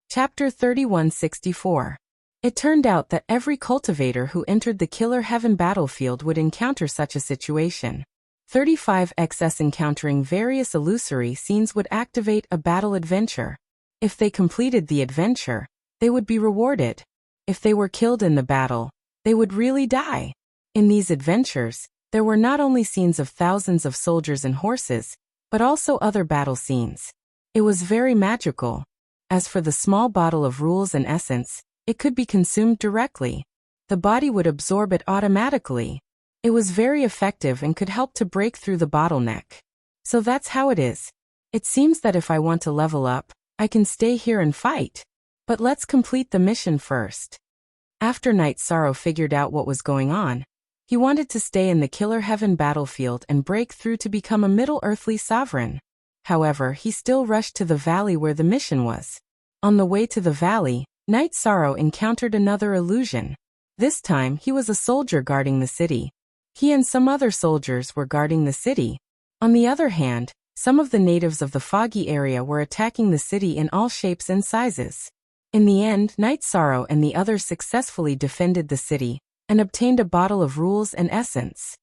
Chapter 3164. It turned out that every cultivator who entered the Killer Heaven battlefield would encounter such a situation. 35xs encountering various illusory scenes would activate a battle adventure. If they completed the adventure, they would be rewarded. If they were killed in the battle, they would really die. In these adventures, there were not only scenes of thousands of soldiers and horses, but also other battle scenes. It was very magical. As for the small bottle of rules and essence, it could be consumed directly. The body would absorb it automatically. It was very effective and could help to break through the bottleneck. So that's how it is. It seems that if I want to level up, I can stay here and fight. But let's complete the mission first. After Night Sorrow figured out what was going on, he wanted to stay in the Killer Heaven battlefield and break through to become a Middle-earthly sovereign. However, he still rushed to the valley where the mission was. On the way to the valley, Night Sorrow encountered another illusion. This time, he was a soldier guarding the city. He and some other soldiers were guarding the city. On the other hand, some of the natives of the foggy area were attacking the city in all shapes and sizes. In the end, Night Sorrow and the others successfully defended the city and obtained a bottle of rules and essence.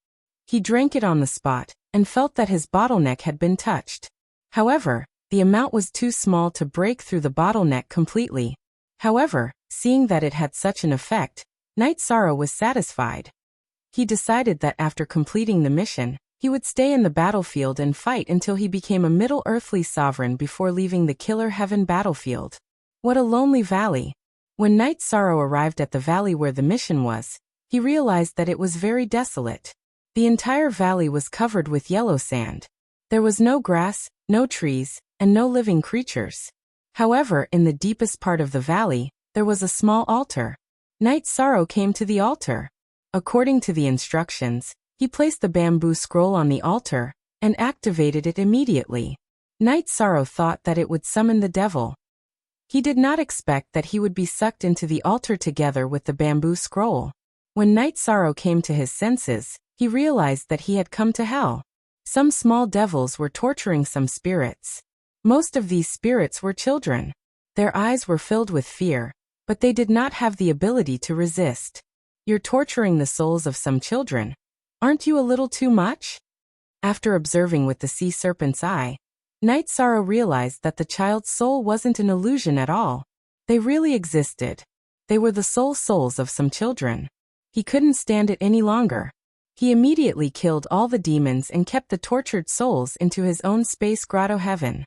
He drank it on the spot and felt that his bottleneck had been touched. However, the amount was too small to break through the bottleneck completely. However, seeing that it had such an effect, Night Sorrow was satisfied. He decided that after completing the mission, he would stay in the battlefield and fight until he became a Middle-earthly sovereign before leaving the Killer Heaven battlefield. What a lonely valley. When Night Sorrow arrived at the valley where the mission was, he realized that it was very desolate. The entire valley was covered with yellow sand. There was no grass, no trees, and no living creatures. However, in the deepest part of the valley, there was a small altar. Night Sorrow came to the altar. According to the instructions, he placed the bamboo scroll on the altar and activated it immediately. Night Sorrow thought that it would summon the devil. He did not expect that he would be sucked into the altar together with the bamboo scroll. When Night Sorrow came to his senses, he realized that he had come to hell. Some small devils were torturing some spirits. Most of these spirits were children. Their eyes were filled with fear, but they did not have the ability to resist. You're torturing the souls of some children. Aren't you a little too much? After observing with the sea serpent's eye, Night Sorrow realized that the child's soul wasn't an illusion at all. They really existed. They were the souls of some children. He couldn't stand it any longer. He immediately killed all the demons and kept the tortured souls into his own space grotto heaven.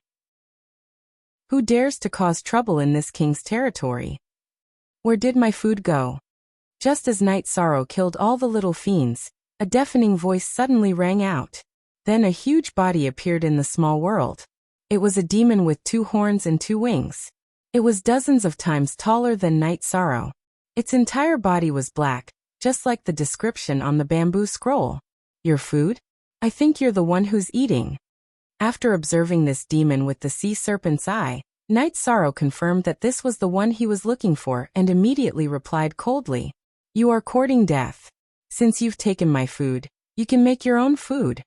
Who dares to cause trouble in this king's territory? Where did my food go? Just as Night Sorrow killed all the little fiends, a deafening voice suddenly rang out. Then a huge body appeared in the small world. It was a demon with 2 horns and 2 wings. It was dozens of times taller than Night Sorrow. Its entire body was black, just like the description on the bamboo scroll. Your food? I think you're the one who's eating. After observing this demon with the sea serpent's eye, Night Sorrow confirmed that this was the one he was looking for and immediately replied coldly. You are courting death. Since you've taken my food, you can make your own food.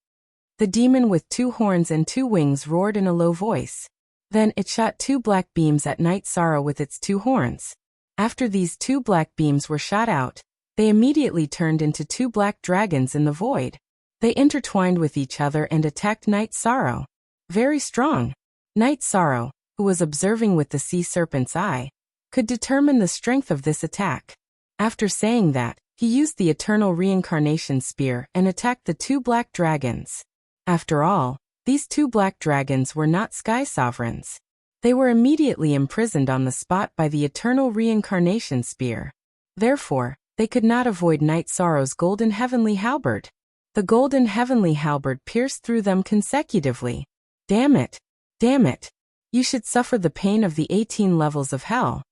The demon with 2 horns and 2 wings roared in a low voice. Then it shot 2 black beams at Night Sorrow with its 2 horns. After these 2 black beams were shot out, they immediately turned into 2 black dragons in the void. They intertwined with each other and attacked Night Sorrow. Very strong. Night Sorrow, who was observing with the sea serpent's eye, could determine the strength of this attack. After saying that, he used the eternal reincarnation spear and attacked the 2 black dragons. After all, these 2 black dragons were not sky sovereigns. They were immediately imprisoned on the spot by the eternal reincarnation spear. Therefore, they could not avoid Night Sorrow's golden heavenly halberd. The golden heavenly halberd pierced through them consecutively. Damn it! Damn it! You should suffer the pain of the 18 levels of hell.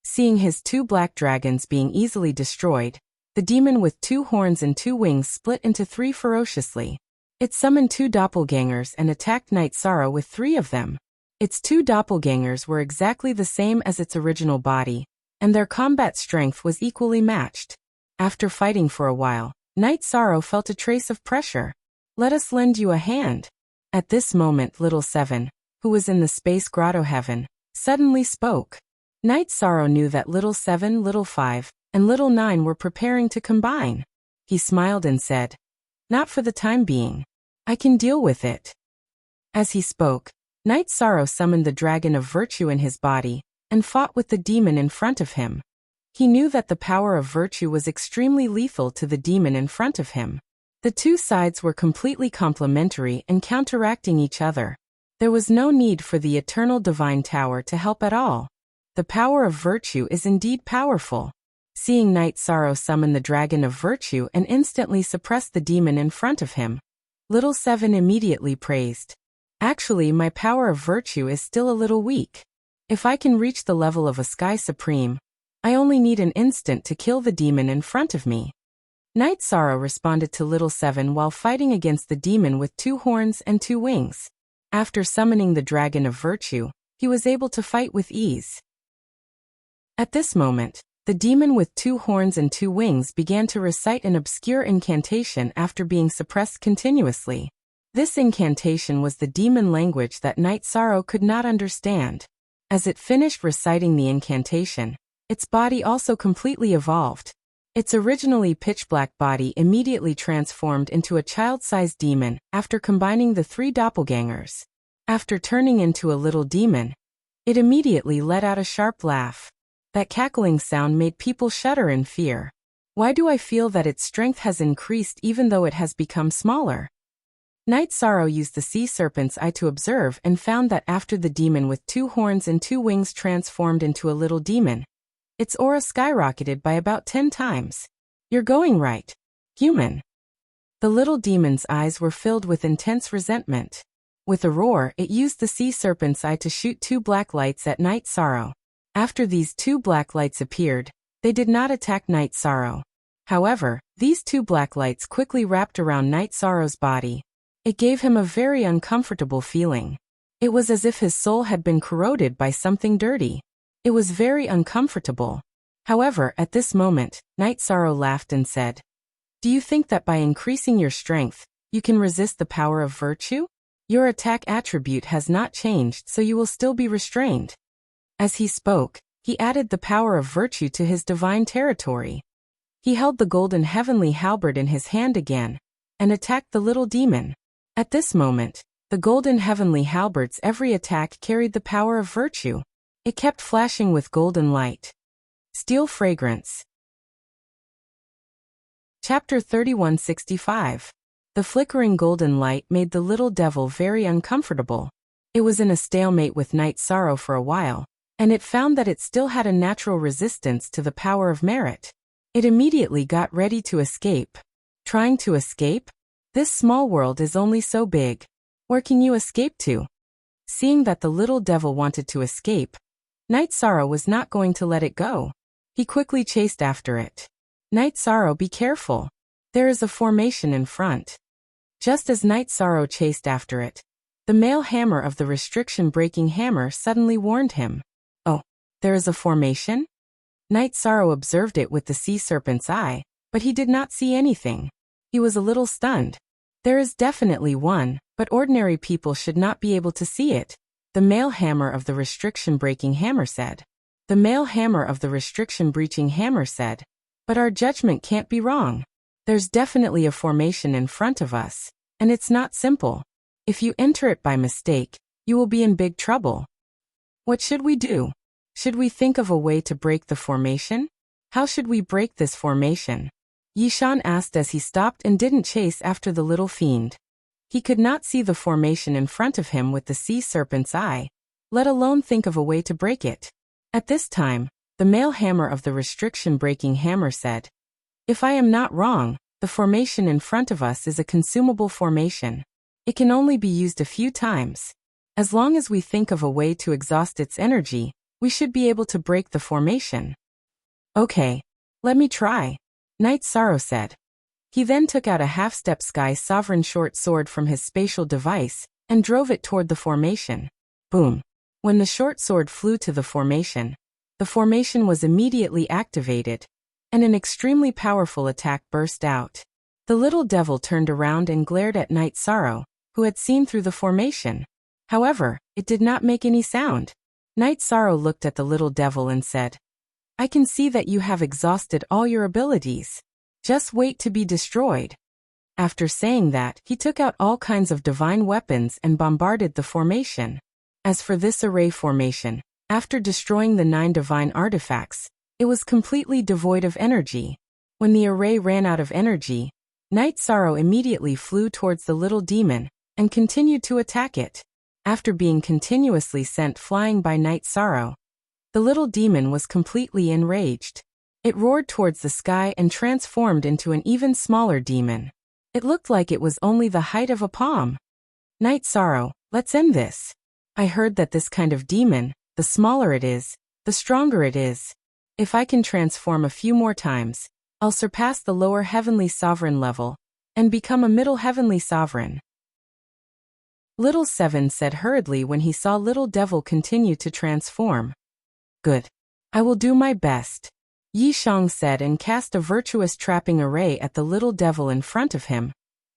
Seeing his 2 black dragons being easily destroyed, the demon with 2 horns and 2 wings split into 3 ferociously. It summoned 2 doppelgangers and attacked Night Sorrow with 3 of them. Its 2 doppelgangers were exactly the same as its original body, and their combat strength was equally matched. After fighting for a while, Night Sorrow felt a trace of pressure. Let us lend you a hand. At this moment Little Seven, who was in the space grotto heaven, suddenly spoke. Night Sorrow knew that Little 7, Little 5, and Little 9 were preparing to combine. He smiled and said, "Not for the time being. I can deal with it." As he spoke, Night Sorrow summoned the dragon of virtue in his body and fought with the demon in front of him. He knew that the power of virtue was extremely lethal to the demon in front of him. The two sides were completely complementary and counteracting each other. There was no need for the eternal divine tower to help at all. The power of virtue is indeed powerful. Seeing Night Sorrow summon the dragon of virtue and instantly suppress the demon in front of him, Little 7 immediately praised, "Actually, my power of virtue is still a little weak. If I can reach the level of a Sky Supreme, I only need an instant to kill the demon in front of me." Night Sorrow responded to Little 7 while fighting against the demon with 2 horns and 2 wings. After summoning the dragon of virtue, he was able to fight with ease. At this moment, the demon with 2 horns and 2 wings began to recite an obscure incantation after being suppressed continuously. This incantation was the demon language that Night Sorrow could not understand. As it finished reciting the incantation, its body also completely evolved. Its originally pitch-black body immediately transformed into a child-sized demon after combining the 3 doppelgangers. After turning into a little demon, it immediately let out a sharp laugh. That cackling sound made people shudder in fear. Why do I feel that its strength has increased even though it has become smaller? Night Sorrow used the sea serpent's eye to observe and found that after the demon with 2 horns and 2 wings transformed into a little demon, its aura skyrocketed by about 10 times. "You're going right, human." The little demon's eyes were filled with intense resentment. With a roar, it used the sea serpent's eye to shoot 2 black lights at Night Sorrow. After these 2 black lights appeared, they did not attack Night Sorrow. However, these 2 black lights quickly wrapped around Night Sorrow's body. It gave him a very uncomfortable feeling. It was as if his soul had been corroded by something dirty. It was very uncomfortable. However, at this moment, Night Sorrow laughed and said, "Do you think that by increasing your strength, you can resist the power of virtue? Your attack attribute has not changed, so you will still be restrained." As he spoke, he added the power of virtue to his divine territory. He held the golden heavenly halberd in his hand again and attacked the little demon. At this moment, the golden heavenly halberd's every attack carried the power of virtue. It kept flashing with golden light. Steel fragrance. Chapter 3165. The flickering golden light made the little devil very uncomfortable. It was in a stalemate with Night Sorrow for a while, and it found that it still had a natural resistance to the power of merit. It immediately got ready to escape. Trying to escape? This small world is only so big. Where can you escape to? Seeing that the little devil wanted to escape, Night Sorrow was not going to let it go. He quickly chased after it. "Night Sorrow, be careful. There is a formation in front." Just as Night Sorrow chased after it, the male hammer of the restriction-breaking hammer suddenly warned him. "Oh, there is a formation?" Night Sorrow observed it with the sea serpent's eye, but he did not see anything. He was a little stunned. "There is definitely one, but ordinary people should not be able to see it," the male hammer of the restriction-breaking hammer said. The male hammer of the restriction-breaching hammer said, "But our judgment can't be wrong. There's definitely a formation in front of us, and it's not simple. If you enter it by mistake, you will be in big trouble. What should we do? Should we think of a way to break the formation? How should we break this formation?" Yishan asked as he stopped and didn't chase after the little fiend. He could not see the formation in front of him with the sea serpent's eye, let alone think of a way to break it. At this time, the male hammer of the restriction-breaking hammer said, "If I am not wrong, the formation in front of us is a consumable formation. It can only be used a few times. As long as we think of a way to exhaust its energy, we should be able to break the formation." "Okay, let me try," Night Sorrow said. He then took out a half-step Sky Sovereign short sword from his spatial device and drove it toward the formation. Boom. When the short sword flew to the formation was immediately activated, and an extremely powerful attack burst out. The little devil turned around and glared at Night Sorrow, who had seen through the formation. However, it did not make any sound. Night Sorrow looked at the little devil and said, I can see that you have exhausted all your abilities. Just wait to be destroyed. After saying that, he took out all kinds of divine weapons and bombarded the formation. As for this array formation, after destroying the 9 divine artifacts, it was completely devoid of energy. When the array ran out of energy, Night Sorrow immediately flew towards the little demon and continued to attack it. After being continuously sent flying by Night Sorrow, the little demon was completely enraged. It roared towards the sky and transformed into an even smaller demon. It looked like it was only the height of a palm. Night Sorrow, let's end this. I heard that this kind of demon, the smaller it is, the stronger it is. If I can transform a few more times, I'll surpass the lower heavenly sovereign level and become a middle heavenly sovereign. Little Seven said hurriedly when he saw Little Devil continue to transform. Good. I will do my best. Yi Shang said and cast a virtuous trapping array at the little devil in front of him,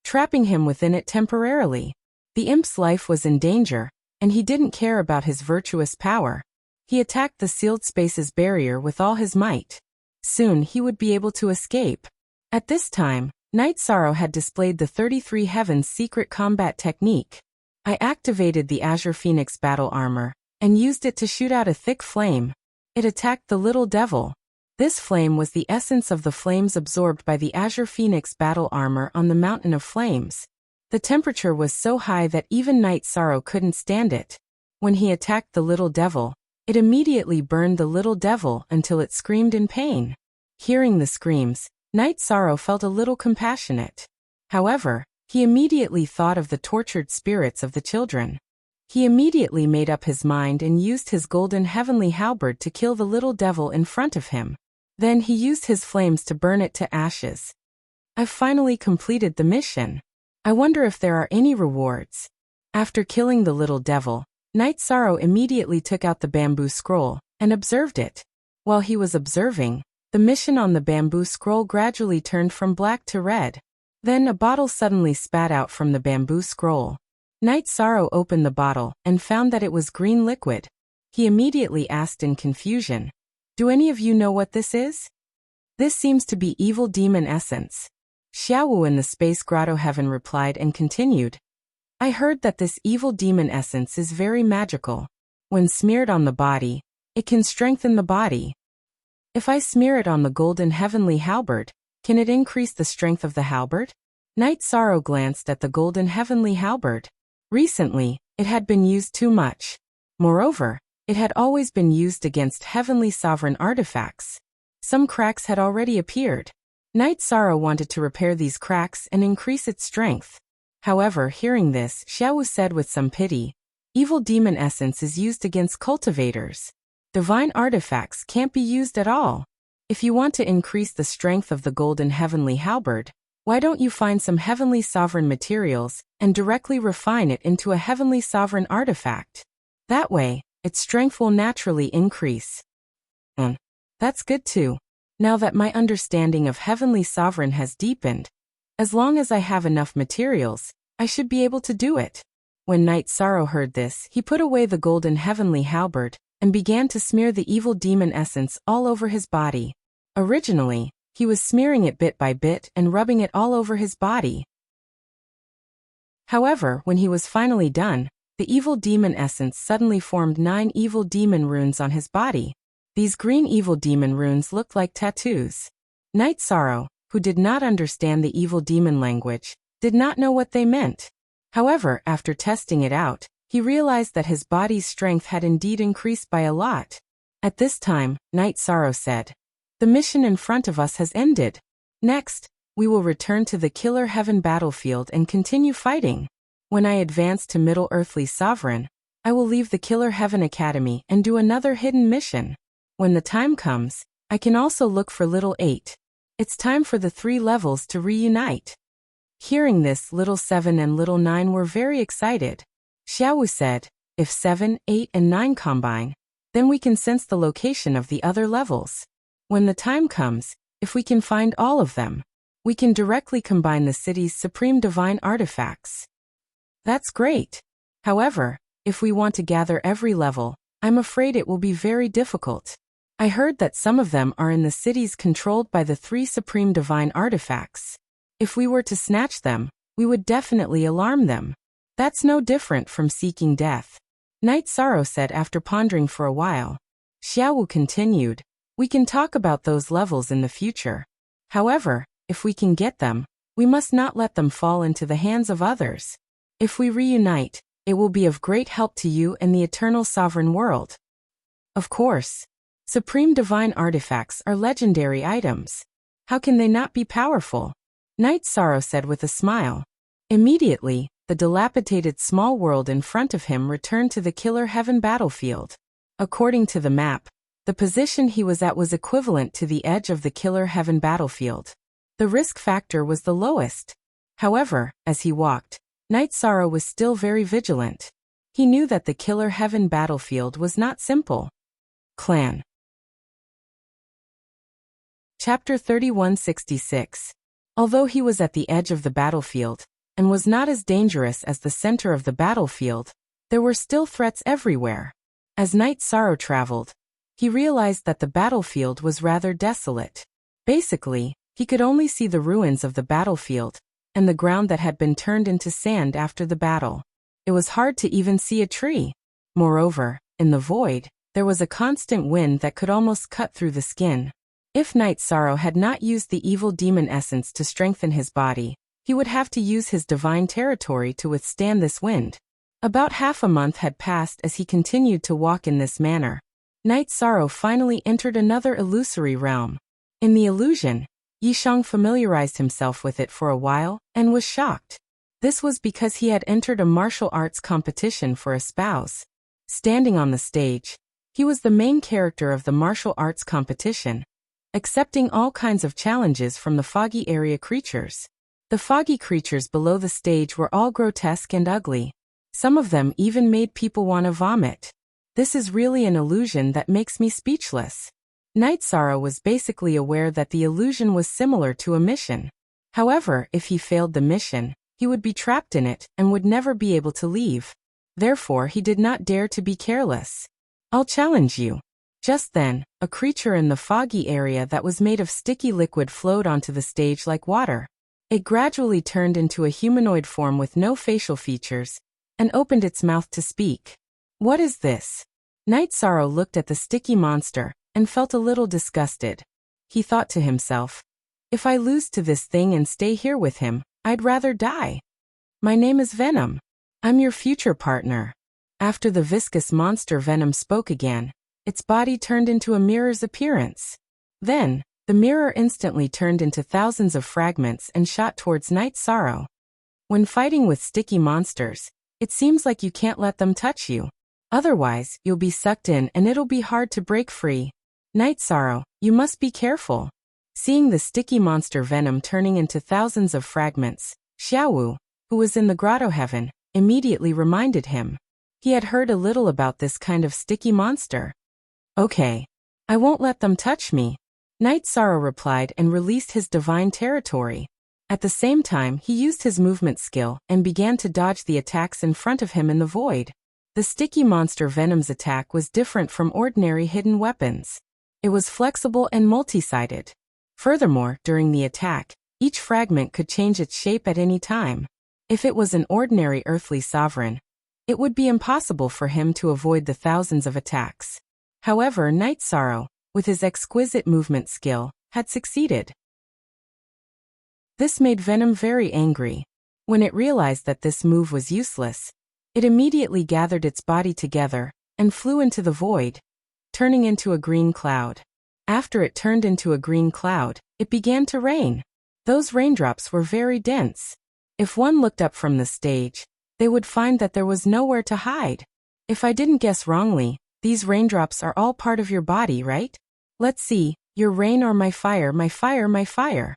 trapping him within it temporarily. The imp's life was in danger, and he didn't care about his virtuous power. He attacked the sealed space's barrier with all his might. Soon he would be able to escape. At this time, Night Sorrow had displayed the 33 Heavens secret combat technique. I activated the Azure Phoenix battle armor and used it to shoot out a thick flame. It attacked the little devil. This flame was the essence of the flames absorbed by the Azure Phoenix battle armor on the Mountain of Flames. The temperature was so high that even Night Sorrow couldn't stand it. When he attacked the little devil, it immediately burned the little devil until it screamed in pain. Hearing the screams, Night Sorrow felt a little compassionate. However, he immediately thought of the tortured spirits of the children. He immediately made up his mind and used his golden heavenly halberd to kill the little devil in front of him. Then he used his flames to burn it to ashes. I've finally completed the mission. I wonder if there are any rewards. After killing the little devil, Night Sorrow immediately took out the bamboo scroll and observed it. While he was observing, the mission on the bamboo scroll gradually turned from black to red. Then a bottle suddenly spat out from the bamboo scroll. Night Sorrow opened the bottle and found that it was green liquid. He immediately asked in confusion, "Do any of you know what this is?" "This seems to be evil demon essence." Xiaowu in the space grotto heaven replied and continued, "I heard that this evil demon essence is very magical. When smeared on the body, it can strengthen the body. If I smear it on the golden heavenly halberd, can it increase the strength of the halberd?" Night Sorrow glanced at the golden heavenly halberd. Recently, it had been used too much. Moreover, it had always been used against heavenly sovereign artifacts. Some cracks had already appeared. Night Sorrow wanted to repair these cracks and increase its strength. However, hearing this, Xiaowu said with some pity, "Evil demon essence is used against cultivators. Divine artifacts can't be used at all. If you want to increase the strength of the golden heavenly halberd, why don't you find some heavenly sovereign materials and directly refine it into a heavenly sovereign artifact? That way, its strength will naturally increase." That's good too. Now that my understanding of heavenly sovereign has deepened, as long as I have enough materials, I should be able to do it. When Night Sorrow heard this, he put away the golden heavenly halberd and began to smear the evil demon essence all over his body. Originally, he was smearing it bit by bit and rubbing it all over his body. However, when he was finally done, the evil demon essence suddenly formed 9 evil demon runes on his body. These green evil demon runes looked like tattoos. Night Sorrow, who did not understand the evil demon language, did not know what they meant. However, after testing it out, he realized that his body's strength had indeed increased by a lot. At this time, Night Sorrow said, "The mission in front of us has ended. Next, we will return to the Killer Heaven battlefield and continue fighting. When I advance to Middle Earthly Sovereign, I will leave the Killer Heaven Academy and do another hidden mission. When the time comes, I can also look for Little 8. It's time for the 3 levels to reunite." Hearing this, Little 7 and Little 9 were very excited. Xiaowu said, "If 7, 8 and 9 combine, then we can sense the location of the other levels. When the time comes, if we can find all of them, we can directly combine the city's supreme divine artifacts." "That's great. However, if we want to gather every level, I'm afraid it will be very difficult. I heard that some of them are in the cities controlled by the 3 supreme divine artifacts. If we were to snatch them, we would definitely alarm them. That's no different from seeking death. Night Sorrow said after pondering for a while. Xiaowu continued, we can talk about those levels in the future. However, if we can get them, we must not let them fall into the hands of others. If we reunite, it will be of great help to you and the eternal sovereign world. Of course. Supreme divine artifacts are legendary items. How can they not be powerful? Night Sorrow said with a smile. Immediately, the dilapidated small world in front of him returned to the Killer Heaven battlefield. According to the map, the position he was at was equivalent to the edge of the Killer Heaven battlefield. The risk factor was the lowest. However, as he walked, Night Sorrow was still very vigilant. He knew that the Killer Heaven battlefield was not simple. Clan. Chapter 3166. Although he was at the edge of the battlefield, and was not as dangerous as the center of the battlefield, there were still threats everywhere. As Night Sorrow traveled, he realized that the battlefield was rather desolate. Basically, he could only see the ruins of the battlefield, and the ground that had been turned into sand after the battle. It was hard to even see a tree. Moreover, in the void, there was a constant wind that could almost cut through the skin. If Night Sorrow had not used the evil demon essence to strengthen his body, he would have to use his divine territory to withstand this wind. About half a month had passed as he continued to walk in this manner. Night Sorrow finally entered another illusory realm. In the illusion, Yishang familiarized himself with it for a while, and was shocked. This was because he had entered a martial arts competition for a spouse. Standing on the stage, he was the main character of the martial arts competition, accepting all kinds of challenges from the foggy area creatures. The foggy creatures below the stage were all grotesque and ugly. Some of them even made people want to vomit. This is really an illusion that makes me speechless. Night Sorrow was basically aware that the illusion was similar to a mission. However, if he failed the mission, he would be trapped in it and would never be able to leave. Therefore, he did not dare to be careless. I'll challenge you. Just then, a creature in the foggy area that was made of sticky liquid flowed onto the stage like water. It gradually turned into a humanoid form with no facial features, and opened its mouth to speak. What is this? Night Sorrow looked at the sticky monster, and felt a little disgusted. He thought to himself, if I lose to this thing and stay here with him, I'd rather die. My name is Venom. I'm your future partner. After the viscous monster Venom spoke again, its body turned into a mirror's appearance. Then, the mirror instantly turned into thousands of fragments and shot towards Night Sorrow. When fighting with sticky monsters, it seems like you can't let them touch you. Otherwise, you'll be sucked in and it'll be hard to break free. Night Sorrow, you must be careful. Seeing the sticky monster Venom turning into thousands of fragments, Xiaowu, who was in the grotto heaven, immediately reminded him. He had heard a little about this kind of sticky monster. Okay. I won't let them touch me. Night Sorrow replied and released his divine territory. At the same time, he used his movement skill and began to dodge the attacks in front of him in the void. The sticky monster Venom's attack was different from ordinary hidden weapons. It was flexible and multi-sided. Furthermore, during the attack, each fragment could change its shape at any time. If it was an ordinary earthly sovereign, it would be impossible for him to avoid the thousands of attacks. However, Night Sorrow, with his exquisite movement skill, had succeeded. This made Venom very angry. When it realized that this move was useless, it immediately gathered its body together and flew into the void, turning into a green cloud. After it turned into a green cloud, it began to rain. Those raindrops were very dense. If one looked up from the stage, they would find that there was nowhere to hide. If I didn't guess wrongly, these raindrops are all part of your body, right? Let's see, your rain or my fire, my fire, my fire.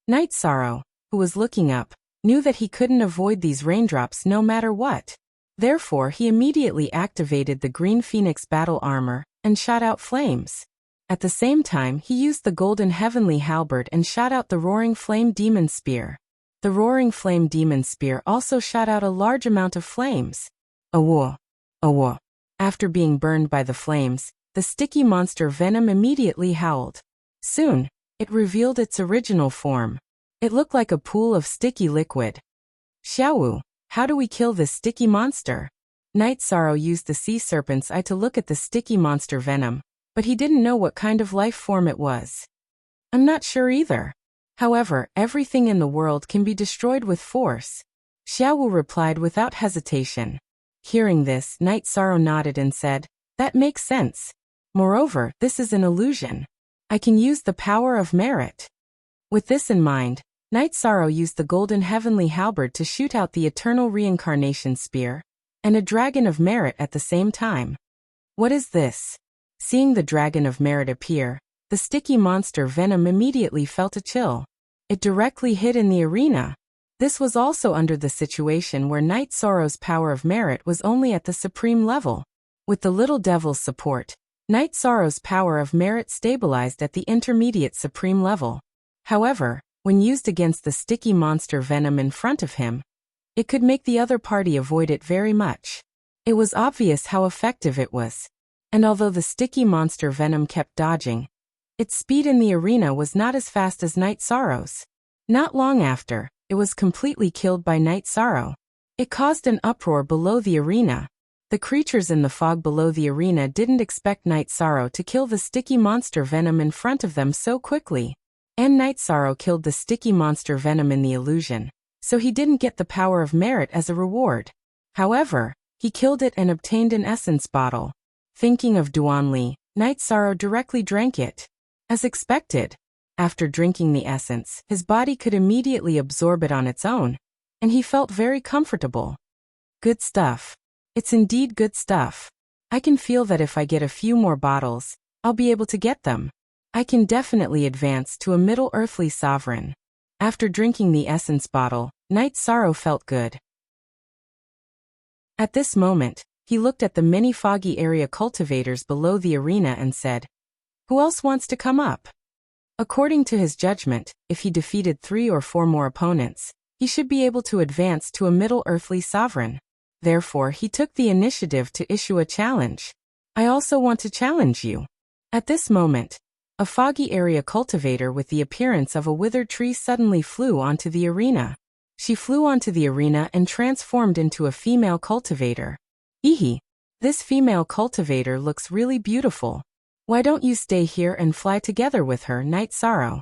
Night Sorrow, who was looking up, knew that he couldn't avoid these raindrops no matter what. Therefore, he immediately activated the Green Phoenix battle armor and shot out flames. At the same time, he used the Golden Heavenly Halberd and shot out the Roaring Flame Demon Spear. The Roaring Flame Demon Spear also shot out a large amount of flames. Awo. Awo. After being burned by the flames, the sticky monster venom immediately howled. Soon, it revealed its original form. It looked like a pool of sticky liquid. Xiaowu, how do we kill this sticky monster? Night Sorrow used the sea serpent's eye to look at the sticky monster venom, but he didn't know what kind of life form it was. I'm not sure either. However, everything in the world can be destroyed with force. Xiaowu replied without hesitation. Hearing this, Night Sorrow nodded and said, that makes sense. Moreover, this is an illusion. I can use the power of merit. With this in mind, Night Sorrow used the golden heavenly halberd to shoot out the eternal reincarnation spear, and a dragon of merit at the same time. What is this? Seeing the dragon of merit appear, the sticky monster venom immediately felt a chill. It directly hid in the arena. This was also under the situation where Night Sorrow's power of merit was only at the supreme level. With the little devil's support, Night Sorrow's power of merit stabilized at the intermediate supreme level. However, when used against the sticky monster venom in front of him, it could make the other party avoid it very much. It was obvious how effective it was. And although the sticky monster venom kept dodging, its speed in the arena was not as fast as Night Sorrow's. Not long after, it was completely killed by Night Sorrow. It caused an uproar below the arena. The creatures in the fog below the arena didn't expect Night Sorrow to kill the sticky monster venom in front of them so quickly. And Night Sorrow killed the sticky monster venom in the illusion, so he didn't get the power of merit as a reward. However, he killed it and obtained an essence bottle. Thinking of Duan Li, Night Sorrow directly drank it. As expected, after drinking the essence, his body could immediately absorb it on its own, and he felt very comfortable. Good stuff. It's indeed good stuff. I can feel that if I get a few more bottles, I'll be able to get them. I can definitely advance to a middle earthly sovereign. After drinking the essence bottle, Night Sorrow felt good. At this moment, he looked at the many foggy area cultivators below the arena and said, who else wants to come up? According to his judgment, if he defeated 3 or 4 more opponents, he should be able to advance to a middle earthly sovereign. Therefore, he took the initiative to issue a challenge. I also want to challenge you. At this moment, a foggy area cultivator with the appearance of a withered tree suddenly flew onto the arena. She flew onto the arena and transformed into a female cultivator. Ehe, this female cultivator looks really beautiful. Why don't you stay here and fly together with her, Night Sorrow?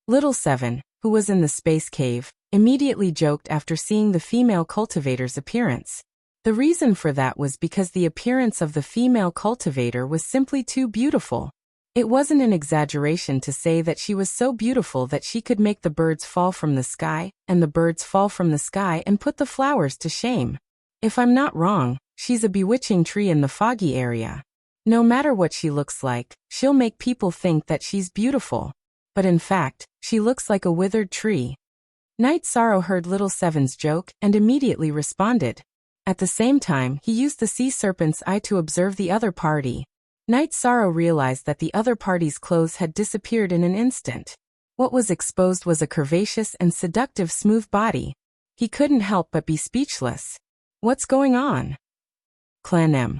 Little Seven, who was in the space cave, immediately joked after seeing the female cultivator's appearance. The reason for that was because the appearance of the female cultivator was simply too beautiful. It wasn't an exaggeration to say that she was so beautiful that she could make the birds fall from the sky, and the birds fall from the sky and put the flowers to shame. If I'm not wrong, she's a bewitching tree in the foggy area. No matter what she looks like, she'll make people think that she's beautiful. But in fact, she looks like a withered tree. Night Sorrow heard Little Seven's joke and immediately responded. At the same time, he used the sea serpent's eye to observe the other party. Night Sorrow realized that the other party's clothes had disappeared in an instant. What was exposed was a curvaceous and seductive smooth body. He couldn't help but be speechless. What's going on? Clan M.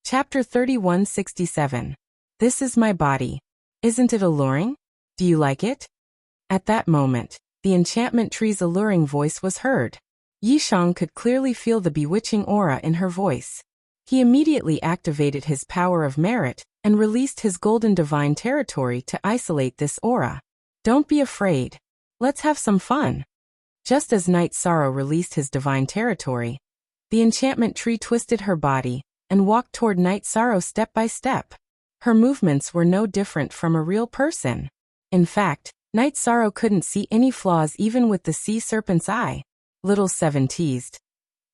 Chapter 3167. This is my body. Isn't it alluring? Do you like it? At that moment, the enchantment tree's alluring voice was heard. Yishang could clearly feel the bewitching aura in her voice. He immediately activated his power of merit and released his golden divine territory to isolate this aura. Don't be afraid. Let's have some fun. Just as Night Sorrow released his divine territory, the enchantment tree twisted her body and walked toward Night Sorrow step by step. Her movements were no different from a real person. In fact, Night Sorrow couldn't see any flaws even with the sea serpent's eye. Little Seven teased.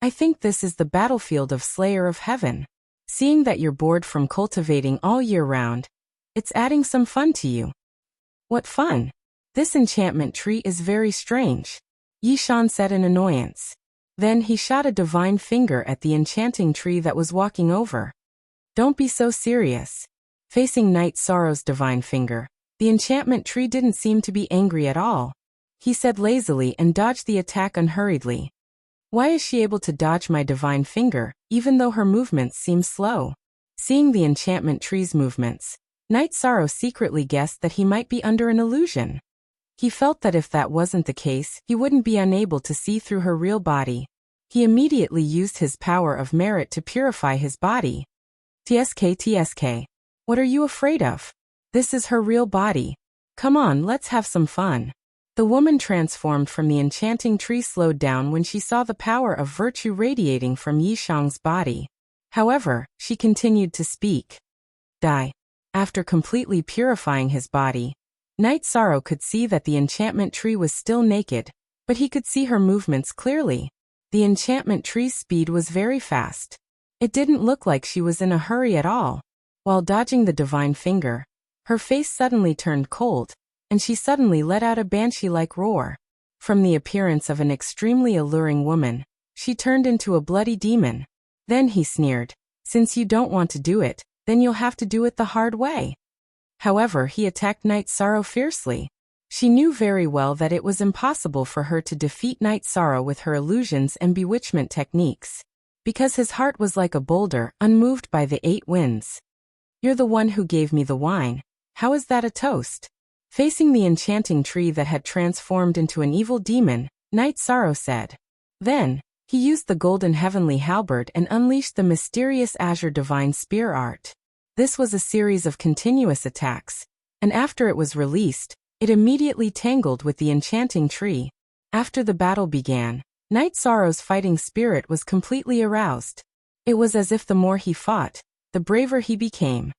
I think this is the battlefield of Slayer of Heaven. Seeing that you're bored from cultivating all year round, it's adding some fun to you. What fun! This enchantment tree is very strange, Yishan said in annoyance. Then he shot a divine finger at the enchanting tree that was walking over. Don't be so serious. Facing Night Sorrow's divine finger, the enchantment tree didn't seem to be angry at all. He said lazily and dodged the attack unhurriedly. Why is she able to dodge my divine finger, even though her movements seem slow? Seeing the enchantment tree's movements, Night Sorrow secretly guessed that he might be under an illusion. He felt that if that wasn't the case, he wouldn't be unable to see through her real body. He immediately used his power of merit to purify his body. TSK. What are you afraid of? This is her real body. Come on, let's have some fun. The woman transformed from the enchanting tree slowed down when she saw the power of virtue radiating from Yishang's body. However, she continued to speak. Die. After completely purifying his body, Night Sorrow could see that the enchantment tree was still naked, but he could see her movements clearly. The enchantment tree's speed was very fast. It didn't look like she was in a hurry at all. While dodging the divine finger, her face suddenly turned cold, and she suddenly let out a banshee-like roar. From the appearance of an extremely alluring woman, she turned into a bloody demon. Then he sneered, "Since you don't want to do it, then you'll have to do it the hard way." However, he attacked Night Sorrow fiercely. She knew very well that it was impossible for her to defeat Night Sorrow with her illusions and bewitchment techniques, because his heart was like a boulder, unmoved by the 8 winds. "You're the one who gave me the wine. How is that a toast?" Facing the enchanting tree that had transformed into an evil demon, Night Sorrow said. Then, he used the golden heavenly halberd and unleashed the mysterious azure divine spear art. This was a series of continuous attacks, and after it was released, it immediately tangled with the enchanting tree. After the battle began, Night Sorrow's fighting spirit was completely aroused. It was as if the more he fought, the braver he became.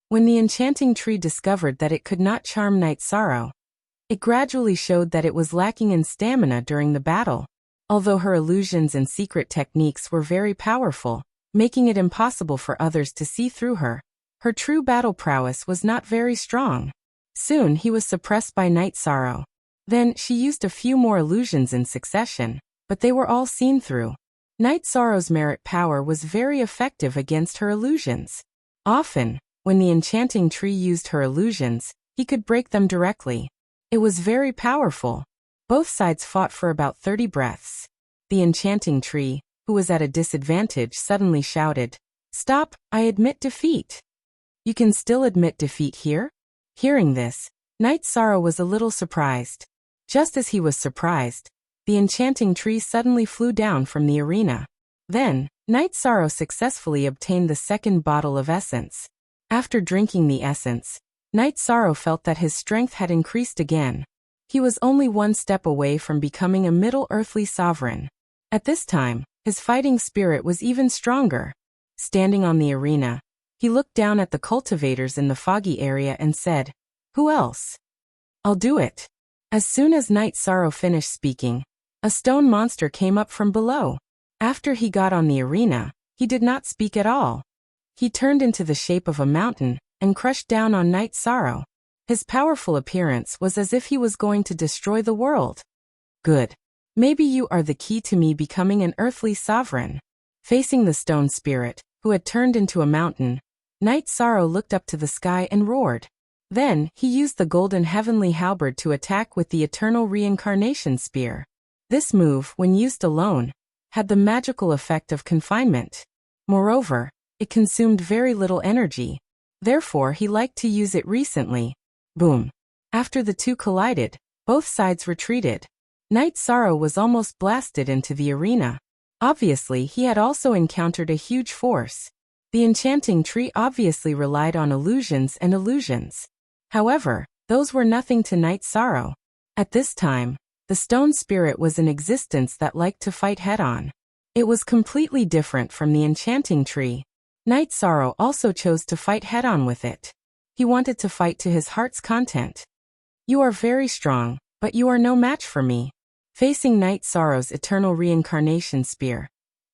When the enchanting tree discovered that it could not charm Night Sorrow, it gradually showed that it was lacking in stamina during the battle. Although her illusions and secret techniques were very powerful, making it impossible for others to see through her, her true battle prowess was not very strong. Soon he was suppressed by Night Sorrow. Then she used a few more illusions in succession, but they were all seen through. Night Sorrow's merit power was very effective against her illusions. Often, when the enchanting tree used her illusions, he could break them directly. It was very powerful. Both sides fought for about 30 breaths. The enchanting tree, who was at a disadvantage, suddenly shouted, "Stop, I admit defeat." "You can still admit defeat here?" Hearing this, Night Sorrow was a little surprised. Just as he was surprised, the enchanting tree suddenly flew down from the arena. Then, Night Sorrow successfully obtained the second bottle of essence. After drinking the essence, Night Sorrow felt that his strength had increased again. He was only one step away from becoming a middle earthly sovereign. At this time, his fighting spirit was even stronger. Standing on the arena, he looked down at the cultivators in the foggy area and said, "Who else? I'll do it." As soon as Night Sorrow finished speaking, a stone monster came up from below. After he got on the arena, he did not speak at all. He turned into the shape of a mountain and crushed down on Night Sorrow. His powerful appearance was as if he was going to destroy the world. "Good. Maybe you are the key to me becoming an earthly sovereign." Facing the stone spirit, who had turned into a mountain, Night Sorrow looked up to the sky and roared. Then, he used the golden heavenly halberd to attack with the eternal reincarnation spear. This move, when used alone, had the magical effect of confinement. Moreover, it consumed very little energy. Therefore, he liked to use it recently. Boom. After the two collided, both sides retreated. Night Sorrow was almost blasted into the arena. Obviously, he had also encountered a huge force. The enchanting tree obviously relied on illusions and illusions. However, those were nothing to Night Sorrow. At this time, the stone spirit was in existence that liked to fight head-on. It was completely different from the enchanting tree. Night Sorrow also chose to fight head-on with it. He wanted to fight to his heart's content. "You are very strong, but you are no match for me." Facing Night Sorrow's eternal reincarnation spear,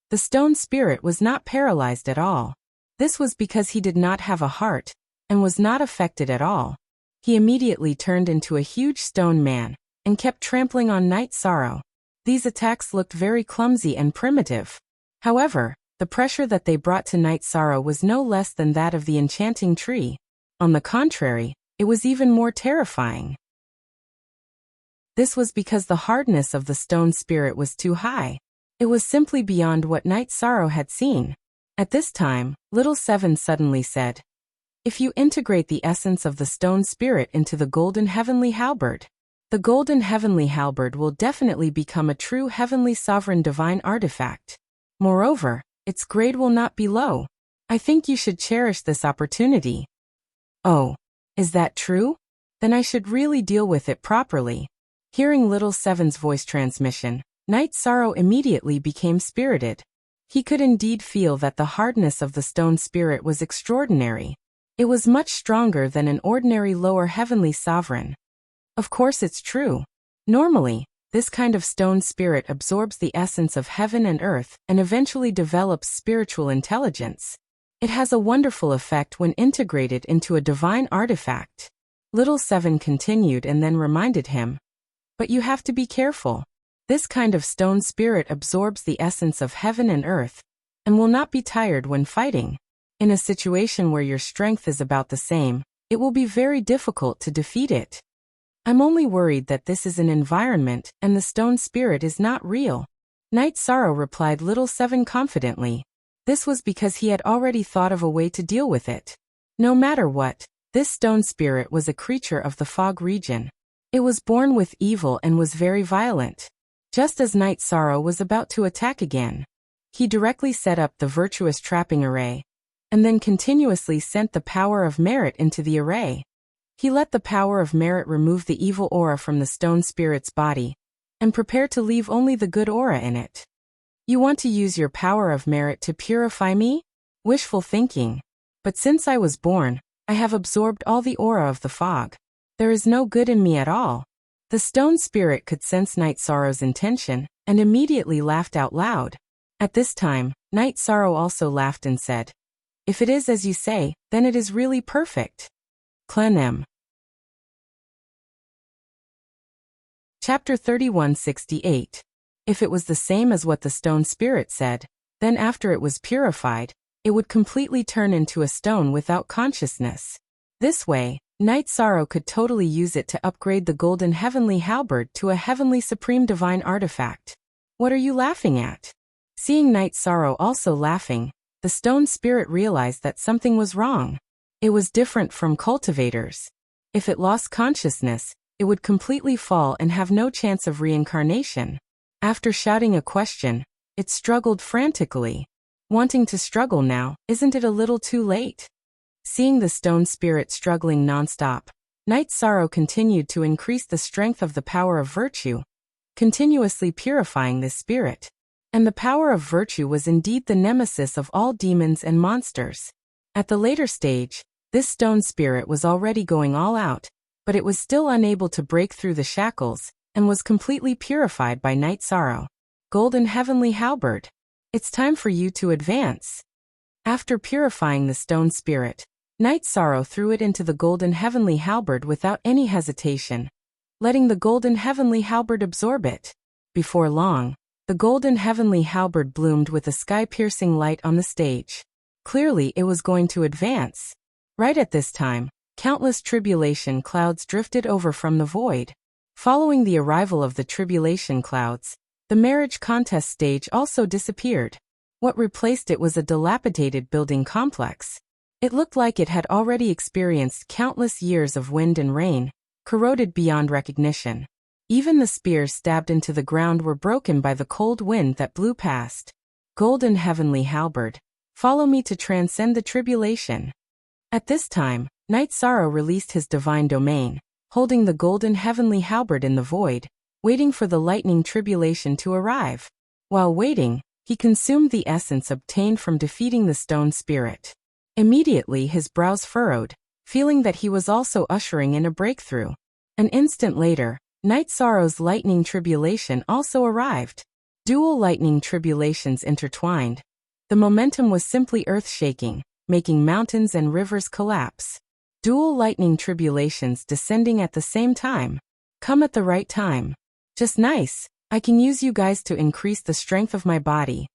the stone spirit was not paralyzed at all. This was because he did not have a heart, and was not affected at all. He immediately turned into a huge stone man, and kept trampling on Night Sorrow. These attacks looked very clumsy and primitive. However, the pressure that they brought to Night Sorrow was no less than that of the enchanting tree. On the contrary, it was even more terrifying. This was because the hardness of the stone spirit was too high. It was simply beyond what Night Sorrow had seen. At this time, Little Seven suddenly said, "If you integrate the essence of the stone spirit into the golden heavenly halberd, the golden heavenly halberd will definitely become a true heavenly sovereign divine artifact. Moreover, its grade will not be low. I think you should cherish this opportunity." "Oh, is that true? Then I should really deal with it properly." Hearing Little Seven's voice transmission, Night Sorrow immediately became spirited. He could indeed feel that the hardness of the stone spirit was extraordinary. It was much stronger than an ordinary lower heavenly sovereign. Of course it's true. Normally, this kind of stone spirit absorbs the essence of heaven and earth and eventually develops spiritual intelligence. It has a wonderful effect when integrated into a divine artifact. Little Seven continued and then reminded him, "But you have to be careful. This kind of stone spirit absorbs the essence of heaven and earth, and will not be tired when fighting. In a situation where your strength is about the same, it will be very difficult to defeat it. I'm only worried that this is an environment and the stone spirit is not real." Night Sorrow replied Little Seven confidently. This was because he had already thought of a way to deal with it. No matter what, this stone spirit was a creature of the fog region. It was born with evil and was very violent. Just as Night Sorrow was about to attack again, he directly set up the virtuous trapping array, and then continuously sent the power of merit into the array. He let the power of merit remove the evil aura from the stone spirit's body, and prepared to leave only the good aura in it. "You want to use your power of merit to purify me? Wishful thinking. But since I was born, I have absorbed all the aura of the fog. There is no good in me at all." The stone spirit could sense Night Sorrow's intention, and immediately laughed out loud. At this time, Night Sorrow also laughed and said, "If it is as you say, then it is really perfect." Clenem. Chapter 3168. If it was the same as what the stone spirit said, then after it was purified, it would completely turn into a stone without consciousness. This way, Night Sorrow could totally use it to upgrade the golden heavenly halberd to a heavenly supreme divine artifact. "What are you laughing at?" Seeing Night Sorrow also laughing, the stone spirit realized that something was wrong. It was different from cultivators. If it lost consciousness, it would completely fall and have no chance of reincarnation. After shouting a question, it struggled frantically. Wanting to struggle now, isn't it a little too late? Seeing the stone spirit struggling non-stop, Night Sorrow continued to increase the strength of the power of virtue, continuously purifying this spirit. And the power of virtue was indeed the nemesis of all demons and monsters. At the later stage, this stone spirit was already going all out, but it was still unable to break through the shackles, and was completely purified by Night Sorrow. Golden Heavenly Halberd. It's time for you to advance. After purifying the stone spirit, Night Sorrow threw it into the golden heavenly halberd without any hesitation, letting the golden heavenly halberd absorb it. Before long, the golden heavenly halberd bloomed with a sky-piercing light on the stage. Clearly it was going to advance. Right at this time, countless tribulation clouds drifted over from the void. Following the arrival of the tribulation clouds, the marriage contest stage also disappeared. What replaced it was a dilapidated building complex. It looked like it had already experienced countless years of wind and rain, corroded beyond recognition. Even the spears stabbed into the ground were broken by the cold wind that blew past. Golden heavenly halberd, follow me to transcend the tribulation. At this time, Night Sorrow released his divine domain, holding the golden heavenly halberd in the void, waiting for the lightning tribulation to arrive. While waiting, he consumed the essence obtained from defeating the stone spirit. Immediately his brows furrowed, feeling that he was also ushering in a breakthrough. An instant later, Night Sorrow's lightning tribulation also arrived. Dual lightning tribulations intertwined. The momentum was simply earth-shaking, making mountains and rivers collapse. Dual lightning tribulations descending at the same time. Come at the right time. Just nice. I can use you guys to increase the strength of my body.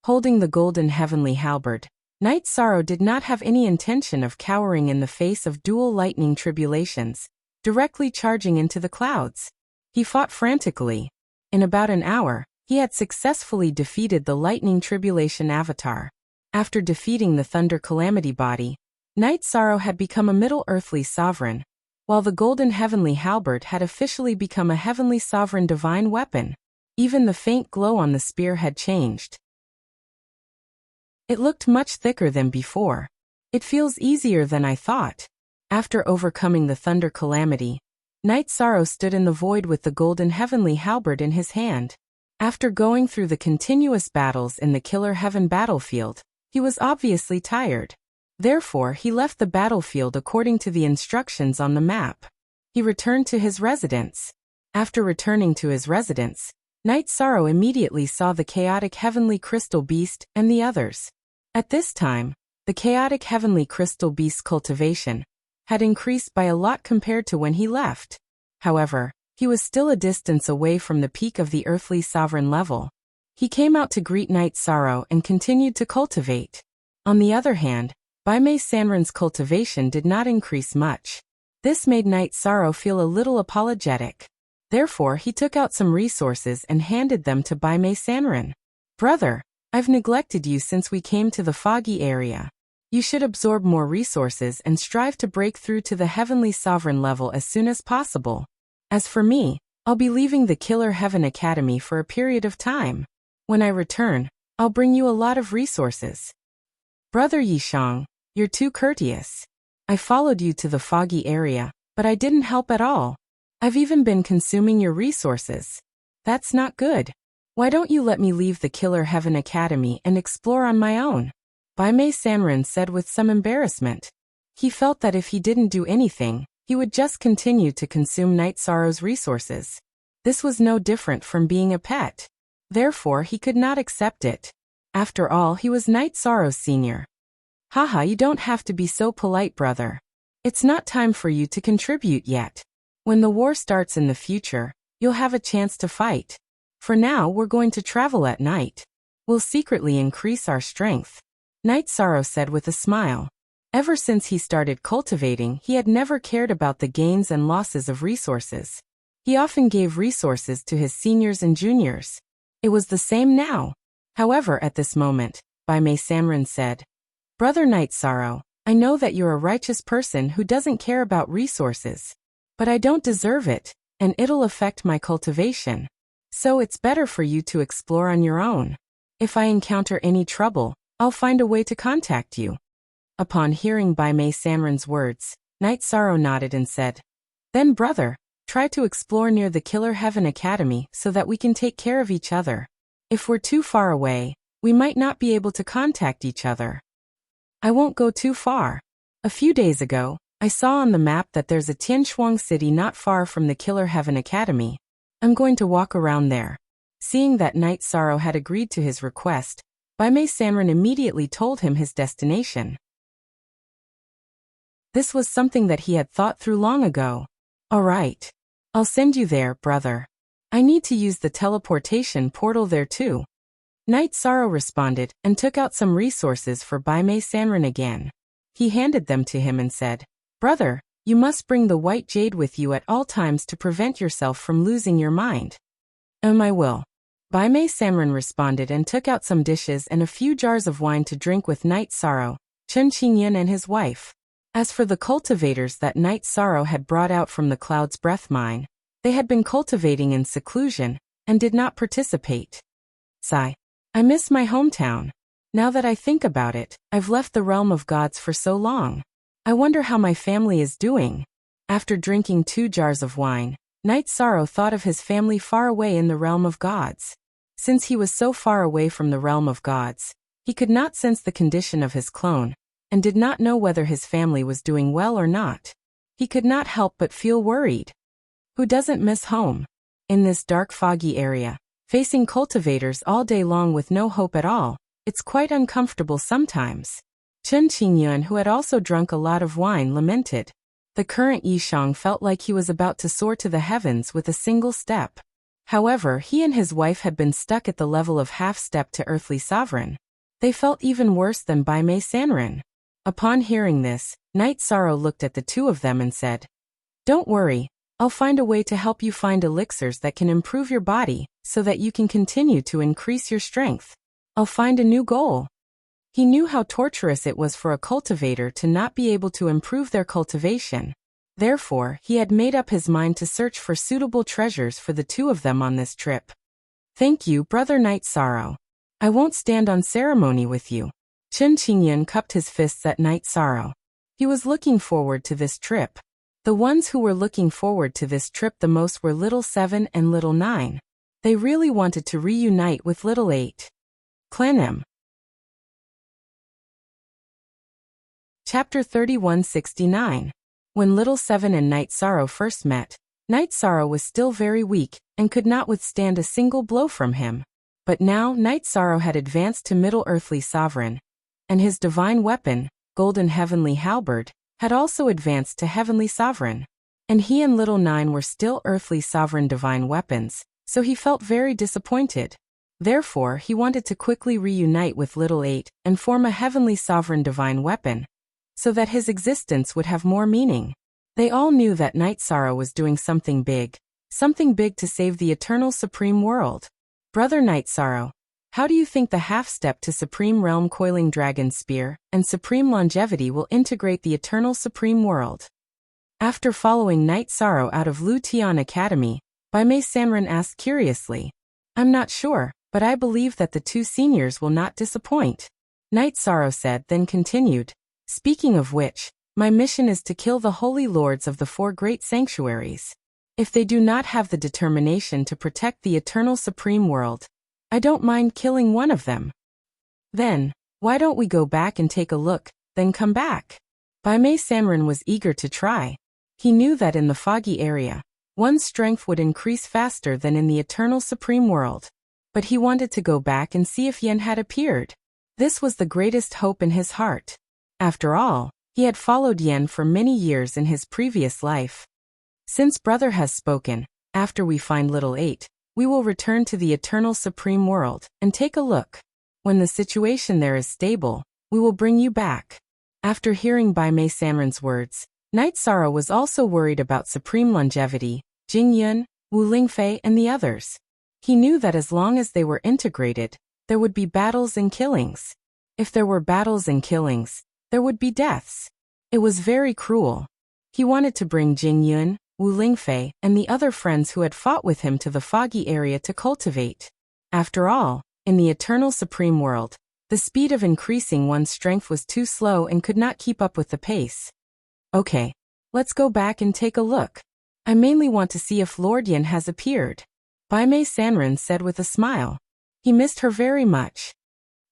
Holding the golden heavenly halberd, Night Sorrow did not have any intention of cowering in the face of dual lightning tribulations, directly charging into the clouds. He fought frantically. In about an hour, he had successfully defeated the lightning tribulation avatar. After defeating the thunder calamity body, Night Sorrow had become a middle earthly sovereign, while the golden heavenly halberd had officially become a heavenly sovereign divine weapon. Even the faint glow on the spear had changed. It looked much thicker than before. It feels easier than I thought. After overcoming the thunder calamity, Night Sorrow stood in the void with the golden heavenly halberd in his hand. After going through the continuous battles in the Killer Heaven battlefield, he was obviously tired. Therefore, he left the battlefield according to the instructions on the map. He returned to his residence. After returning to his residence, Night Sorrow immediately saw the chaotic heavenly crystal beast and the others. At this time, the chaotic heavenly crystal beast's cultivation had increased by a lot compared to when he left. However, he was still a distance away from the peak of the earthly sovereign level. He came out to greet Night Sorrow and continued to cultivate. On the other hand, Baimei Sanren's cultivation did not increase much. This made Night Sorrow feel a little apologetic. Therefore, he took out some resources and handed them to Baimei Sanren. "Brother, I've neglected you since we came to the foggy area. You should absorb more resources and strive to break through to the heavenly sovereign level as soon as possible. As for me, I'll be leaving the Killer Heaven Academy for a period of time. When I return, I'll bring you a lot of resources." "Brother Yishang, you're too courteous. I followed you to the foggy area, but I didn't help at all. I've even been consuming your resources. That's not good. Why don't you let me leave the Killer Heaven Academy and explore on my own?" Baimei Sanren said with some embarrassment. He felt that if he didn't do anything, he would just continue to consume Night Sorrow's resources. This was no different from being a pet. Therefore, he could not accept it. After all, he was Night Sorrow's senior. "Haha, you don't have to be so polite, brother. It's not time for you to contribute yet. When the war starts in the future, you'll have a chance to fight. For now, we're going to travel at night. We'll secretly increase our strength," Night Sorrow said with a smile. Ever since he started cultivating, he had never cared about the gains and losses of resources. He often gave resources to his seniors and juniors. It was the same now. However, at this moment, Baimei Sanren said, "Brother Night Sorrow, I know that you're a righteous person who doesn't care about resources. But I don't deserve it, and it'll affect my cultivation. So it's better for you to explore on your own. If I encounter any trouble, I'll find a way to contact you." Upon hearing Baimei Sanren's words, Night Sorrow nodded and said, "Then brother, try to explore near the Killer Heaven Academy so that we can take care of each other. If we're too far away, we might not be able to contact each other." "I won't go too far. A few days ago, I saw on the map that there's a Tianshuang city not far from the Killer Heaven Academy. I'm going to walk around there." Seeing that Night Sorrow had agreed to his request, Baimei Sanren immediately told him his destination. This was something that he had thought through long ago. "All right. I'll send you there, brother. I need to use the teleportation portal there too." Night Sorrow responded and took out some resources for Baimei Sanren again. He handed them to him and said, "Brother, you must bring the white jade with you at all times to prevent yourself from losing your mind." "I will." Baimei Sanren responded and took out some dishes and a few jars of wine to drink with Night Sorrow, Chen Qingyan and his wife. As for the cultivators that Night Sorrow had brought out from the Cloud's Breath mine, they had been cultivating in seclusion and did not participate. Sigh. I miss my hometown. Now that I think about it, I've left the realm of gods for so long. I wonder how my family is doing. After drinking 2 jars of wine, Night Sorrow thought of his family far away in the realm of gods. Since he was so far away from the realm of gods, he could not sense the condition of his clone, and did not know whether his family was doing well or not. He could not help but feel worried. Who doesn't miss home? In this dark foggy area, facing cultivators all day long with no hope at all, it's quite uncomfortable sometimes. Chen Qingyun, who had also drunk a lot of wine, lamented. The current Yishang felt like he was about to soar to the heavens with a single step. However, he and his wife had been stuck at the level of half-step to earthly sovereign. They felt even worse than Baimei Sanren. Upon hearing this, Night Sorrow looked at the two of them and said, "Don't worry, I'll find a way to help you find elixirs that can improve your body, so that you can continue to increase your strength. I'll find a new goal. He knew how torturous it was for a cultivator to not be able to improve their cultivation. Therefore, he had made up his mind to search for suitable treasures for the two of them on this trip. Thank you, Brother Night Sorrow. I won't stand on ceremony with you. Chen Qingyun cupped his fists at Night Sorrow. He was looking forward to this trip. The ones who were looking forward to this trip the most were Little 7 and Little 9. They really wanted to reunite with Little 8. Clan M. Chapter 3169. When Little 7 and Night Sorrow first met, Night Sorrow was still very weak and could not withstand a single blow from him. But now Night Sorrow had advanced to Middle Earthly Sovereign, and his divine weapon, Golden Heavenly Halberd, had also advanced to Heavenly Sovereign. And he and Little 9 were still Earthly Sovereign divine weapons, so he felt very disappointed. Therefore, he wanted to quickly reunite with Little 8 and form a Heavenly Sovereign divine weapon, so that his existence would have more meaning. They all knew that Night Sorrow was doing something big to save the eternal supreme world. Brother Night Sorrow, how do you think the half-step to Supreme Realm Coiling Dragon Spear and Supreme Longevity will integrate the eternal supreme world? After following Night Sorrow out of Lu Tian Academy, Bai Mei Sanren asked curiously. I'm not sure, but I believe that the two seniors will not disappoint. Night Sorrow said, then continued. Speaking of which, my mission is to kill the holy lords of the 4 great sanctuaries. If they do not have the determination to protect the eternal supreme world, I don't mind killing one of them. Then, why don't we go back and take a look, then come back? Bai Mei Sanren was eager to try. He knew that in the foggy area, one's strength would increase faster than in the eternal supreme world. But he wanted to go back and see if Yen had appeared. This was the greatest hope in his heart. After all, he had followed Yen for many years in his previous life. Since Brother has spoken, after we find Little 8, we will return to the eternal supreme world and take a look. When the situation there is stable, we will bring you back. After hearing Bai Mei Sanren's words, Night Sorrow was also worried about Supreme Longevity, Jing Yun, Wu Lingfei and the others. He knew that as long as they were integrated, there would be battles and killings. If there were battles and killings, there would be deaths. It was very cruel. He wanted to bring Jing Yun, Wu Lingfei, and the other friends who had fought with him to the foggy area to cultivate. After all, in the eternal supreme world, the speed of increasing one's strength was too slow and could not keep up with the pace. Okay, let's go back and take a look. I mainly want to see if Lord Yen has appeared. Bai Mei Sanren said with a smile. He missed her very much.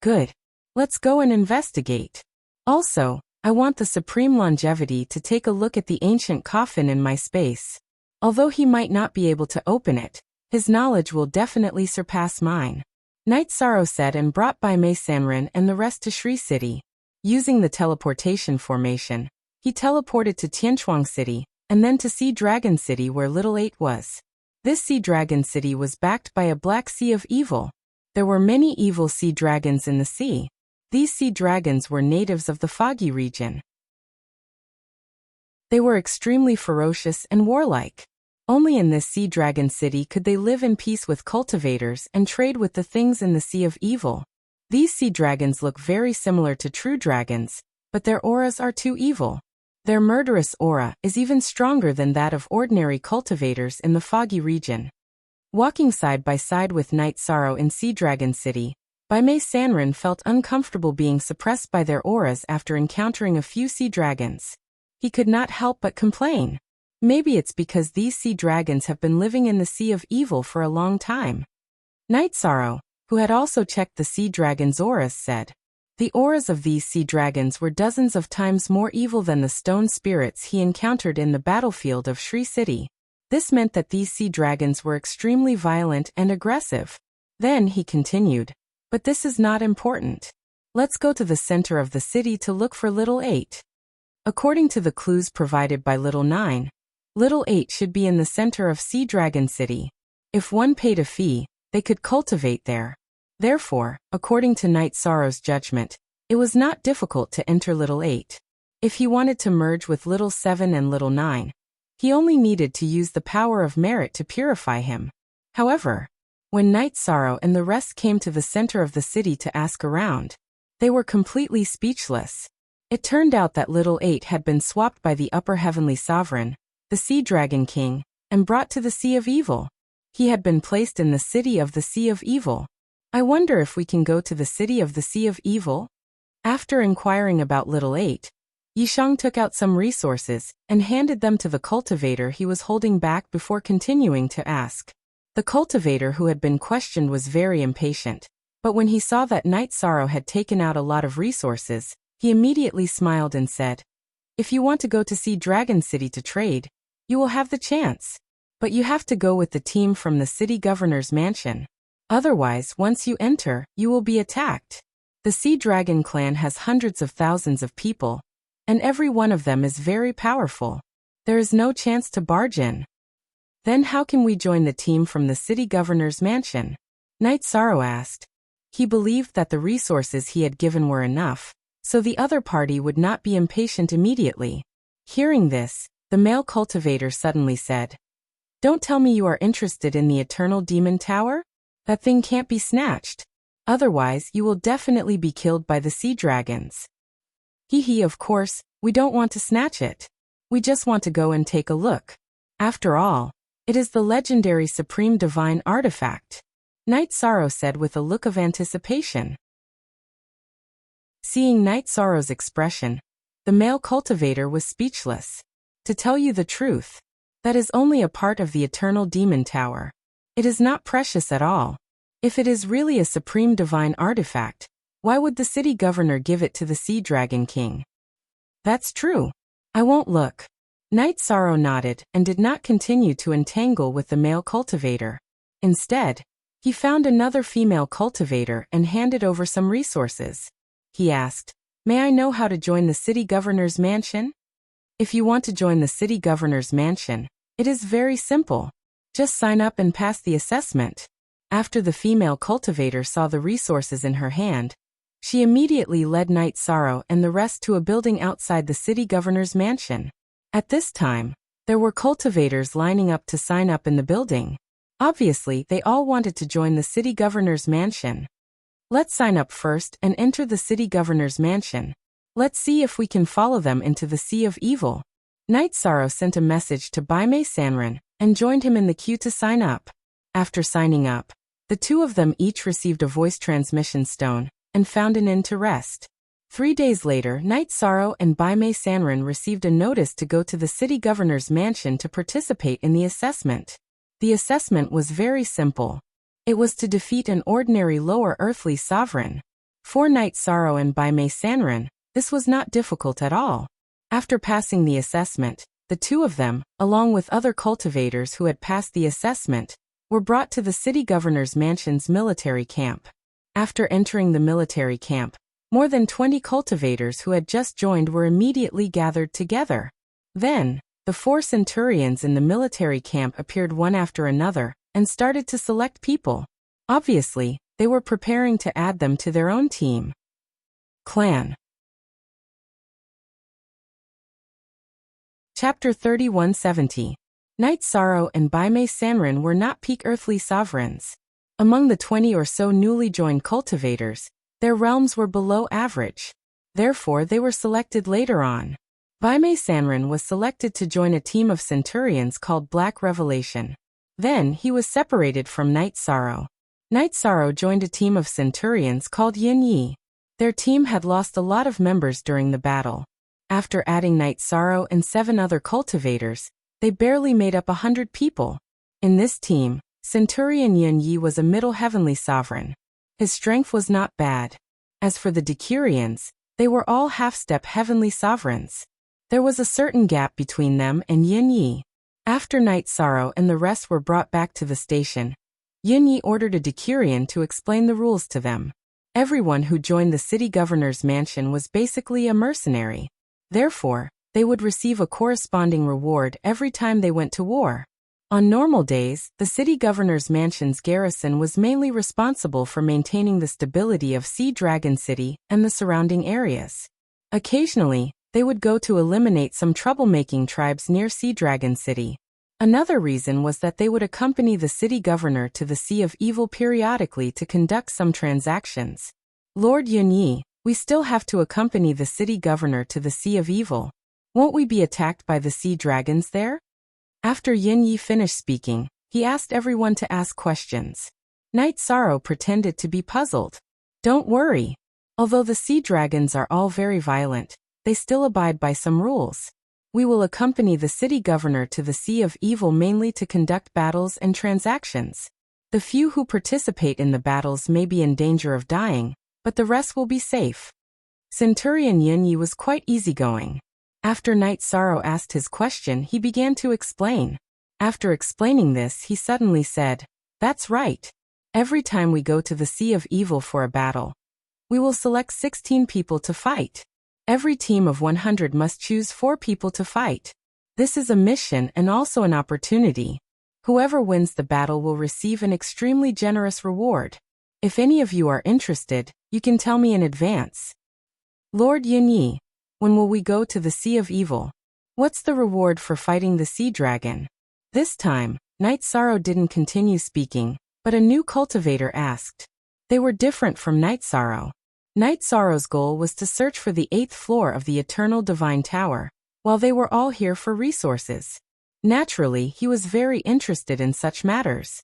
Good. Let's go and investigate. Also, I want the Supreme Longevity to take a look at the ancient coffin in my space. Although he might not be able to open it, his knowledge will definitely surpass mine. Night Sorrow said and brought Bai Mei Sanren and the rest to Shri City. Using the teleportation formation, he teleported to Tianchuang City, and then to Sea Dragon City where Little 8 was. This Sea Dragon City was backed by a black sea of evil. There were many evil sea dragons in the sea. These sea dragons were natives of the foggy region. They were extremely ferocious and warlike. Only in this sea dragon city could they live in peace with cultivators and trade with the things in the sea of evil. These sea dragons look very similar to true dragons, but their auras are too evil. Their murderous aura is even stronger than that of ordinary cultivators in the foggy region. Walking side by side with Night Sorrow in Sea Dragon City, Bai Mei Sanren felt uncomfortable being suppressed by their auras after encountering a few sea dragons. He could not help but complain. Maybe it's because these sea dragons have been living in the sea of evil for a long time. Night Sorrow, who had also checked the sea dragons' auras, said, the auras of these sea dragons were dozens of times more evil than the stone spirits he encountered in the battlefield of Shri City. This meant that these sea dragons were extremely violent and aggressive. Then he continued, but this is not important. Let's go to the center of the city to look for Little 8. According to the clues provided by Little 9, Little 8 should be in the center of Sea Dragon City. If one paid a fee, they could cultivate there. Therefore, according to Night Sorrow's judgment, it was not difficult to enter Little 8. If he wanted to merge with Little 7 and Little 9, He only needed to use the power of merit to purify him. However, when Night Sorrow and the rest came to the center of the city to ask around, they were completely speechless. It turned out that Little 8 had been swapped by the Upper Heavenly Sovereign, the Sea Dragon King, and brought to the Sea of Evil. He had been placed in the City of the Sea of Evil. I wonder if we can go to the City of the Sea of Evil? After inquiring about Little 8, Yishang took out some resources and handed them to the cultivator he was holding back before continuing to ask. The cultivator who had been questioned was very impatient, but when he saw that Night Sorrow had taken out a lot of resources, he immediately smiled and said, "If you want to go to Sea Dragon City to trade, you will have the chance. But you have to go with the team from the city governor's mansion. Otherwise, once you enter, you will be attacked. The Sea Dragon clan has hundreds of thousands of people, and every one of them is very powerful. There is no chance to barge in." "Then how can we join the team from the city governor's mansion?" Night Sorrow asked. He believed that the resources he had given were enough, so the other party would not be impatient immediately. Hearing this, the male cultivator suddenly said, "Don't tell me you are interested in the Eternal Demon Tower? That thing can't be snatched. Otherwise, you will definitely be killed by the sea dragons." "Hee, of course, we don't want to snatch it. We just want to go and take a look. After all, it is the legendary Supreme Divine Artifact," Night Sorrow said with a look of anticipation. Seeing Night Sorrow's expression, the male cultivator was speechless. "To tell you the truth, that is only a part of the Eternal Demon Tower. It is not precious at all. If it is really a Supreme Divine Artifact, why would the city governor give it to the Sea Dragon King?" "That's true. I won't look." Night Sorrow nodded and did not continue to entangle with the male cultivator. Instead, he found another female cultivator and handed over some resources. He asked, "May I know how to join the city governor's mansion?" "If you want to join the city governor's mansion, it is very simple. Just sign up and pass the assessment." After the female cultivator saw the resources in her hand, she immediately led Night Sorrow and the rest to a building outside the city governor's mansion. At this time, there were cultivators lining up to sign up in the building. Obviously, they all wanted to join the city governor's mansion. "Let's sign up first and enter the city governor's mansion. Let's see if we can follow them into the Sea of Evil." Night Sorrow sent a message to Baimei Sanren and joined him in the queue to sign up. After signing up, the two of them each received a voice transmission stone and found an inn to rest. 3 days later, Night Sorrow and Baimei Sanren received a notice to go to the city governor's mansion to participate in the assessment. The assessment was very simple. It was to defeat an ordinary lower earthly sovereign. For Night Sorrow and Baimei Sanren, this was not difficult at all. After passing the assessment, the two of them, along with other cultivators who had passed the assessment, were brought to the city governor's mansion's military camp. After entering the military camp, more than 20 cultivators who had just joined were immediately gathered together. Then, the 4 centurions in the military camp appeared one after another and started to select people. Obviously, they were preparing to add them to their own team. Clan. Chapter 3170. Night Sorrow and Baimei Sanren were not peak earthly sovereigns. Among the 20 or so newly joined cultivators, their realms were below average. Therefore, they were selected later on. Baimei Sanren was selected to join a team of centurions called Black Revelation. Then, he was separated from Night Sorrow. Night Sorrow joined a team of centurions called Yin Yi. Their team had lost a lot of members during the battle. After adding Night Sorrow and 7 other cultivators, they barely made up 100 people. In this team, Centurion Yin Yi was a middle heavenly sovereign. His strength was not bad. As for the Decurions, they were all half-step heavenly sovereigns. There was a certain gap between them and Yin Yi. After Night Sorrow and the rest were brought back to the station, Yin Yi ordered a Decurion to explain the rules to them. Everyone who joined the city governor's mansion was basically a mercenary. Therefore, they would receive a corresponding reward every time they went to war. On normal days, the city governor's mansion's garrison was mainly responsible for maintaining the stability of Sea Dragon City and the surrounding areas. Occasionally, They would go to eliminate some troublemaking tribes near Sea Dragon City. Another reason was that they would accompany the city governor to the Sea of Evil periodically to conduct some transactions. Lord Yunyi, we still have to accompany the city governor to the Sea of Evil. Won't we be attacked by the sea dragons there? After Yunyi finished speaking, he asked everyone to ask questions. Night Sorrow pretended to be puzzled. Don't worry. Although the sea dragons are all very violent, they still abide by some rules. We will accompany the city governor to the Sea of Evil mainly to conduct battles and transactions. The few who participate in the battles may be in danger of dying, but the rest will be safe. Centurion Yunyi was quite easygoing. After Night Sorrow asked his question, he began to explain. After explaining this, he suddenly said, "That's right. Every time we go to the Sea of Evil for a battle, we will select 16 people to fight. Every team of 100 must choose 4 people to fight. This is a mission and also an opportunity. Whoever wins the battle will receive an extremely generous reward. If any of you are interested, you can tell me in advance." Lord Yunyi, when will we go to the Sea of Evil? What's the reward for fighting the sea dragon? This time, Night Sorrow didn't continue speaking, but a new cultivator asked. They were different from Night Sorrow. Night Sorrow's goal was to search for the 8th floor of the Eternal Divine Tower, while they were all here for resources. Naturally, he was very interested in such matters.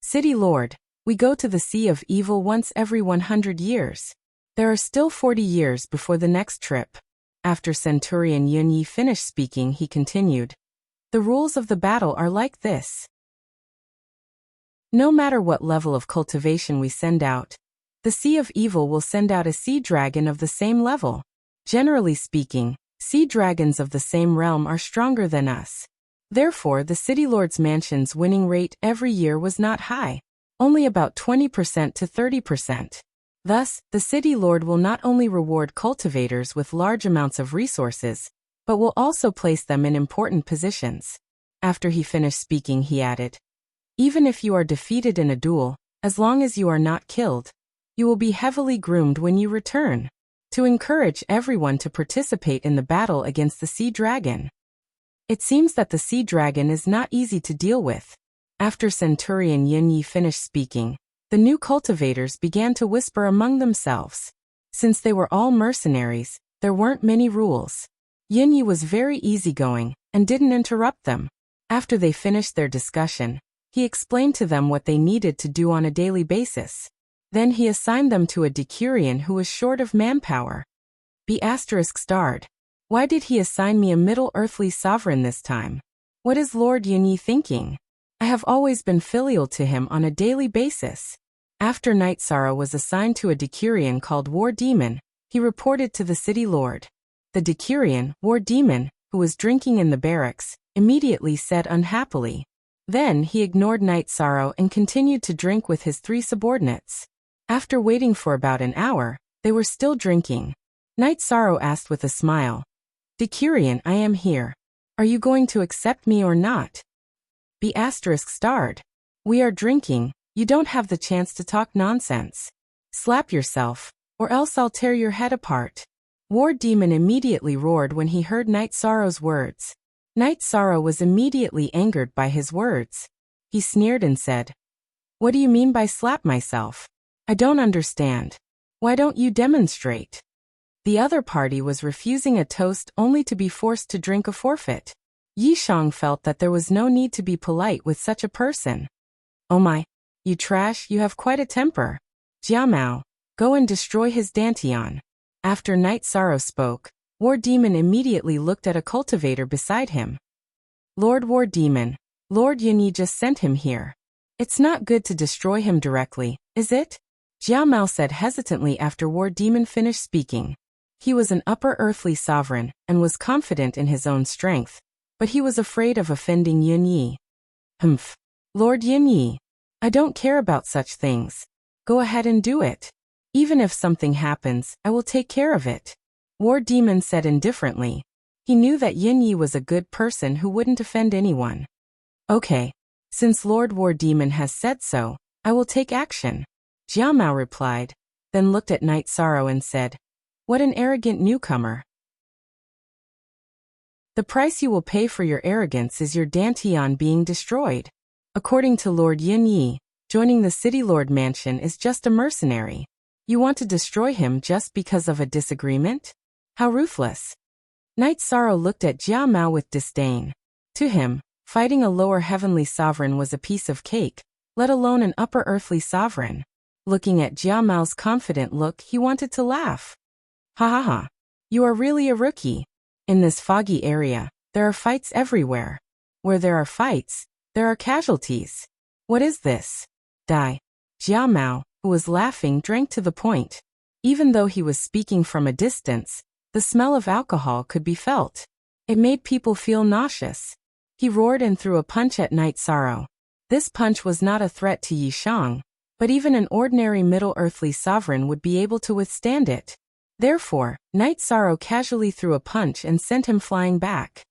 City Lord, we go to the Sea of Evil once every 100 years. There are still 40 years before the next trip. After Centurion Yunyi finished speaking, he continued. The rules of the battle are like this. No matter what level of cultivation we send out, the Sea of Evil will send out a sea dragon of the same level. Generally speaking, sea dragons of the same realm are stronger than us. Therefore, the City Lord's mansion's winning rate every year was not high, only about 20% to 30%. Thus, the City Lord will not only reward cultivators with large amounts of resources, but will also place them in important positions. After he finished speaking, he added, even if you are defeated in a duel, as long as you are not killed, you will be heavily groomed when you return, to encourage everyone to participate in the battle against the sea dragon. It seems that the sea dragon is not easy to deal with. After Centurion Yunyi finished speaking, the new cultivators began to whisper among themselves. Since they were all mercenaries, there weren't many rules. Yunyi was very easygoing and didn't interrupt them. After they finished their discussion, he explained to them what they needed to do on a daily basis. Then he assigned them to a decurion who was short of manpower. B****. Why did he assign me a middle earthly sovereign this time? What is Lord Yunyi thinking? I have always been filial to him on a daily basis. After Night Sorrow was assigned to a decurion called War Demon, he reported to the City Lord. The decurion, War Demon, who was drinking in the barracks, immediately said unhappily. Then he ignored Night Sorrow and continued to drink with his 3 subordinates. After waiting for about an hour, they were still drinking. Night Sorrow asked with a smile, "Decurion, I am here. Are you going to accept me or not?" B****. We are drinking, you don't have the chance to talk nonsense. Slap yourself, or else I'll tear your head apart. War Demon immediately roared when he heard Night Sorrow's words. Night Sorrow was immediately angered by his words. He sneered and said, "What do you mean by slap myself? I don't understand. Why don't you demonstrate?" The other party was refusing a toast only to be forced to drink a forfeit. Yishang felt that there was no need to be polite with such a person. "Oh my, you trash, you have quite a temper. Jiamao, go and destroy his Dantian." After Night Sorrow spoke, War Demon immediately looked at a cultivator beside him. "Lord War Demon, Lord Yunyi just sent him here. It's not good to destroy him directly, is it?" Jiamao said hesitantly after War Demon finished speaking. He was an upper earthly sovereign and was confident in his own strength, but he was afraid of offending Yunyi. "Humph. Lord Yunyi, I don't care about such things. Go ahead and do it. Even if something happens, I will take care of it," War Demon said indifferently. He knew that Yunyi was a good person who wouldn't offend anyone. "Okay. Since Lord War Demon has said so, I will take action," Jiamao replied, then looked at Night Sorrow and said, "What an arrogant newcomer. The price you will pay for your arrogance is your dantian being destroyed. According to Lord Yin Yi, joining the City Lord mansion is just a mercenary. You want to destroy him just because of a disagreement? How ruthless. Knight Sorrow looked at Jiao Mao with disdain. To him, fighting a lower heavenly sovereign was a piece of cake, let alone an upper earthly sovereign. Looking at Jiao Mao's confident look, he wanted to laugh. Ha ha ha. You are really a rookie. In this foggy area, there are fights everywhere. Where there are fights, there are casualties. What is this? Die. Jiao Mao, who was laughing, drank to the point. Even though he was speaking from a distance, the smell of alcohol could be felt. It made people feel nauseous. He roared and threw a punch at Knight Sorrow. This punch was not a threat to Yi Shang, but even an ordinary Middle Earthly sovereign would be able to withstand it. Therefore, Knight Sorrow casually threw a punch and sent him flying back.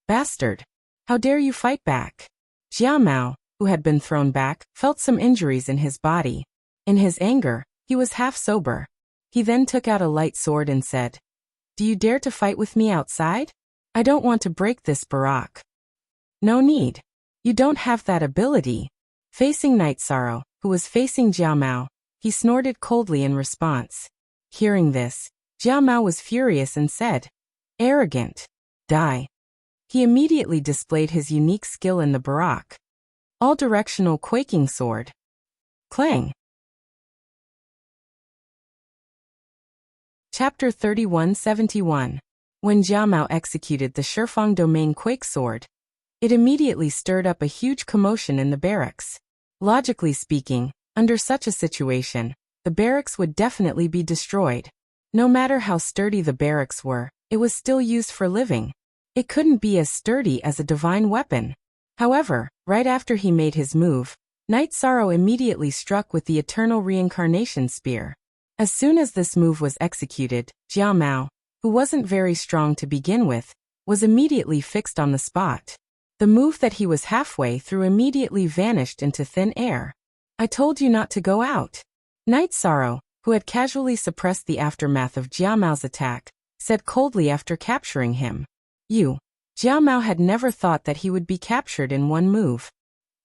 Bastard! How dare you fight back? Jiao Mao, who had been thrown back, felt some injuries in his body. In his anger, he was half sober. He then took out a light sword and said, "Do you dare to fight with me outside? I don't want to break this barack." "No need. You don't have that ability." Facing Knight Sorrow, who was facing Jiao Mao, he snorted coldly in response. Hearing this, Jiao Mao was furious and said, "Arrogant. Die." He immediately displayed his unique skill in the barack. All-directional quaking sword. Clang. Chapter 3171. When Jiao Mao executed the Shifeng Domain Quake Sword, it immediately stirred up a huge commotion in the barracks. Logically speaking, under such a situation, the barracks would definitely be destroyed. No matter how sturdy the barracks were, it was still used for living. It couldn't be as sturdy as a divine weapon. However, right after he made his move, Knight Sorrow immediately struck with the Eternal Reincarnation Spear. As soon as this move was executed, Jiao Mao, who wasn't very strong to begin with, was immediately fixed on the spot. The move that he was halfway through immediately vanished into thin air. "I told you not to go out." Knight Sorrow, who had casually suppressed the aftermath of Jiao Mao's attack, said coldly after capturing him. Jiao Mao had never thought that he would be captured in one move.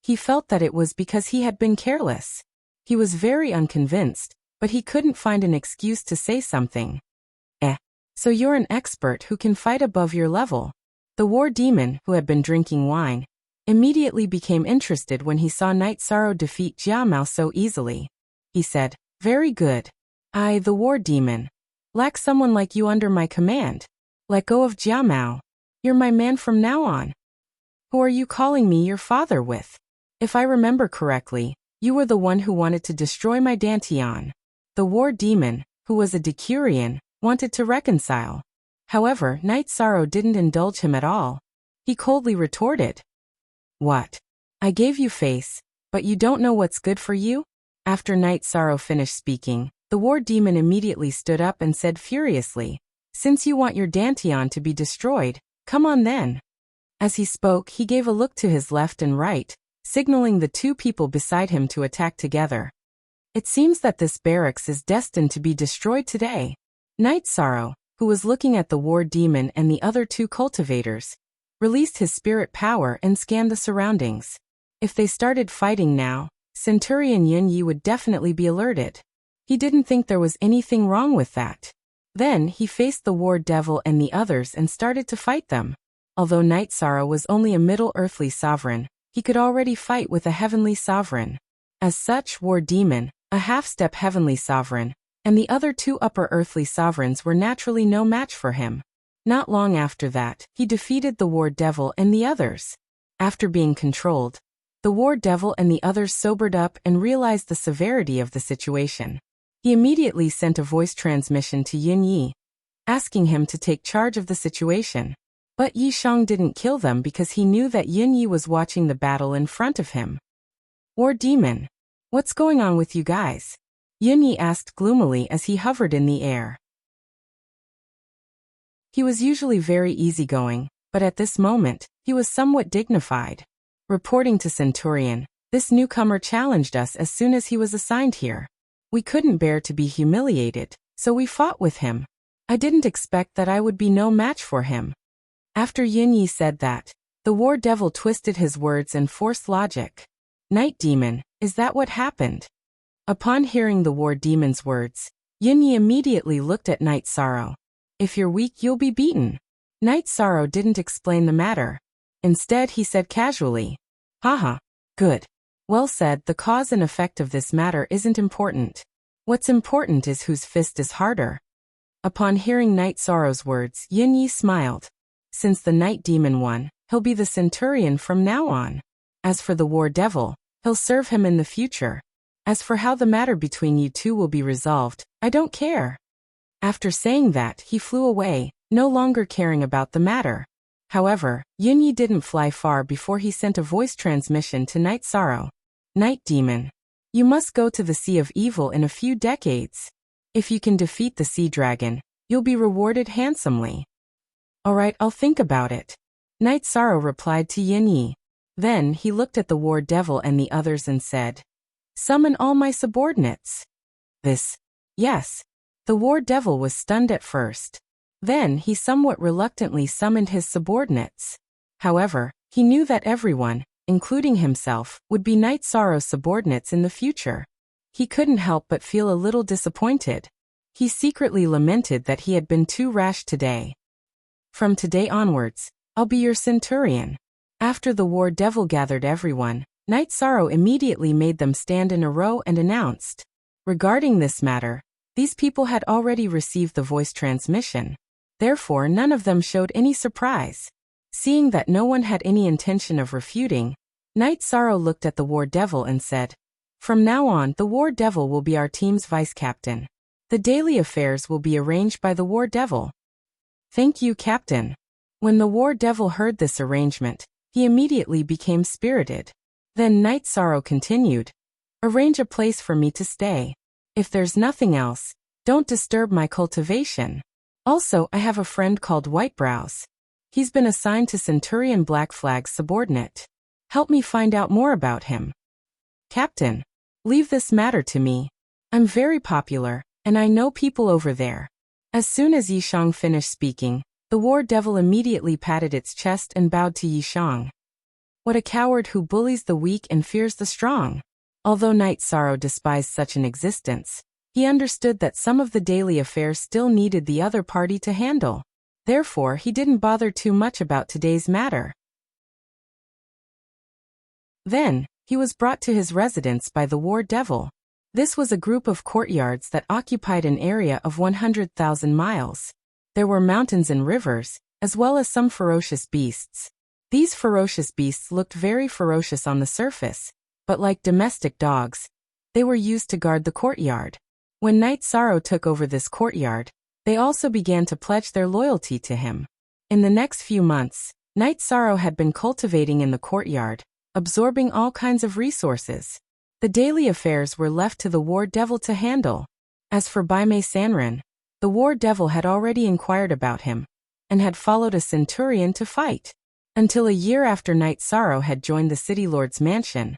He felt that it was because he had been careless. He was very unconvinced, but he couldn't find an excuse to say something. So you're an expert who can fight above your level." The war demon, who had been drinking wine, immediately became interested when he saw Knight Sorrow defeat Jiao Mao so easily. He said, "Very good. I, the war demon, lack someone like you under my command. Let go of Jiao Mao. You're my man from now on." "Who are you calling me your father with? If I remember correctly, you were the one who wanted to destroy my dantian." The war demon, who was a Decurion, wanted to reconcile. However, Knight Sorrow didn't indulge him at all. He coldly retorted, "What? I gave you face, but you don't know what's good for you?" After Knight Sorrow finished speaking, the war demon immediately stood up and said furiously, "Since you want your dantian to be destroyed, come on then." As he spoke, he gave a look to his left and right, signaling the two people beside him to attack together. It seems that this barracks is destined to be destroyed today. Knight Sorrow, who was looking at the war demon and the other two cultivators, released his spirit power and scanned the surroundings. If they started fighting now, Centurion Yin Yi would definitely be alerted. He didn't think there was anything wrong with that. Then he faced the war devil and the others and started to fight them. Although Knight Sorrow was only a middle earthly sovereign, he could already fight with a heavenly sovereign. As such, war demon, a half-step heavenly sovereign, and the other two upper earthly sovereigns were naturally no match for him. Not long after that, he defeated the war devil and the others. After being controlled, the war devil and the others sobered up and realized the severity of the situation. He immediately sent a voice transmission to Yin Yi, asking him to take charge of the situation. But Yi Shang didn't kill them because he knew that Yin Yi was watching the battle in front of him. "War demon, what's going on with you guys?" Yin Yi asked gloomily as he hovered in the air. He was usually very easygoing, but at this moment, he was somewhat dignified. Reporting to Centurion, "This newcomer challenged us as soon as he was assigned here. We couldn't bear to be humiliated, so we fought with him. I didn't expect that I would be no match for him." After Yunyi said that, the war devil twisted his words and forced logic. Night demon, is that what happened? Upon hearing the war demon's words, Yunyi immediately looked at Night Sorrow. If you're weak, you'll be beaten. Night Sorrow didn't explain the matter. Instead, he said casually, haha, good. Well said, the cause and effect of this matter isn't important. What's important is whose fist is harder. Upon hearing Night Sorrow's words, Yunyi smiled. Since the night demon won, he'll be the centurion from now on. As for the war devil, he'll serve him in the future. As for how the matter between you two will be resolved, I don't care. After saying that, he flew away, no longer caring about the matter. However, Yunyi didn't fly far before he sent a voice transmission to Night Sorrow. Night demon, you must go to the Sea of Evil in a few decades. If you can defeat the sea dragon, you'll be rewarded handsomely. Alright, I'll think about it. Night Sorrow replied to Yunyi. Then he looked at the war devil and the others and said, summon all my subordinates. Yes. The war devil was stunned at first. Then he somewhat reluctantly summoned his subordinates. However, he knew that everyone, including himself, would be Night Sorrow's subordinates in the future. He couldn't help but feel a little disappointed. He secretly lamented that he had been too rash today. From today onwards, I'll be your centurion. After the war devil gathered everyone, Night Sorrow immediately made them stand in a row and announced. Regarding this matter, these people had already received the voice transmission. Therefore, none of them showed any surprise. Seeing that no one had any intention of refuting, Night Sorrow looked at the war devil and said, from now on, the war devil will be our team's vice captain. The daily affairs will be arranged by the war devil. Thank you, Captain. When the war devil heard this arrangement, he immediately became spirited. Then Night Sorrow continued, arrange a place for me to stay. If there's nothing else, don't disturb my cultivation. Also, I have a friend called Whitebrows. He's been assigned to Centurion Black Flag's subordinate. Help me find out more about him. Captain, leave this matter to me. I'm very popular, and I know people over there. As soon as Yishang finished speaking, the war devil immediately patted its chest and bowed to Yishang. What a coward who bullies the weak and fears the strong. Although Night Sorrow despised such an existence, he understood that some of the daily affairs still needed the other party to handle. Therefore, he didn't bother too much about today's matter. Then, he was brought to his residence by the war devil. This was a group of courtyards that occupied an area of 100,000 miles. There were mountains and rivers, as well as some ferocious beasts. These ferocious beasts looked very ferocious on the surface, but like domestic dogs, they were used to guard the courtyard. When Night Sorrow took over this courtyard, they also began to pledge their loyalty to him. In the next few months, Night Sorrow had been cultivating in the courtyard, absorbing all kinds of resources. The daily affairs were left to the war devil to handle. As for Baimei Sanren, the war devil had already inquired about him, and had followed a centurion to fight. Until a year after Night Sorrow had joined the city lord's mansion,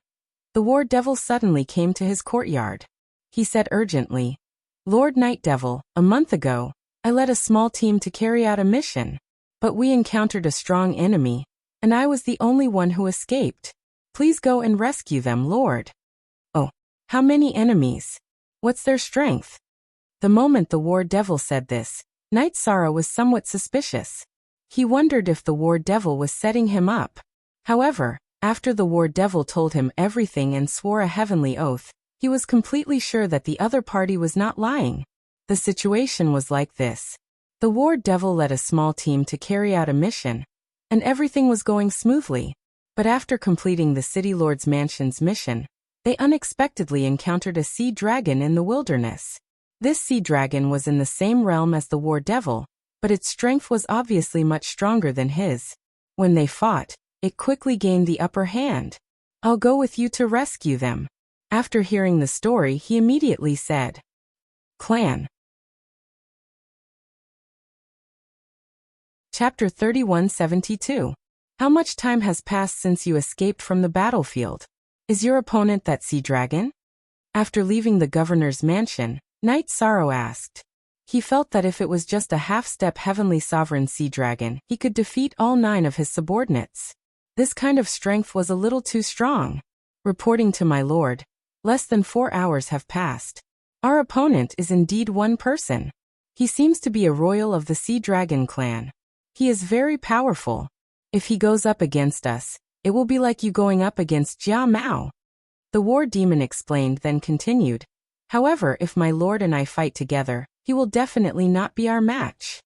the war devil suddenly came to his courtyard. He said urgently, Lord Night Devil, a month ago, I led a small team to carry out a mission, but we encountered a strong enemy, and I was the only one who escaped. Please go and rescue them, Lord. Oh, how many enemies? What's their strength? The moment the war devil said this, Night Sorrow was somewhat suspicious. He wondered if the war devil was setting him up. However, after the war devil told him everything and swore a heavenly oath, he was completely sure that the other party was not lying. The situation was like this. The war devil led a small team to carry out a mission, and everything was going smoothly. But after completing the city lord's mansion's mission, they unexpectedly encountered a sea dragon in the wilderness. This sea dragon was in the same realm as the war devil, but its strength was obviously much stronger than his. When they fought, it quickly gained the upper hand. I'll go with you to rescue them. After hearing the story, he immediately said, Clan. Chapter 3172. How much time has passed since you escaped from the battlefield? Is your opponent that sea dragon? After leaving the governor's mansion, Night Sorrow asked. He felt that if it was just a half-step heavenly sovereign sea dragon, he could defeat all 9 of his subordinates. This kind of strength was a little too strong. Reporting to my lord, less than 4 hours have passed. Our opponent is indeed one person. He seems to be a royal of the Sea Dragon clan. He is very powerful. If he goes up against us, it will be like you going up against Jia Mao. The war demon explained, then continued. However, if my lord and I fight together, he will definitely not be our match.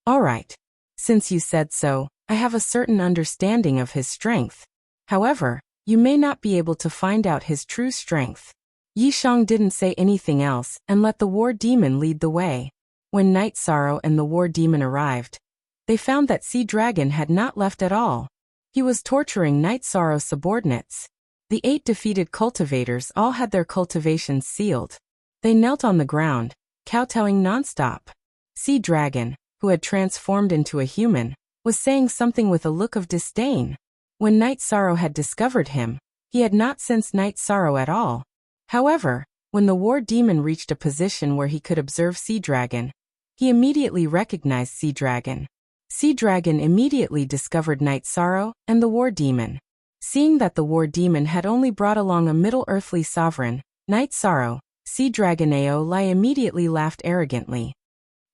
All right. Since you said so, I have a certain understanding of his strength. However, you may not be able to find out his true strength. Yishang didn't say anything else and let the war demon lead the way. When Night Sorrow and the war demon arrived, they found that Sea Dragon had not left at all. He was torturing Night Sorrow's subordinates. The 8 defeated cultivators all had their cultivations sealed. They knelt on the ground, kowtowing nonstop. Sea Dragon, who had transformed into a human, was saying something with a look of disdain. When Night Sorrow had discovered him, he had not sensed Night Sorrow at all. However, when the war demon reached a position where he could observe Sea Dragon, he immediately recognized Sea Dragon. Sea Dragon immediately discovered Night Sorrow and the war demon. Seeing that the war demon had only brought along a middle earthly sovereign, Night Sorrow, Sea Dragon Ao Lai immediately laughed arrogantly.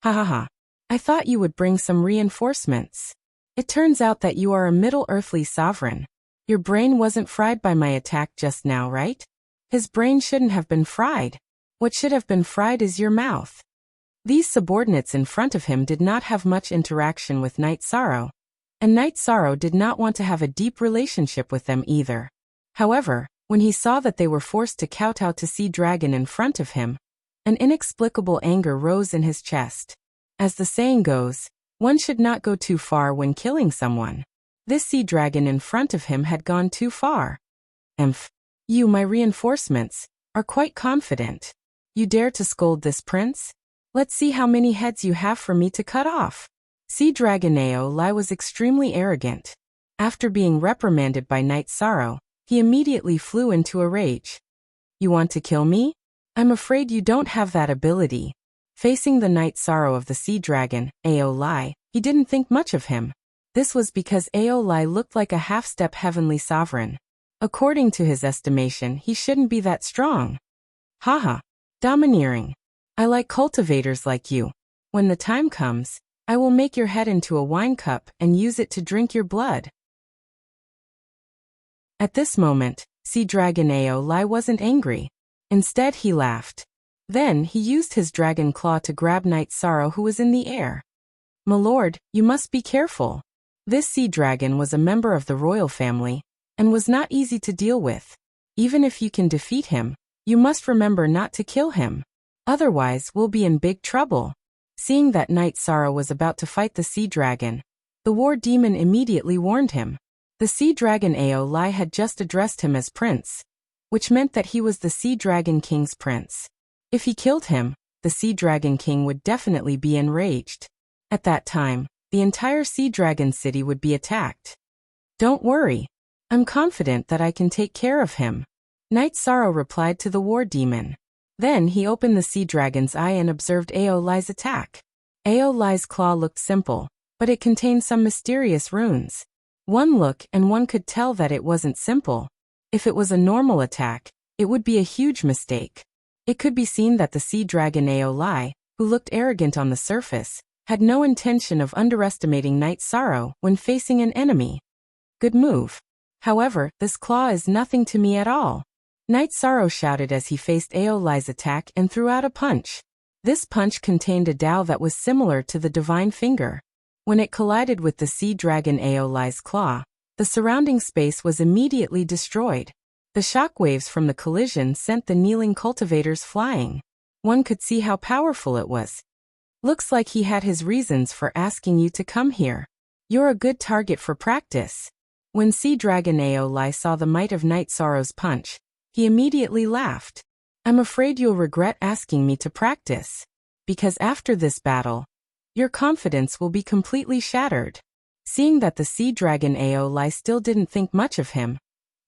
Ha ha ha. I thought you would bring some reinforcements. It turns out that you are a middle earthly sovereign. Your brain wasn't fried by my attack just now, right? His brain shouldn't have been fried. What should have been fried is your mouth. These subordinates in front of him did not have much interaction with Night Sorrow, and Night Sorrow did not want to have a deep relationship with them either. However, when he saw that they were forced to kowtow to Sea Dragon in front of him, an inexplicable anger rose in his chest. As the saying goes, one should not go too far when killing someone. This Sea Dragon in front of him had gone too far. You, my reinforcements, are quite confident. You dare to scold this prince? Let's see how many heads you have for me to cut off. Sea Dragon Ao Lai was extremely arrogant. After being reprimanded by Night Sorrow, he immediately flew into a rage. You want to kill me? I'm afraid you don't have that ability. Facing the Night Sorrow of the Sea Dragon, Ao Lai, he didn't think much of him. This was because Ao Lai looked like a half-step heavenly sovereign. According to his estimation, he shouldn't be that strong. Haha. Domineering. I like cultivators like you. When the time comes, I will make your head into a wine cup and use it to drink your blood. At this moment, Sea Dragon Ao Lai wasn't angry. Instead, he laughed. Then, he used his dragon claw to grab Night Sorrow, who was in the air. My lord, you must be careful. This sea dragon was a member of the royal family, and was not easy to deal with. Even if you can defeat him, you must remember not to kill him. Otherwise, we'll be in big trouble. Seeing that Night Sorrow was about to fight the sea dragon, the war demon immediately warned him. The Sea Dragon Ao Lai had just addressed him as prince, which meant that he was the Sea Dragon King's prince. If he killed him, the Sea Dragon King would definitely be enraged. At that time, the entire Sea Dragon city would be attacked. Don't worry. I'm confident that I can take care of him. Night Sorrow replied to the war demon. Then he opened the Sea Dragon's eye and observed Ao Lai's attack. Ao Lai's claw looked simple, but it contained some mysterious runes. One look and one could tell that it wasn't simple. If it was a normal attack, it would be a huge mistake. It could be seen that the Sea Dragon Ao Lai, who looked arrogant on the surface, had no intention of underestimating Night Sorrow when facing an enemy. Good move. However, this claw is nothing to me at all. Night Sorrow shouted as he faced Ao Lai's attack and threw out a punch. This punch contained a Dao that was similar to the Divine Finger. When it collided with the Sea Dragon Ao Lai's claw, the surrounding space was immediately destroyed. The shockwaves from the collision sent the kneeling cultivators flying. One could see how powerful it was. Looks like he had his reasons for asking you to come here. You're a good target for practice. When Sea Dragon Ao Lai saw the might of Night Sorrow's punch, he immediately laughed. I'm afraid you'll regret asking me to practice. Because after this battle, your confidence will be completely shattered. Seeing that the Sea Dragon Ao Lai still didn't think much of him,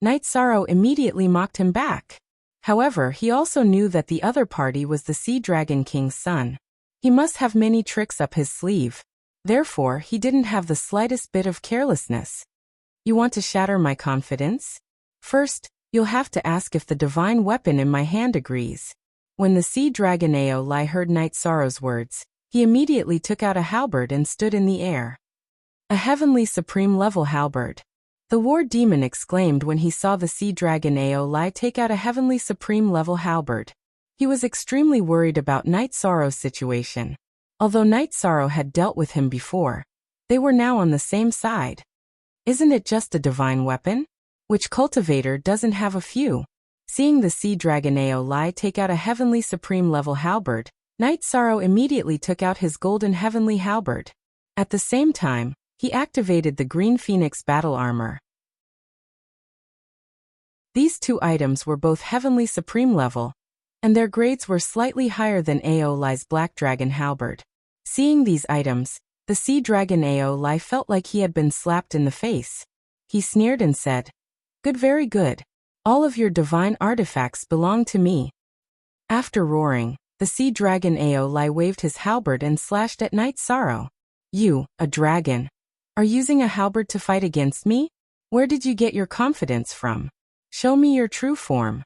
Night Sorrow immediately mocked him back. However, he also knew that the other party was the Sea Dragon King's son. He must have many tricks up his sleeve. Therefore, he didn't have the slightest bit of carelessness. You want to shatter my confidence? First, you'll have to ask if the divine weapon in my hand agrees. When the sea dragon Aolai heard Night Sorrow's words, he immediately took out a halberd and stood in the air. A heavenly supreme level halberd. The war demon exclaimed when he saw the sea dragon Aolai take out a heavenly supreme level halberd. He was extremely worried about Night Sorrow's situation. Although Night Sorrow had dealt with him before, they were now on the same side. Isn't it just a divine weapon? Which cultivator doesn't have a few? Seeing the sea dragon Aolai take out a heavenly supreme level halberd, Night Sorrow immediately took out his golden heavenly halberd. At the same time, he activated the green phoenix battle armor. These two items were both heavenly supreme level, and their grades were slightly higher than Aolai's black dragon halberd. Seeing these items, the sea dragon Aolai felt like he had been slapped in the face. He sneered and said, "Good, very good. All of your divine artifacts belong to me." After roaring, the sea dragon Aolai waved his halberd and slashed at Night Sorrow. "You, a dragon, are using a halberd to fight against me? Where did you get your confidence from? Show me your true form."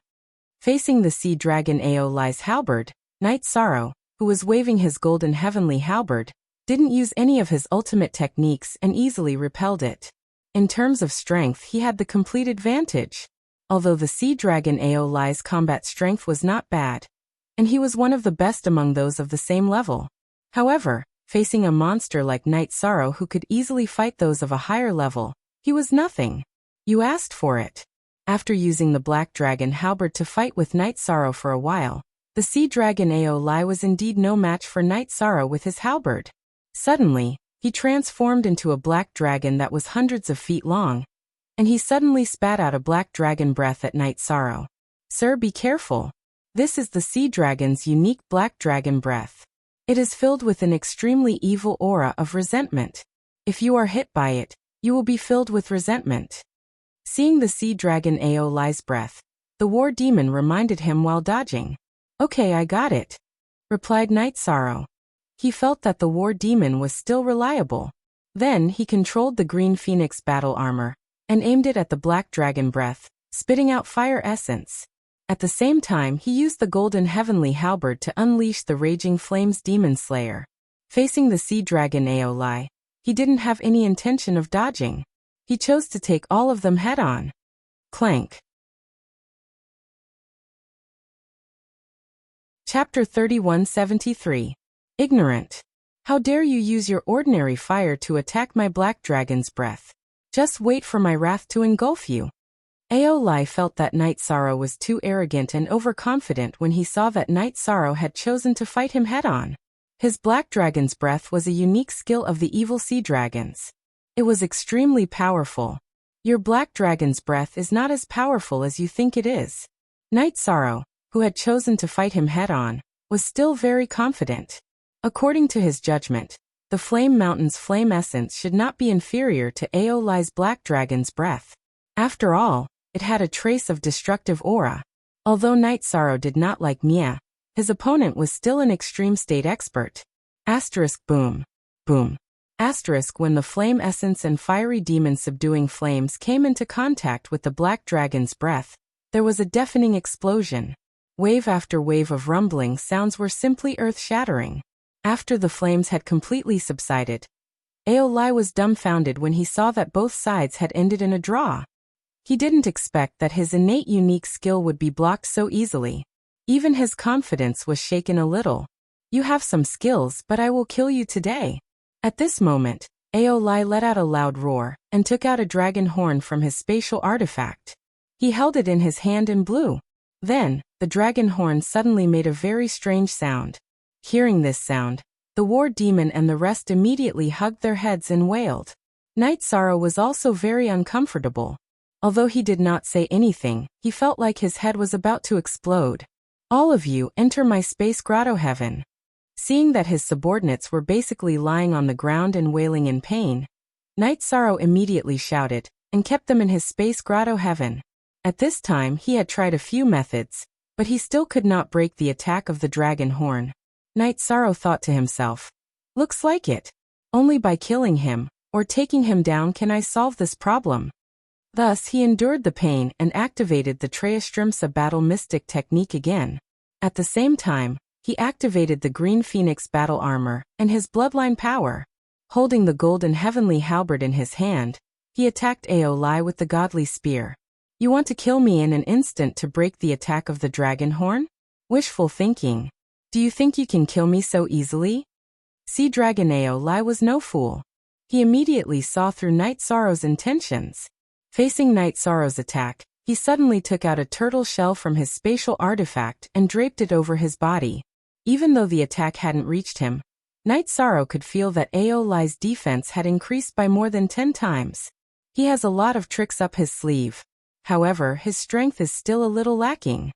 Facing the sea dragon Aolai's halberd, Night Sorrow, who was waving his golden heavenly halberd, didn't use any of his ultimate techniques and easily repelled it. In terms of strength, he had the complete advantage. Although the sea dragon Aolai's combat strength was not bad, and he was one of the best among those of the same level. However, facing a monster like Night Sorrow who could easily fight those of a higher level, he was nothing. You asked for it. After using the black dragon halberd to fight with Night Sorrow for a while, the sea dragon Aolai was indeed no match for Night Sorrow with his halberd. Suddenly, he transformed into a black dragon that was hundreds of feet long, and he suddenly spat out a black dragon breath at Night Sorrow. "Sir, be careful. This is the sea dragon's unique black dragon breath. It is filled with an extremely evil aura of resentment. If you are hit by it, you will be filled with resentment." Seeing the sea dragon Aolai's breath, the war demon reminded him while dodging. "Okay, I got it," replied Night Sorrow. He felt that the war demon was still reliable. Then he controlled the green phoenix battle armor and aimed it at the black dragon breath, spitting out fire essence. At the same time, he used the golden heavenly halberd to unleash the raging flames demon slayer. Facing the sea dragon Aolai, he didn't have any intention of dodging. He chose to take all of them head-on. Clank. Chapter 3173. Ignorant. How dare you use your ordinary fire to attack my black dragon's breath? Just wait for my wrath to engulf you. Aolai felt that Night Sorrow was too arrogant and overconfident when he saw that Night Sorrow had chosen to fight him head-on. His black dragon's breath was a unique skill of the evil sea dragons. It was extremely powerful. Your black dragon's breath is not as powerful as you think it is. Night Sorrow, who had chosen to fight him head-on, was still very confident. According to his judgment, the Flame Mountain's flame essence should not be inferior to Aolai's black dragon's breath. After all, it had a trace of destructive aura. Although Night Sorrow did not like Mia, his opponent was still an extreme state expert. Asterisk boom. Boom. Asterisk when the flame essence and fiery demon subduing flames came into contact with the black dragon's breath, there was a deafening explosion. Wave after wave of rumbling sounds were simply earth-shattering. After the flames had completely subsided, Aolai was dumbfounded when he saw that both sides had ended in a draw. He didn't expect that his innate unique skill would be blocked so easily. Even his confidence was shaken a little. "You have some skills, but I will kill you today." At this moment, Aolai let out a loud roar and took out a dragon horn from his spatial artifact. He held it in his hand and blew. Then, the dragon horn suddenly made a very strange sound. Hearing this sound, the war demon and the rest immediately hugged their heads and wailed. Night Sorrow was also very uncomfortable. Although he did not say anything, he felt like his head was about to explode. "All of you, enter my space grotto heaven." Seeing that his subordinates were basically lying on the ground and wailing in pain, Night Sorrow immediately shouted, and kept them in his space grotto heaven. At this time he had tried a few methods, but he still could not break the attack of the dragon horn. Night Sorrow thought to himself. Looks like it. Only by killing him, or taking him down, can I solve this problem. Thus he endured the pain and activated the Trayastrimsa battle mystic technique again. At the same time, he activated the Green Phoenix battle armor and his bloodline power. Holding the golden heavenly halberd in his hand, he attacked Aeolai with the godly spear. You want to kill me in an instant to break the attack of the dragon horn? Wishful thinking. Do you think you can kill me so easily? Sea Dragon Aeolai was no fool. He immediately saw through Night Sorrow's intentions. Facing Night Sorrow's attack, he suddenly took out a turtle shell from his spatial artifact and draped it over his body. Even though the attack hadn't reached him, Night Sorrow could feel that Aeolai's defense had increased by more than 10 times. He has a lot of tricks up his sleeve. However, his strength is still a little lacking.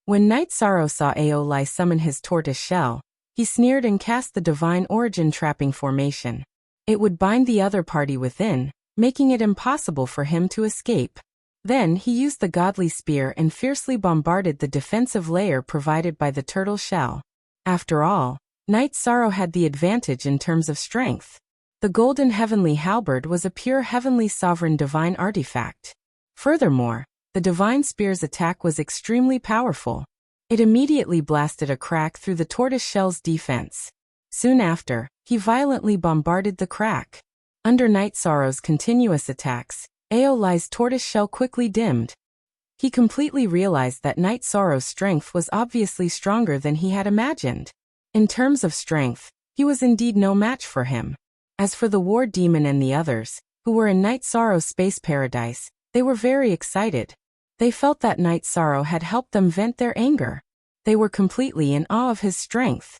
When Night Sorrow saw Aeolai summon his tortoise shell, he sneered and cast the Divine Origin trapping formation. It would bind the other party within, making it impossible for him to escape. Then he used the godly spear and fiercely bombarded the defensive layer provided by the turtle shell. After all, Night Sorrow had the advantage in terms of strength. The golden heavenly halberd was a pure heavenly sovereign divine artifact. Furthermore, the divine spear's attack was extremely powerful. It immediately blasted a crack through the tortoise shell's defense. Soon after, he violently bombarded the crack. Under Night Sorrow's continuous attacks, Aeolai's tortoise shell quickly dimmed. He completely realized that Night Sorrow's strength was obviously stronger than he had imagined. In terms of strength, he was indeed no match for him. As for the War Demon and the others, who were in Night Sorrow's space paradise, they were very excited. They felt that Night Sorrow had helped them vent their anger. They were completely in awe of his strength.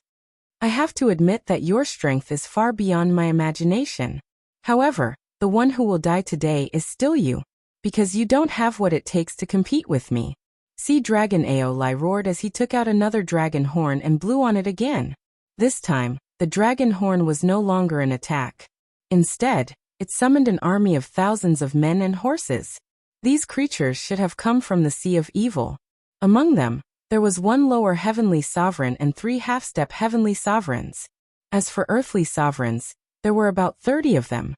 I have to admit that your strength is far beyond my imagination. However, the one who will die today is still you, because you don't have what it takes to compete with me. Sea Dragon Aeolai roared as he took out another dragon horn and blew on it again. This time, the dragon horn was no longer an attack. Instead, it summoned an army of thousands of men and horses. These creatures should have come from the Sea of Evil. Among them, there was one lower heavenly sovereign and 3 half-step heavenly sovereigns. As for earthly sovereigns, there were about 30 of them.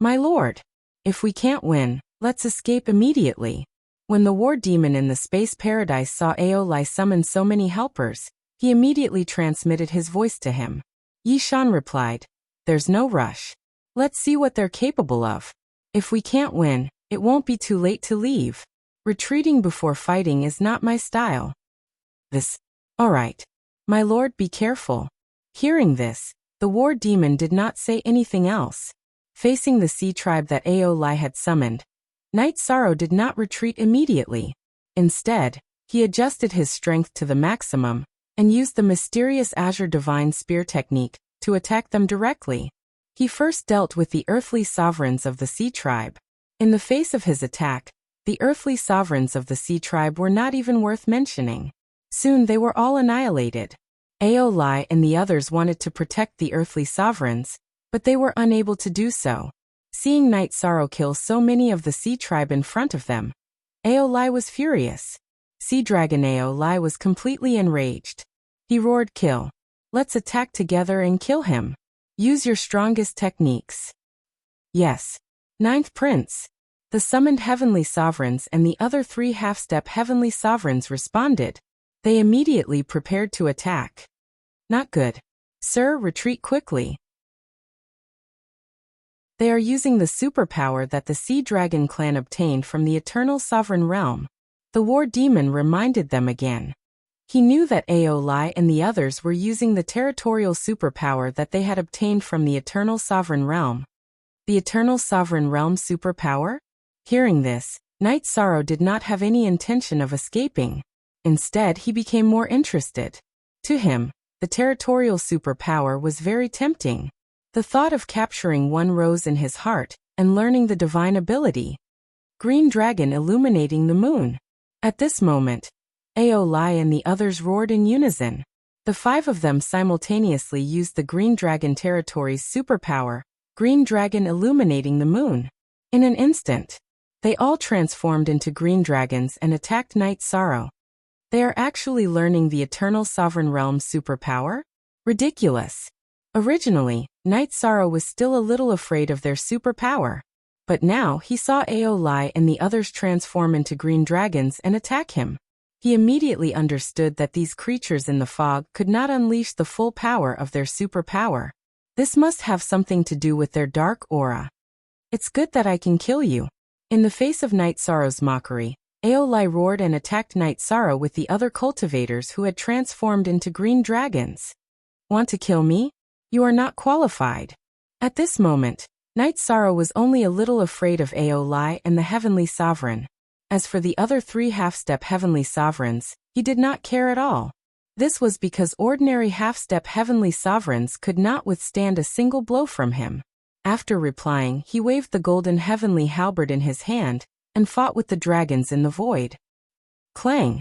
My lord, if we can't win, let's escape immediately. When the war demon in the space paradise saw Aeolai summon so many helpers, he immediately transmitted his voice to him. Yishan replied, "There's no rush. Let's see what they're capable of. If we can't win, it won't be too late to leave. Retreating before fighting is not my style." All right. My lord, be careful. Hearing this, the war demon did not say anything else. Facing the sea tribe that Aeolai had summoned, Night Sorrow did not retreat immediately. Instead, he adjusted his strength to the maximum and used the mysterious Azure Divine Spear technique to attack them directly. He first dealt with the earthly sovereigns of the sea tribe. In the face of his attack, the earthly sovereigns of the sea tribe were not even worth mentioning. Soon they were all annihilated. Aeolai and the others wanted to protect the earthly sovereigns, but they were unable to do so. Seeing Night Sorrow kill so many of the sea tribe in front of them, Aeolai was furious. Sea Dragon Aeolai was completely enraged. He roared, "Kill! Let's attack together and kill him. Use your strongest techniques." Yes. Ninth Prince. The summoned heavenly sovereigns and the other 3 half-step heavenly sovereigns responded. They immediately prepared to attack. Not good. Sir, retreat quickly. They are using the superpower that the Sea Dragon clan obtained from the Eternal Sovereign Realm. The War Demon reminded them again. He knew that Aeolai and the others were using the territorial superpower that they had obtained from the Eternal Sovereign Realm. The Eternal Sovereign Realm superpower? Hearing this, Night Sorrow did not have any intention of escaping. Instead, he became more interested. To him, the territorial superpower was very tempting. The thought of capturing one rose in his heart and learning the divine ability. Green Dragon illuminating the moon. At this moment, Aeolai and the others roared in unison. The 5 of them simultaneously used the Green Dragon territory's superpower, Green Dragon illuminating the moon. In an instant, they all transformed into green dragons and attacked Night Sorrow. They are actually learning the Eternal Sovereign Realm's superpower? Ridiculous. Originally, Knight Sorrow was still a little afraid of their superpower. But now he saw Aolai and the others transform into green dragons and attack him. He immediately understood that these creatures in the fog could not unleash the full power of their superpower. This must have something to do with their dark aura. It's good that I can kill you. In the face of Knight Sorrow's mockery, Aolai roared and attacked Knight Sorrow with the other cultivators who had transformed into green dragons. Want to kill me? You are not qualified. At this moment, Knight Sorrow was only a little afraid of Aolai and the Heavenly Sovereign. As for the other 3 half-step Heavenly Sovereigns, he did not care at all. This was because ordinary half-step Heavenly Sovereigns could not withstand a single blow from him. After replying, he waved the golden Heavenly Halberd in his hand and fought with the dragons in the void. Clang!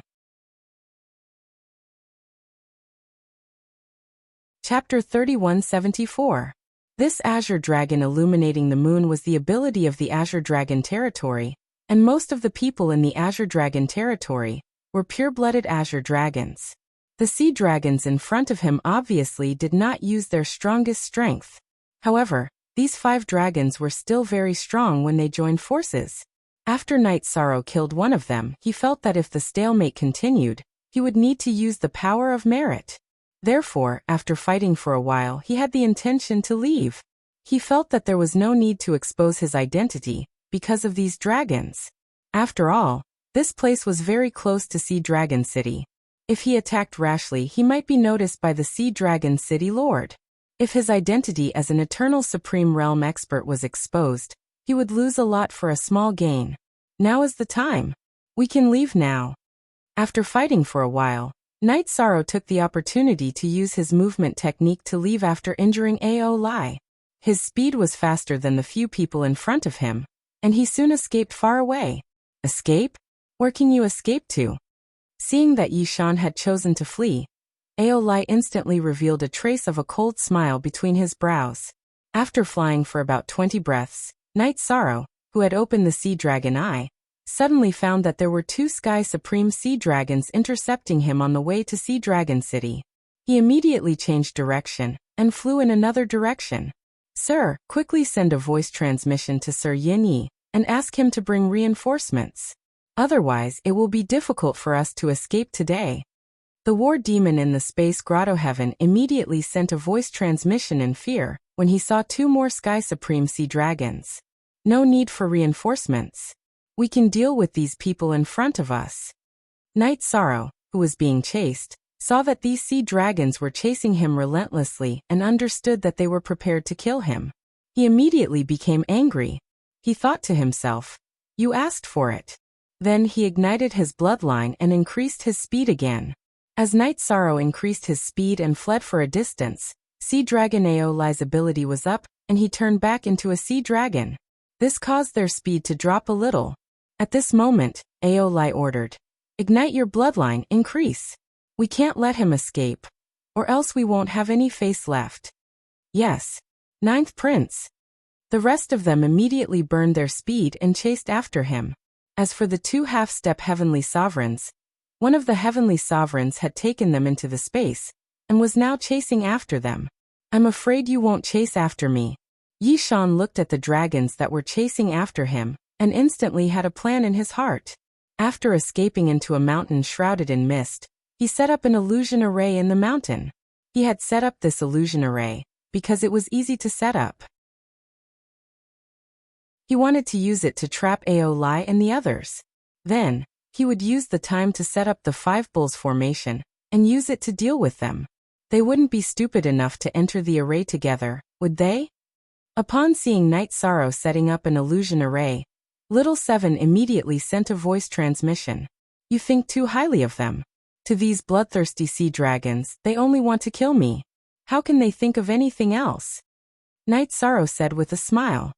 Chapter 3174. This Azure Dragon illuminating the moon was the ability of the Azure Dragon territory, and most of the people in the Azure Dragon territory were pure-blooded Azure Dragons. The sea dragons in front of him obviously did not use their strongest strength. However, these 5 dragons were still very strong when they joined forces. After Knight Sorrow killed one of them, he felt that if the stalemate continued, he would need to use the power of merit. Therefore, after fighting for a while, he had the intention to leave. He felt that there was no need to expose his identity because of these dragons. After all, this place was very close to Sea Dragon City. If he attacked rashly, he might be noticed by the Sea Dragon City Lord. If his identity as an Eternal Supreme Realm expert was exposed, he would lose a lot for a small gain. Now is the time. We can leave now. After fighting for a while, Knight Sorrow took the opportunity to use his movement technique to leave after injuring Aolai. His speed was faster than the few people in front of him, and he soon escaped far away. Escape? Where can you escape to? Seeing that Yishan had chosen to flee, Aolai instantly revealed a trace of a cold smile between his brows. After flying for about 20 breaths, Knight Sorrow, who had opened the Sea Dragon Eye, suddenly found that there were 2 Sky Supreme Sea Dragons intercepting him on the way to Sea Dragon City. He immediately changed direction and flew in another direction. Sir, quickly send a voice transmission to Sir Yin Yi and ask him to bring reinforcements. Otherwise, it will be difficult for us to escape today. The war demon in the space grotto heaven immediately sent a voice transmission in fear when he saw 2 more Sky Supreme Sea Dragons. No need for reinforcements. We can deal with these people in front of us. Knight Sorrow, who was being chased, saw that these sea dragons were chasing him relentlessly and understood that they were prepared to kill him. He immediately became angry. He thought to himself, "You asked for it." Then he ignited his bloodline and increased his speed again. As Knight Sorrow increased his speed and fled for a distance, Sea Dragon Aolai's ability was up, and he turned back into a sea dragon. This caused their speed to drop a little. At this moment, Aolai ordered, "Ignite your bloodline, increase. We can't let him escape, or else we won't have any face left." Yes. 9th Prince. The rest of them immediately burned their speed and chased after him. As for the 2 half-step Heavenly Sovereigns, one of the Heavenly Sovereigns had taken them into the space, and was now chasing after them. "I'm afraid you won't chase after me." Yishan looked at the dragons that were chasing after him, and instantly had a plan in his heart. After escaping into a mountain shrouded in mist, he set up an illusion array in the mountain. He had set up this illusion array because it was easy to set up. He wanted to use it to trap Aolai and the others. Then, he would use the time to set up the 5 bulls formation and use it to deal with them. They wouldn't be stupid enough to enter the array together, would they? Upon seeing Knight Sorrow setting up an illusion array, Little Seven immediately sent a voice transmission. "You think too highly of them. To these bloodthirsty sea dragons, they only want to kill me. How can they think of anything else?" Knight Sorrow said with a smile.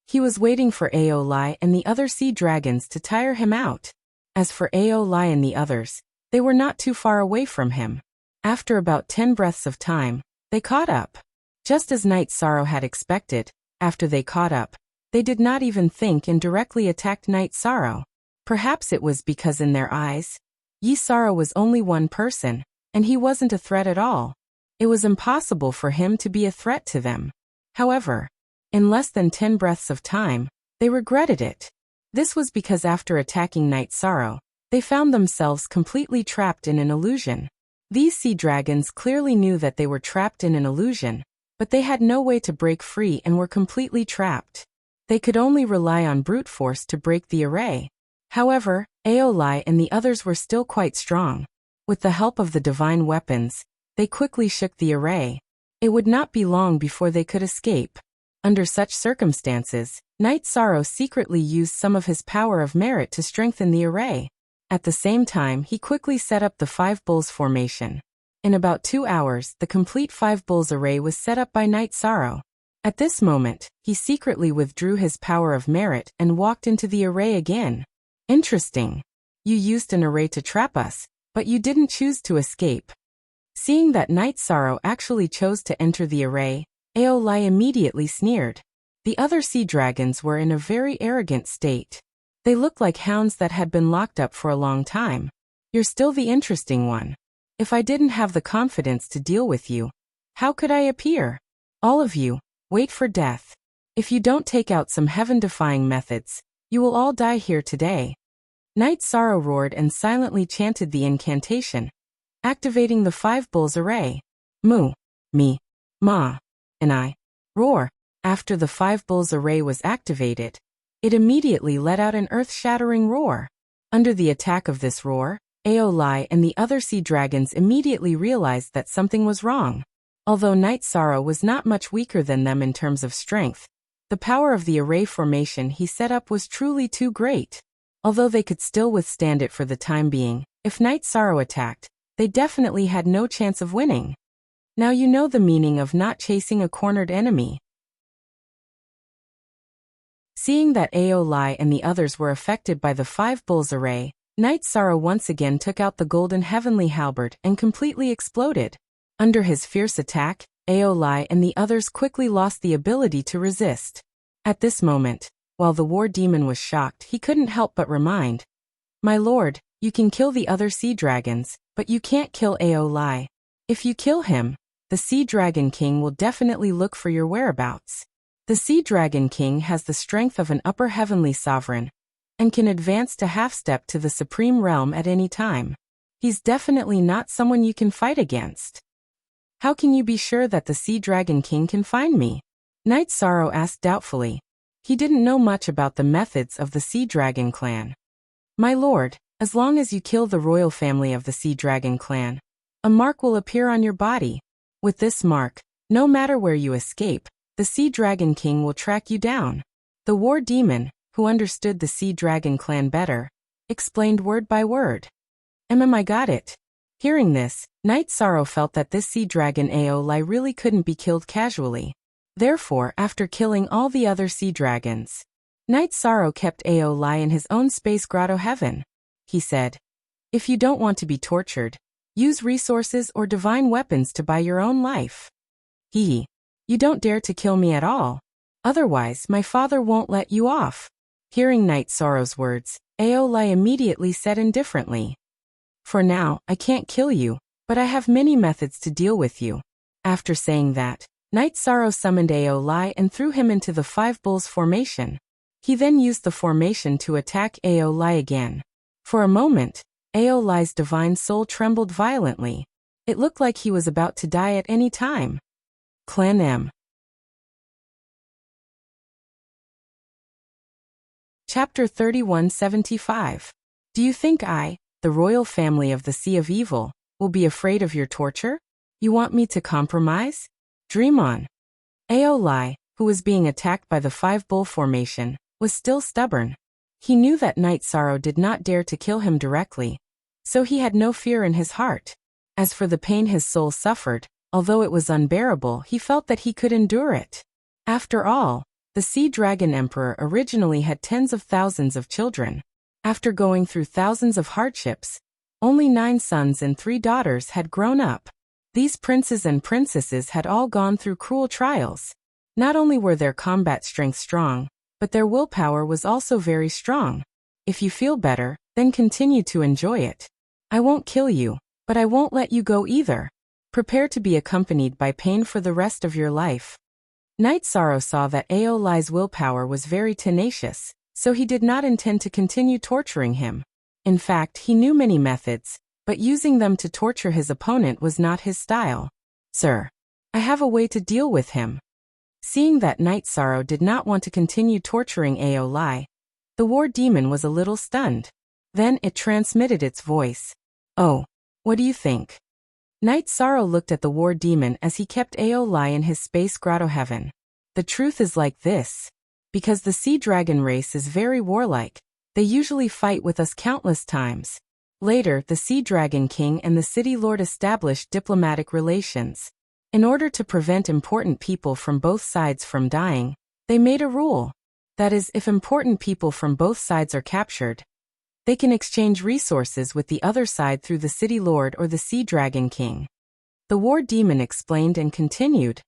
He was waiting for Aolai and the other sea dragons to tire him out. As for Aolai and the others, they were not too far away from him. After about 10 breaths of time, they caught up. Just as Knight Sorrow had expected, after they caught up, they did not even think and directly attacked Knight Sorrow. Perhaps it was because in their eyes, Ysara was only one person, and he wasn't a threat at all. It was impossible for him to be a threat to them. However, in less than 10 breaths of time, they regretted it. This was because after attacking Night Sorrow, they found themselves completely trapped in an illusion. These sea dragons clearly knew that they were trapped in an illusion, but they had no way to break free and were completely trapped. They could only rely on brute force to break the array. However, Aolai and the others were still quite strong. With the help of the divine weapons, they quickly shook the array. It would not be long before they could escape. Under such circumstances, Night Sorrow secretly used some of his power of merit to strengthen the array. At the same time, he quickly set up the 5 bulls formation. In about 2 hours, the complete 5 bulls array was set up by Night Sorrow. At this moment, he secretly withdrew his power of merit and walked into the array again. Interesting. You used an array to trap us, but you didn't choose to escape. Seeing that Night Sorrow actually chose to enter the array, Aolai immediately sneered. The other sea dragons were in a very arrogant state. They looked like hounds that had been locked up for a long time. You're still the interesting one. If I didn't have the confidence to deal with you, how could I appear? All of you, wait for death. If you don't take out some heaven-defying methods, you will all die here today. Night Sorrow roared and silently chanted the incantation, activating the 5 bulls array. Mu, me, ma, and I. Roar. After the 5 bulls array was activated, it immediately let out an earth-shattering roar. Under the attack of this roar, Aolai and the other sea dragons immediately realized that something was wrong. Although Night Sorrow was not much weaker than them in terms of strength, the power of the array formation he set up was truly too great. Although they could still withstand it for the time being, if Night Sorrow attacked, they definitely had no chance of winning. Now you know the meaning of not chasing a cornered enemy. Seeing that Aolai and the others were affected by the 5 bulls array, Night Sorrow once again took out the golden heavenly halberd and completely exploded. Under his fierce attack, Aolai and the others quickly lost the ability to resist. At this moment, while the war demon was shocked, he couldn't help but remind, "My lord, you can kill the other sea dragons, but you can't kill Aolai. If you kill him, the Sea Dragon King will definitely look for your whereabouts. The Sea Dragon King has the strength of an upper heavenly sovereign, and can advance to half-step to the supreme realm at any time. He's definitely not someone you can fight against." "How can you be sure that the Sea Dragon King can find me?" Night Sorrow asked doubtfully. He didn't know much about the methods of the Sea Dragon clan. "My lord, as long as you kill the royal family of the Sea Dragon clan, a mark will appear on your body. With this mark, no matter where you escape, the Sea Dragon King will track you down." The war demon, who understood the Sea Dragon clan better, explained word by word. I got it." Hearing this, Night Sorrow felt that this sea dragon Aolai really couldn't be killed casually. Therefore, after killing all the other sea dragons, Night Sorrow kept Aolai in his own space grotto heaven. He said, "If you don't want to be tortured, use resources or divine weapons to buy your own life. Hee. You don't dare to kill me at all. Otherwise, my father won't let you off." Hearing Night Sorrow's words, Aolai immediately said indifferently, "For now, I can't kill you, but I have many methods to deal with you." After saying that, Night Sorrow summoned Aolai and threw him into the 5 bulls formation. He then used the formation to attack Aolai again. For a moment, Aolai's divine soul trembled violently. It looked like he was about to die at any time. Clan M. Chapter 3175. Do you think I, the royal family of the Sea of Evil, will be afraid of your torture? You want me to compromise? Dream on. Aolai, who was being attacked by the 5 bull formation, was still stubborn. He knew that Night Sorrow did not dare to kill him directly, so he had no fear in his heart. As for the pain his soul suffered, although it was unbearable, he felt that he could endure it. After all, the Sea Dragon Emperor originally had tens of thousands of children. After going through thousands of hardships, only 9 sons and 3 daughters had grown up. These princes and princesses had all gone through cruel trials. Not only were their combat strength strong, but their willpower was also very strong. If you feel better, then continue to enjoy it. I won't kill you, but I won't let you go either. Prepare to be accompanied by pain for the rest of your life. Night Sorrow saw that Aolai's willpower was very tenacious, so he did not intend to continue torturing him. In fact, he knew many methods, but using them to torture his opponent was not his style. Sir, I have a way to deal with him. Seeing that Night Sorrow did not want to continue torturing Aolai, the war demon was a little stunned. Then it transmitted its voice. Oh, what do you think? Night Sorrow looked at the war demon as he kept Aolai in his space grotto heaven. The truth is like this. Because the sea dragon race is very warlike, they usually fight with us countless times. Later, the Sea Dragon King and the City Lord established diplomatic relations. In order to prevent important people from both sides from dying, they made a rule. That is, if important people from both sides are captured, they can exchange resources with the other side through the City Lord or the Sea Dragon King. The War Demon explained and continued.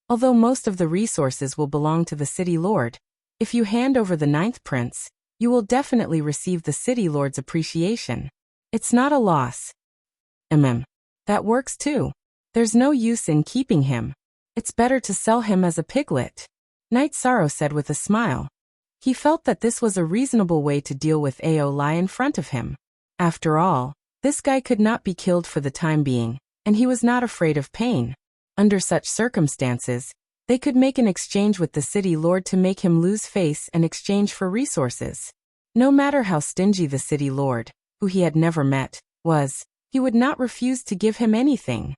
Although most of the resources will belong to the City Lord, if you hand over the Ninth Prince, you will definitely receive the City Lord's appreciation. It's not a loss. That works too. There's no use in keeping him. It's better to sell him as a piglet. Night Sorrow said with a smile. He felt that this was a reasonable way to deal with Aolai in front of him. After all, this guy could not be killed for the time being, and he was not afraid of pain. Under such circumstances, they could make an exchange with the City Lord to make him lose face and exchange for resources. No matter how stingy the City Lord, who he had never met, was, he would not refuse to give him anything.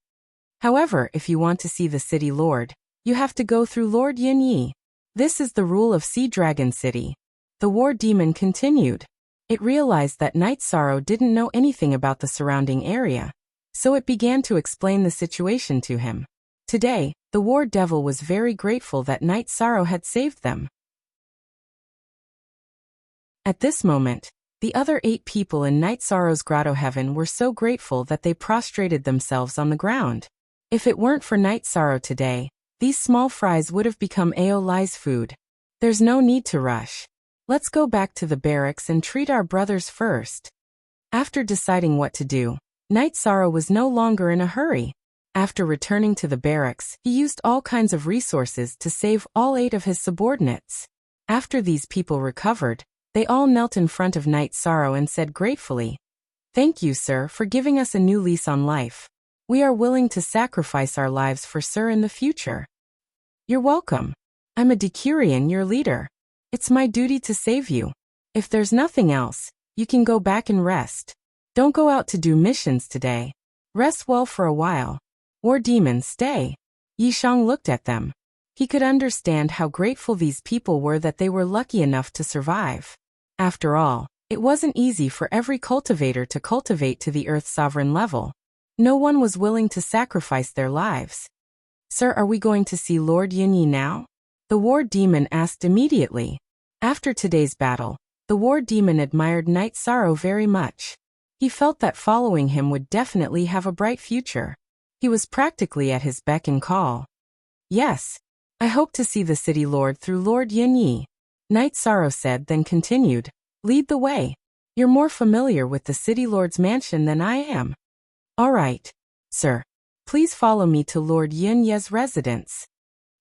However, if you want to see the City Lord, you have to go through Lord Yin Yi. This is the rule of Sea Dragon City. The War Demon continued. It realized that Night Sorrow didn't know anything about the surrounding area, so it began to explain the situation to him. Today, the War Devil was very grateful that Night Sorrow had saved them. At this moment, the other 8 people in Night Sorrow's grotto heaven were so grateful that they prostrated themselves on the ground. If it weren't for Night Sorrow today, these small fries would have become Aolai's food. There's no need to rush. Let's go back to the barracks and treat our brothers first. After deciding what to do, Night Sorrow was no longer in a hurry. After returning to the barracks, he used all kinds of resources to save all 8 of his subordinates. After these people recovered, they all knelt in front of Night Sorrow and said gratefully, "Thank you, sir, for giving us a new lease on life. We are willing to sacrifice our lives for sir in the future." "You're welcome. I'm a Decurion, your leader. It's my duty to save you. If there's nothing else, you can go back and rest. Don't go out to do missions today. Rest well for a while. War Demon, stay." Yishang looked at them. He could understand how grateful these people were that they were lucky enough to survive. After all, it wasn't easy for every cultivator to cultivate to the Earth Sovereign level. No one was willing to sacrifice their lives. "Sir, are we going to see Lord Yin Yi now?" The War Demon asked immediately. After today's battle, the War Demon admired Night Sorrow very much. He felt that following him would definitely have a bright future. He was practically at his beck and call. "Yes, I hope to see the City Lord through Lord Yin Yi," Night Sorrow said, then continued, "Lead the way. You're more familiar with the City Lord's mansion than I am." "All right, sir. Please follow me to Lord Yin Ye's residence."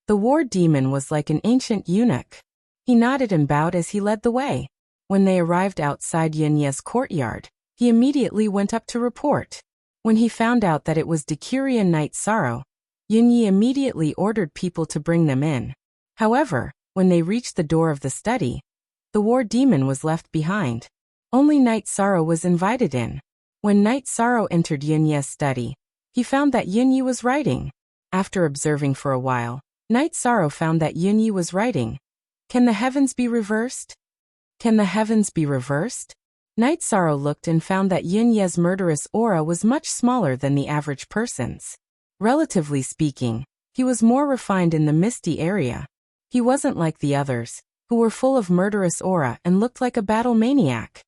The War Demon was like an ancient eunuch. He nodded and bowed as he led the way. When they arrived outside Yin Ye's courtyard, he immediately went up to report. When he found out that it was Decurion Night Sorrow, Yin Yi immediately ordered people to bring them in. However, when they reached the door of the study, the War Demon was left behind. Only Night Sorrow was invited in. When Night Sorrow entered Yin Ye's study, he found that Yin Yi was writing. After observing for a while, Night Sorrow found that Yin Yi was writing, "Can the heavens be reversed? Can the heavens be reversed?" Night Sorrow looked and found that Yin Ye's murderous aura was much smaller than the average person's. Relatively speaking, he was more refined in the misty area. He wasn't like the others, who were full of murderous aura and looked like a battle maniac.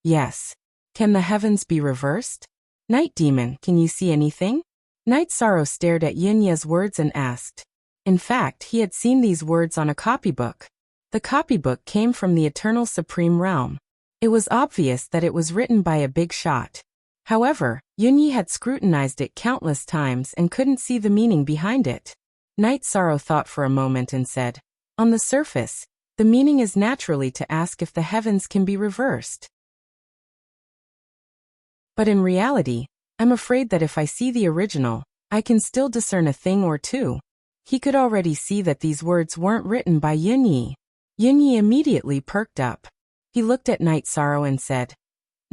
"Yes. Can the heavens be reversed? Night Demon, can you see anything?" Night Sorrow stared at Yin Ye's words and asked. In fact, he had seen these words on a copybook. The copybook came from the Eternal Supreme Realm. It was obvious that it was written by a big shot. However, Yunyi had scrutinized it countless times and couldn't see the meaning behind it. Night Sorrow thought for a moment and said, "On the surface, the meaning is naturally to ask if the heavens can be reversed. But in reality, I'm afraid that if I see the original, I can still discern a thing or two." He could already see that these words weren't written by Yunyi. Yunyi immediately perked up. He looked at Night Sorrow and said,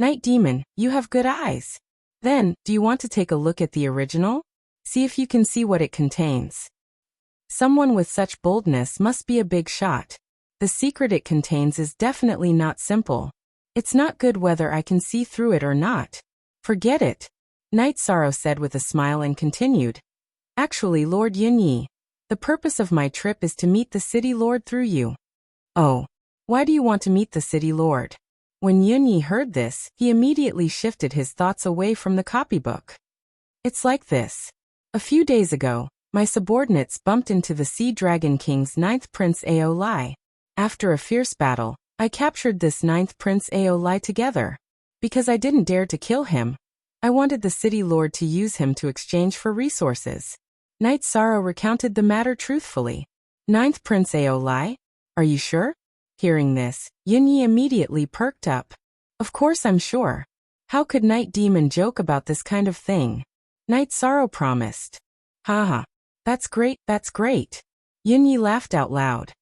"Night Demon, you have good eyes. Then, do you want to take a look at the original? See if you can see what it contains." Someone with such boldness must be a big shot. The secret it contains is definitely not simple. It's not good whether I can see through it or not. Forget it. Night Sorrow said with a smile and continued, "Actually, Lord Yunyi, the purpose of my trip is to meet the city lord through you." "Oh, why do you want to meet the city lord?" When Yunyi heard this, he immediately shifted his thoughts away from the copybook. "It's like this. A few days ago, my subordinates bumped into the Sea Dragon King's 9th Prince Aolai. After a fierce battle, I captured this 9th Prince Aolai together. Because I didn't dare to kill him, I wanted the city lord to use him to exchange for resources." Night Sorrow recounted the matter truthfully. 9th Prince Aolai? Are you sure?" Hearing this, Yunyi immediately perked up. "Of course I'm sure. How could Night Demon joke about this kind of thing?" Night Sorrow promised. "Haha. That's great, that's great." Yunyi laughed out loud.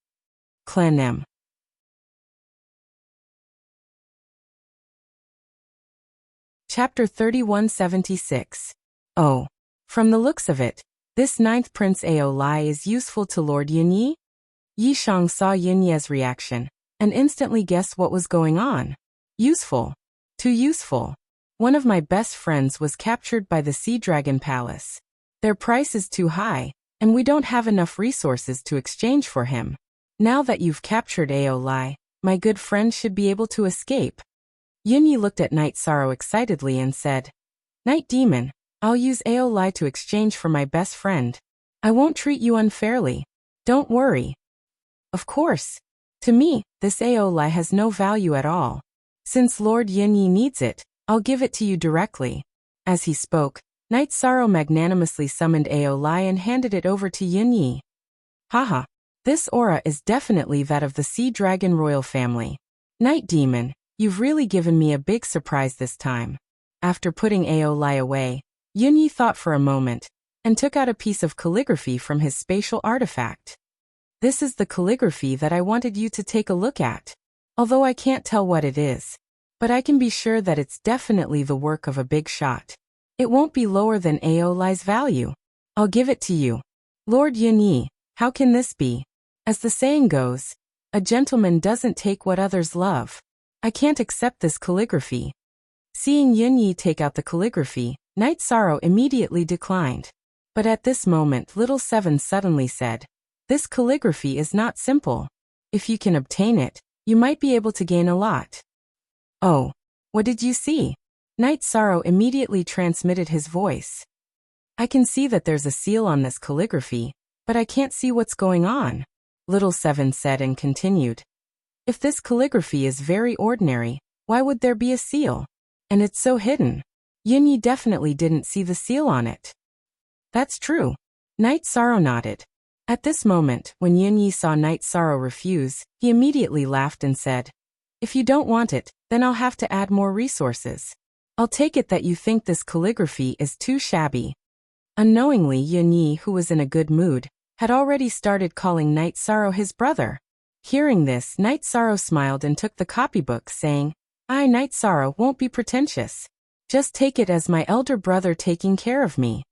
Clan M. Chapter 3176. Oh. From the looks of it, this 9th Prince Aolai is useful to Lord Yunyi? Yishang saw Yunyi's reaction and instantly guessed what was going on. Useful. Too useful. One of my best friends was captured by the Sea Dragon Palace. Their price is too high, and we don't have enough resources to exchange for him. Now that you've captured Aolai, my good friend should be able to escape." Yunyi looked at Night Sorrow excitedly and said, "Night Demon, I'll use Aolai to exchange for my best friend. I won't treat you unfairly. Don't worry." "Of course. To me, this Aolai has no value at all. Since Lord Yunyi needs it, I'll give it to you directly." As he spoke, Night Sorrow magnanimously summoned Aolai and handed it over to Yunyi. "Haha. This aura is definitely that of the Sea Dragon royal family. Night Demon, you've really given me a big surprise this time." After putting Aolai away, Yunyi thought for a moment and took out a piece of calligraphy from his spatial artifact. "This is the calligraphy that I wanted you to take a look at. Although I can't tell what it is, but I can be sure that it's definitely the work of a big shot. It won't be lower than Aolai's value. I'll give it to you." "Lord Yunyi, how can this be? As the saying goes, a gentleman doesn't take what others love. I can't accept this calligraphy." Seeing Yunyi take out the calligraphy, Night Sorrow immediately declined. But at this moment Little Seven suddenly said, "This calligraphy is not simple. If you can obtain it, you might be able to gain a lot." "Oh, what did you see?" Night Sorrow immediately transmitted his voice. "I can see that there's a seal on this calligraphy, but I can't see what's going on," Little Seven said and continued. "If this calligraphy is very ordinary, why would there be a seal? And it's so hidden. Yunyi definitely didn't see the seal on it." "That's true." Night Sorrow nodded. At this moment, when Yunyi saw Night Sorrow refuse, he immediately laughed and said, "If you don't want it, then I'll have to add more resources. I'll take it that you think this calligraphy is too shabby." Unknowingly, Yunyi, who was in a good mood, had already started calling Night Sorrow his brother. Hearing this, Night Sorrow smiled and took the copybook, saying, "I, Night Sorrow, won't be pretentious. Just take it as my elder brother taking care of me."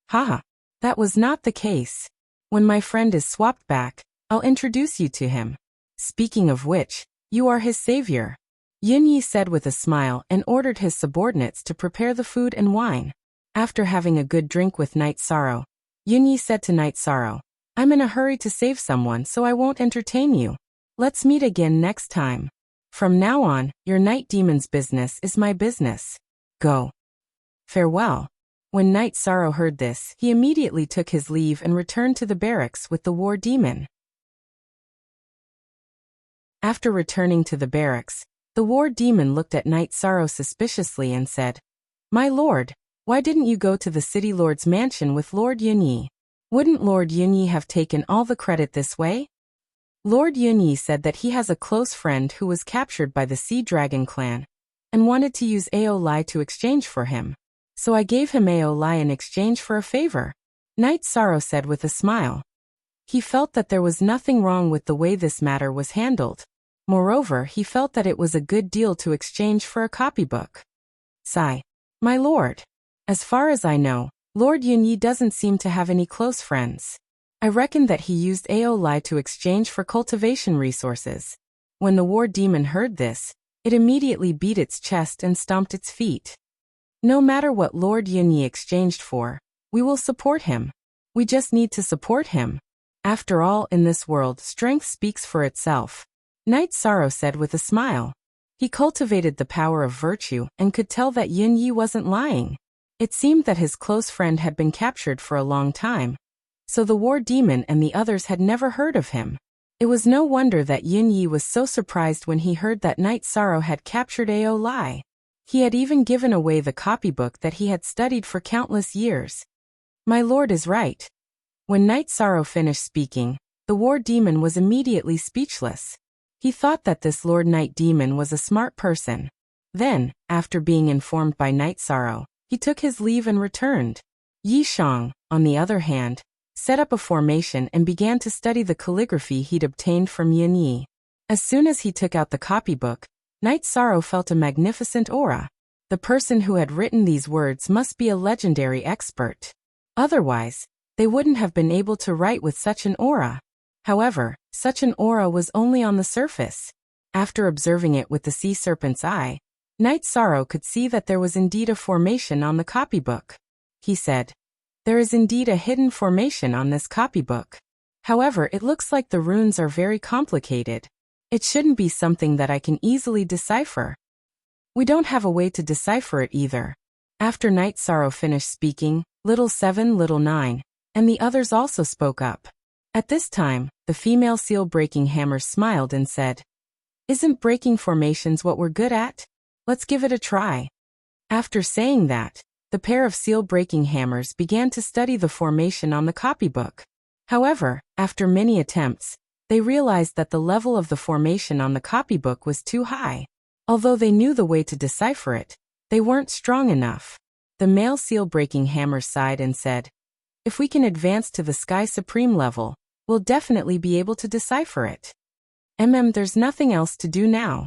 Haha, that was not the case. When my friend is swapped back, I'll introduce you to him. Speaking of which, you are his savior." Yunyi said with a smile and ordered his subordinates to prepare the food and wine. After having a good drink with Night Sorrow, Yunyi said to Night Sorrow, "I'm in a hurry to save someone, so I won't entertain you. Let's meet again next time. From now on, your Night Demon's business is my business. Go. Farewell." When Night Sorrow heard this, he immediately took his leave and returned to the barracks with the War Demon. After returning to the barracks, the War Demon looked at Night Sorrow suspiciously and said, My lord, why didn't you go to the city lord's mansion with Lord Yunyi? Wouldn't Lord Yunyi have taken all the credit this way? Lord Yunyi said that he has a close friend who was captured by the Sea Dragon clan and wanted to use Ao Lai to exchange for him. So I gave him Ao Lai in exchange for a favor, Knight Sorrow said with a smile. He felt that there was nothing wrong with the way this matter was handled. Moreover, he felt that it was a good deal to exchange for a copybook. Sigh. My lord. As far as I know, Lord Yunyi doesn't seem to have any close friends. I reckon that he used Ao Lai to exchange for cultivation resources. When the war demon heard this, it immediately beat its chest and stomped its feet. No matter what Lord Yunyi exchanged for, we will support him. We just need to support him. After all, in this world, strength speaks for itself, Knight Sorrow said with a smile. He cultivated the power of virtue and could tell that Yunyi wasn't lying. It seemed that his close friend had been captured for a long time, so the war demon and the others had never heard of him. It was no wonder that Yunyi was so surprised when he heard that Knight Sorrow had captured Ao Lai. He had even given away the copybook that he had studied for countless years. My lord is right. When Knight Sorrow finished speaking, the war demon was immediately speechless. He thought that this Lord Knight Demon was a smart person. Then, after being informed by Knight Sorrow, he took his leave and returned. Yi Shang, on the other hand, set up a formation and began to study the calligraphy he'd obtained from Yunyi. As soon as he took out the copybook, Knight Sorrow felt a magnificent aura. The person who had written these words must be a legendary expert. Otherwise, they wouldn't have been able to write with such an aura. However, such an aura was only on the surface. After observing it with the sea serpent's eye, Knight Sorrow could see that there was indeed a formation on the copybook. He said, "There is indeed a hidden formation on this copybook. However, it looks like the runes are very complicated. It shouldn't be something that I can easily decipher." We don't have a way to decipher it either. After Knight Sorrow finished speaking, Little 7, Little 9, and the others also spoke up. At this time, the female seal breaking hammers smiled and said, "Isn't breaking formations what we're good at? Let's give it a try." After saying that, the pair of seal breaking hammers began to study the formation on the copybook. However, after many attempts, they realized that the level of the formation on the copybook was too high. Although they knew the way to decipher it, they weren't strong enough. The male seal breaking hammer sighed and said, "If we can advance to the Sky Supreme level, we'll definitely be able to decipher it. There's nothing else to do now.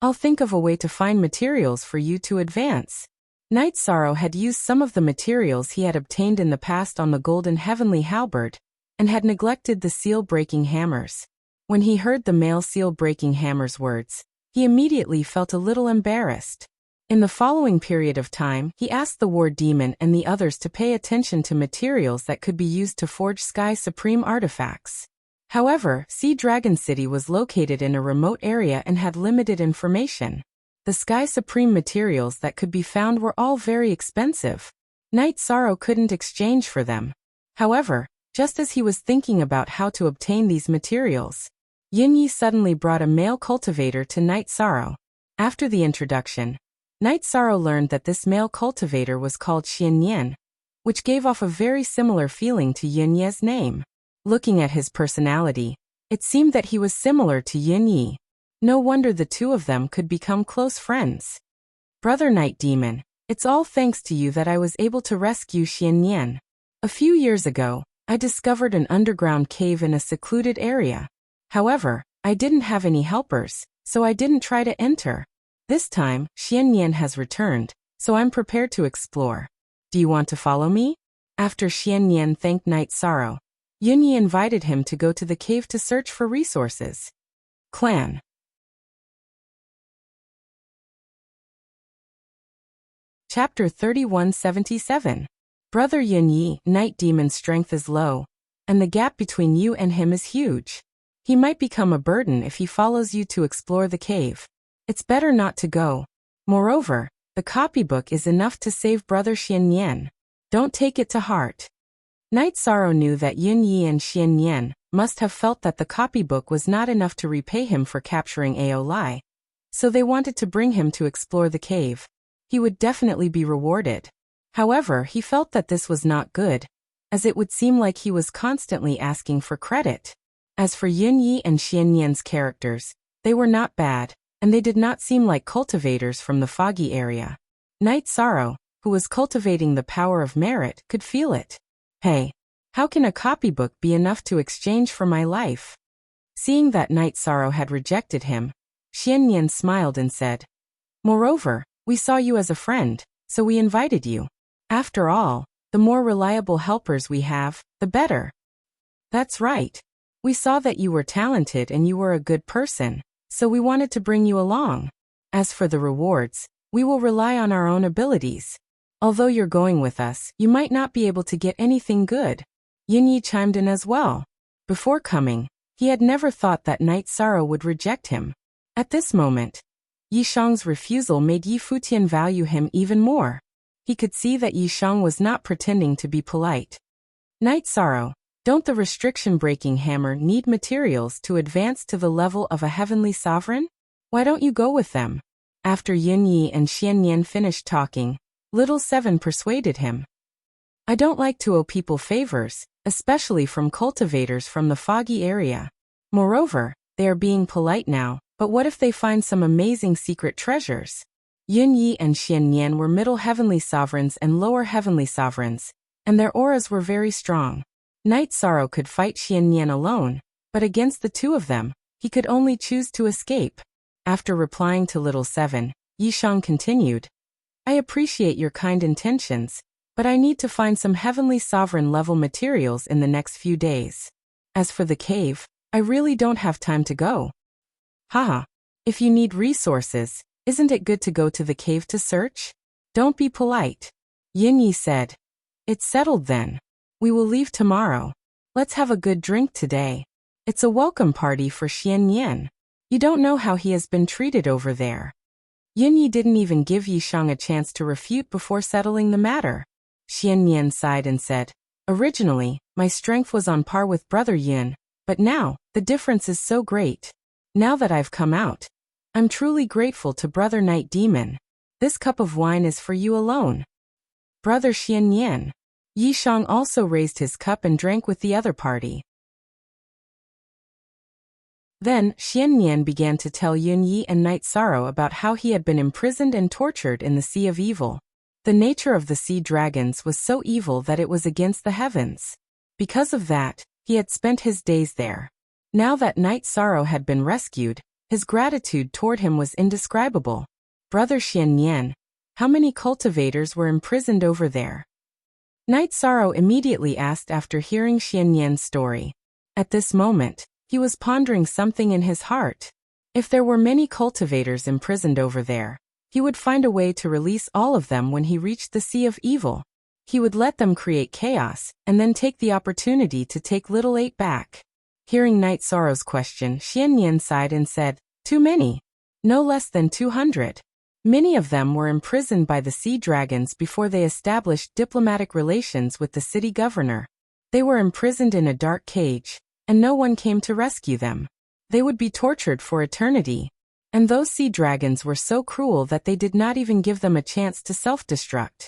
I'll think of a way to find materials for you to advance." Knight Sorrow had used some of the materials he had obtained in the past on the golden heavenly halberd, and had neglected the seal-breaking hammers. When he heard the male seal-breaking hammer's words, he immediately felt a little embarrassed. In the following period of time, he asked the war demon and the others to pay attention to materials that could be used to forge Sky Supreme artifacts. However, Sea Dragon City was located in a remote area and had limited information. The Sky Supreme materials that could be found were all very expensive. Knight Sorrow couldn't exchange for them. However, just as he was thinking about how to obtain these materials, Yunyi suddenly brought a male cultivator to Knight Sorrow. After the introduction, Knight Sorrow learned that this male cultivator was called Xianyan, which gave off a very similar feeling to Yunyi's name. Looking at his personality, it seemed that he was similar to Yunyi. No wonder the two of them could become close friends. "Brother Night Demon, it's all thanks to you that I was able to rescue Xianyan. A few years ago, I discovered an underground cave in a secluded area. However, I didn't have any helpers, so I didn't try to enter. This time, Xianyan has returned, so I'm prepared to explore. Do you want to follow me?" After Xianyan thanked Knight Sorrow, Yunyi invited him to go to the cave to search for resources. Clan. Chapter 3177. Brother Yunyi, Night Demon's strength is low, and the gap between you and him is huge. He might become a burden if he follows you to explore the cave. It's better not to go. Moreover, the copybook is enough to save Brother Xianyan. Don't take it to heart. Knight Sorrow knew that Yunyi and Xianyan must have felt that the copybook was not enough to repay him for capturing Ao Lai, so they wanted to bring him to explore the cave. He would definitely be rewarded. However, he felt that this was not good, as it would seem like he was constantly asking for credit. As for Yunyi and Xiannian's characters, they were not bad, and they did not seem like cultivators from the foggy area. Night Sorrow, who was cultivating the power of merit, could feel it. Hey, how can a copybook be enough to exchange for my life? Seeing that Night Sorrow had rejected him, Xiannian smiled and said, "Moreover, we saw you as a friend, so we invited you. After all, the more reliable helpers we have, the better." "That's right. We saw that you were talented and you were a good person, so we wanted to bring you along. As for the rewards, we will rely on our own abilities. Although you're going with us, you might not be able to get anything good." Yunyi chimed in as well. Before coming, he had never thought that Night Sorrow would reject him. At this moment, Yishang's refusal made Yi Futian value him even more. He could see that Yishang was not pretending to be polite. "Night Sorrow, don't the restriction-breaking hammer need materials to advance to the level of a heavenly sovereign? Why don't you go with them?" After Yunyi and Xiannian finished talking, Little Seven persuaded him. "I don't like to owe people favors, especially from cultivators from the foggy area. Moreover, they are being polite now, but what if they find some amazing secret treasures?" Yunyi and Xiannian were middle heavenly sovereigns and lower heavenly sovereigns, and their auras were very strong. Night Sorrow could fight Xiannian alone, but against the two of them, he could only choose to escape. After replying to Little Seven, Yishang continued, "I appreciate your kind intentions, but I need to find some heavenly sovereign level materials in the next few days. As for the cave, I really don't have time to go." "Haha. If you need resources, isn't it good to go to the cave to search? Don't be polite." Yunyi said, "It's settled then. We will leave tomorrow. Let's have a good drink today. It's a welcome party for Xiannian. You don't know how he has been treated over there." Yunyi didn't even give Yishang a chance to refute before settling the matter. Xiannian sighed and said, "Originally, my strength was on par with Brother Yun, but now, the difference is so great. Now that I've come out, I'm truly grateful to Brother Night Demon. This cup of wine is for you alone." "Brother Xiannian." Yishang also raised his cup and drank with the other party. Then, Xiannian began to tell Yunyi and Night Sorrow about how he had been imprisoned and tortured in the Sea of Evil. The nature of the sea dragons was so evil that it was against the heavens. Because of that, he had spent his days there. Now that Night Sorrow had been rescued, his gratitude toward him was indescribable. "Brother Xiannian, how many cultivators were imprisoned over there?" Night Sorrow immediately asked after hearing Xiannian's story. At this moment, he was pondering something in his heart. If there were many cultivators imprisoned over there, he would find a way to release all of them when he reached the Sea of Evil. He would let them create chaos, and then take the opportunity to take Little Eight back. Hearing Night Sorrow's question, Xiannian sighed and said, "Too many. No less than 200. Many of them were imprisoned by the sea dragons before they established diplomatic relations with the city governor. They were imprisoned in a dark cage, and no one came to rescue them. They would be tortured for eternity. And those sea dragons were so cruel that they did not even give them a chance to self-destruct.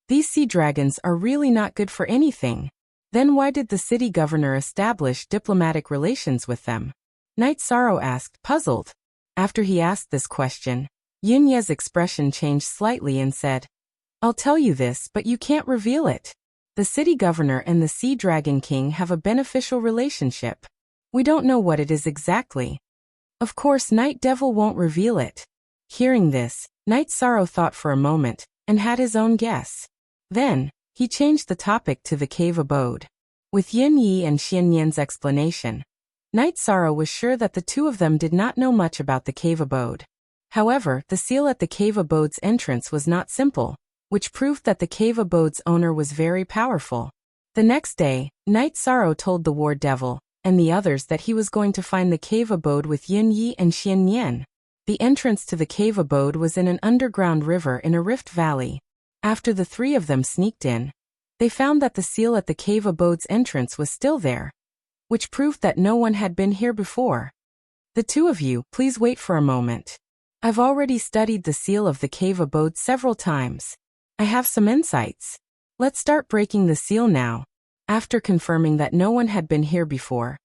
These sea dragons are really not good for anything. Then why did the city governor establish diplomatic relations with them?" Night Sorrow asked, puzzled. After he asked this question, Yunye's expression changed slightly and said, "I'll tell you this, but you can't reveal it. The city governor and the Sea Dragon King have a beneficial relationship. We don't know what it is exactly. Of course, Night Devil won't reveal it." Hearing this, Night Sorrow thought for a moment, and had his own guess. Then, he changed the topic to the cave abode. With Yunyi and Xiannian's explanation, Night Sorrow was sure that the two of them did not know much about the cave abode. However, the seal at the cave abode's entrance was not simple, which proved that the cave abode's owner was very powerful. The next day, Night Sorrow told the War Devil and the others that he was going to find the cave abode with Yunyi and Xiannian. The entrance to the cave abode was in an underground river in a rift valley. After the three of them sneaked in, they found that the seal at the cave abode's entrance was still there, which proved that no one had been here before. "The two of you, please wait for a moment." I've already studied the seal of the cave abode several times. I have some insights. Let's start breaking the seal now. After confirming that no one had been here before,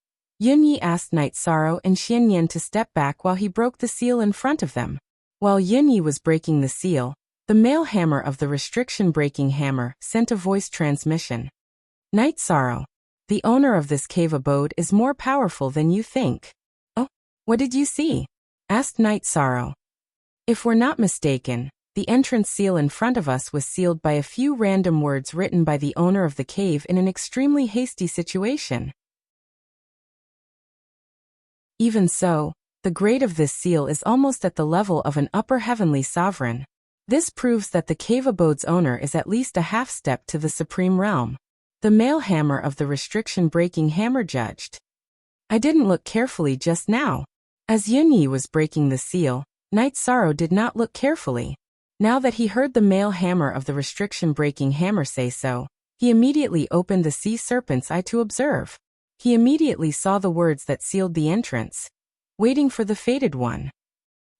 Yunyi asked Night Sorrow and Xianyan to step back while he broke the seal in front of them. While Yunyi was breaking the seal, the male hammer of the restriction-breaking hammer sent a voice transmission. Night Sorrow, the owner of this cave abode is more powerful than you think. Oh, what did you see? Asked Night Sorrow. If we're not mistaken, the entrance seal in front of us was sealed by a few random words written by the owner of the cave in an extremely hasty situation. Even so, the grade of this seal is almost at the level of an upper heavenly sovereign. This proves that the cave abode's owner is at least a half step to the supreme realm. The male hammer of the restriction-breaking hammer judged. I didn't look carefully just now. As Yunyi was breaking the seal, Night Sorrow did not look carefully. Now that he heard the male hammer of the restriction-breaking hammer say so, he immediately opened the sea serpent's eye to observe. He immediately saw the words that sealed the entrance. Waiting for the fated one.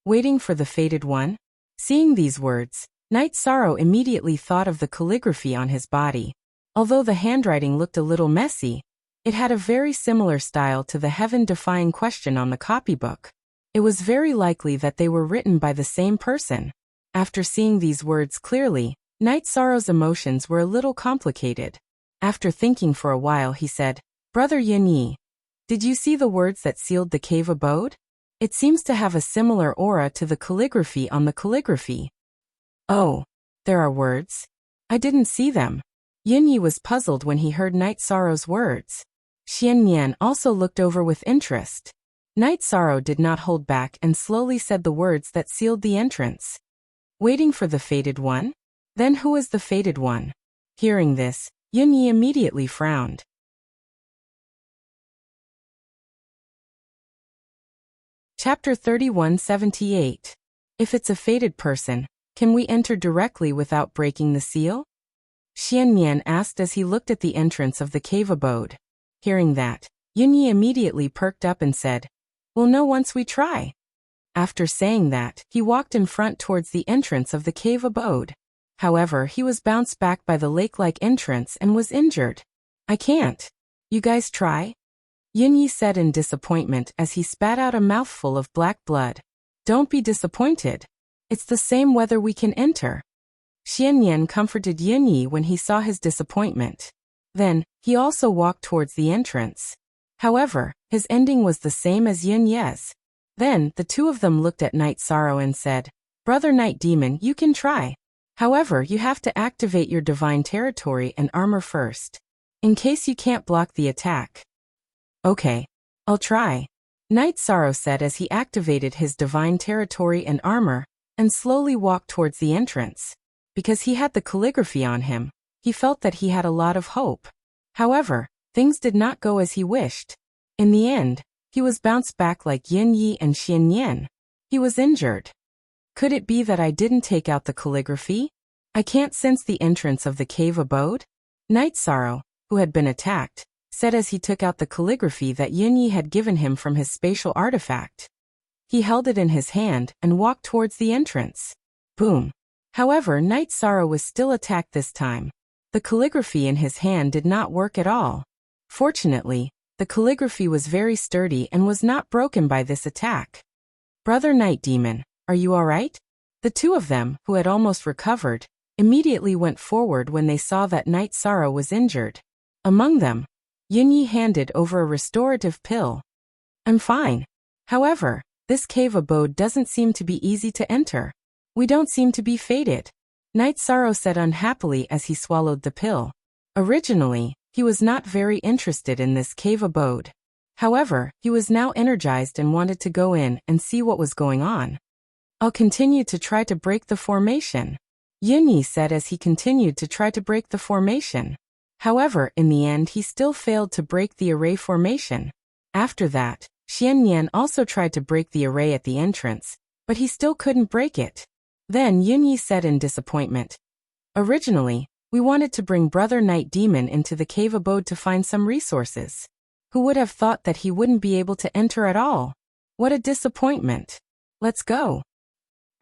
Waiting for the fated one? Seeing these words, Night Sorrow immediately thought of the calligraphy on his body. Although the handwriting looked a little messy, it had a very similar style to the heaven-defying question on the copybook. It was very likely that they were written by the same person. After seeing these words clearly, Night Sorrow's emotions were a little complicated. After thinking for a while he said, Brother Yunyi, did you see the words that sealed the cave abode? It seems to have a similar aura to the calligraphy on the calligraphy. Oh, there are words? I didn't see them. Yunyi was puzzled when he heard Night Sorrow's words. Xianyan also looked over with interest. Night Sorrow did not hold back and slowly said the words that sealed the entrance. Waiting for the fated one? Then who is the fated one? Hearing this, Yunyi immediately frowned. Chapter 3178. If it's a fated person, can we enter directly without breaking the seal? Xianyan asked as he looked at the entrance of the cave abode. Hearing that, Yunyi immediately perked up and said, We'll know once we try. After saying that, he walked in front towards the entrance of the cave abode. However, he was bounced back by the lake-like entrance and was injured. I can't. You guys try? Yunyi said in disappointment as he spat out a mouthful of black blood. Don't be disappointed. It's the same whether we can enter. Xianyan comforted Yunyi when he saw his disappointment. Then, he also walked towards the entrance. However, his ending was the same as Yunyi's. Then, the two of them looked at Night Sorrow and said, Brother Night Demon, you can try. However, you have to activate your divine territory and armor first, in case you can't block the attack. Okay, I'll try. Night Sorrow said as he activated his divine territory and armor, and slowly walked towards the entrance. Because he had the calligraphy on him, he felt that he had a lot of hope. However, things did not go as he wished. In the end, he was bounced back like Yunyi and Xianyan. He was injured. Could it be that I didn't take out the calligraphy? I can't sense the entrance of the cave abode? Night Sorrow, who had been attacked, said as he took out the calligraphy that Yunyi had given him from his spatial artifact. He held it in his hand and walked towards the entrance. Boom. However, Night Sorrow was still attacked this time. The calligraphy in his hand did not work at all. Fortunately, the calligraphy was very sturdy and was not broken by this attack. Brother Night Demon, are you alright? The two of them, who had almost recovered, immediately went forward when they saw that Night Sorrow was injured. Among them, Yunyi handed over a restorative pill. I'm fine. However, this cave abode doesn't seem to be easy to enter. We don't seem to be fated. Night Sorrow said unhappily as he swallowed the pill. Originally, he was not very interested in this cave abode. However, he was now energized and wanted to go in and see what was going on. I'll continue to try to break the formation, Yunyi said as he continued to try to break the formation. However, in the end he still failed to break the array formation. After that, Xianyan also tried to break the array at the entrance, but he still couldn't break it. Then Yunyi said in disappointment, Originally, we wanted to bring Brother Night Demon into the cave abode to find some resources. Who would have thought that he wouldn't be able to enter at all? What a disappointment. Let's go.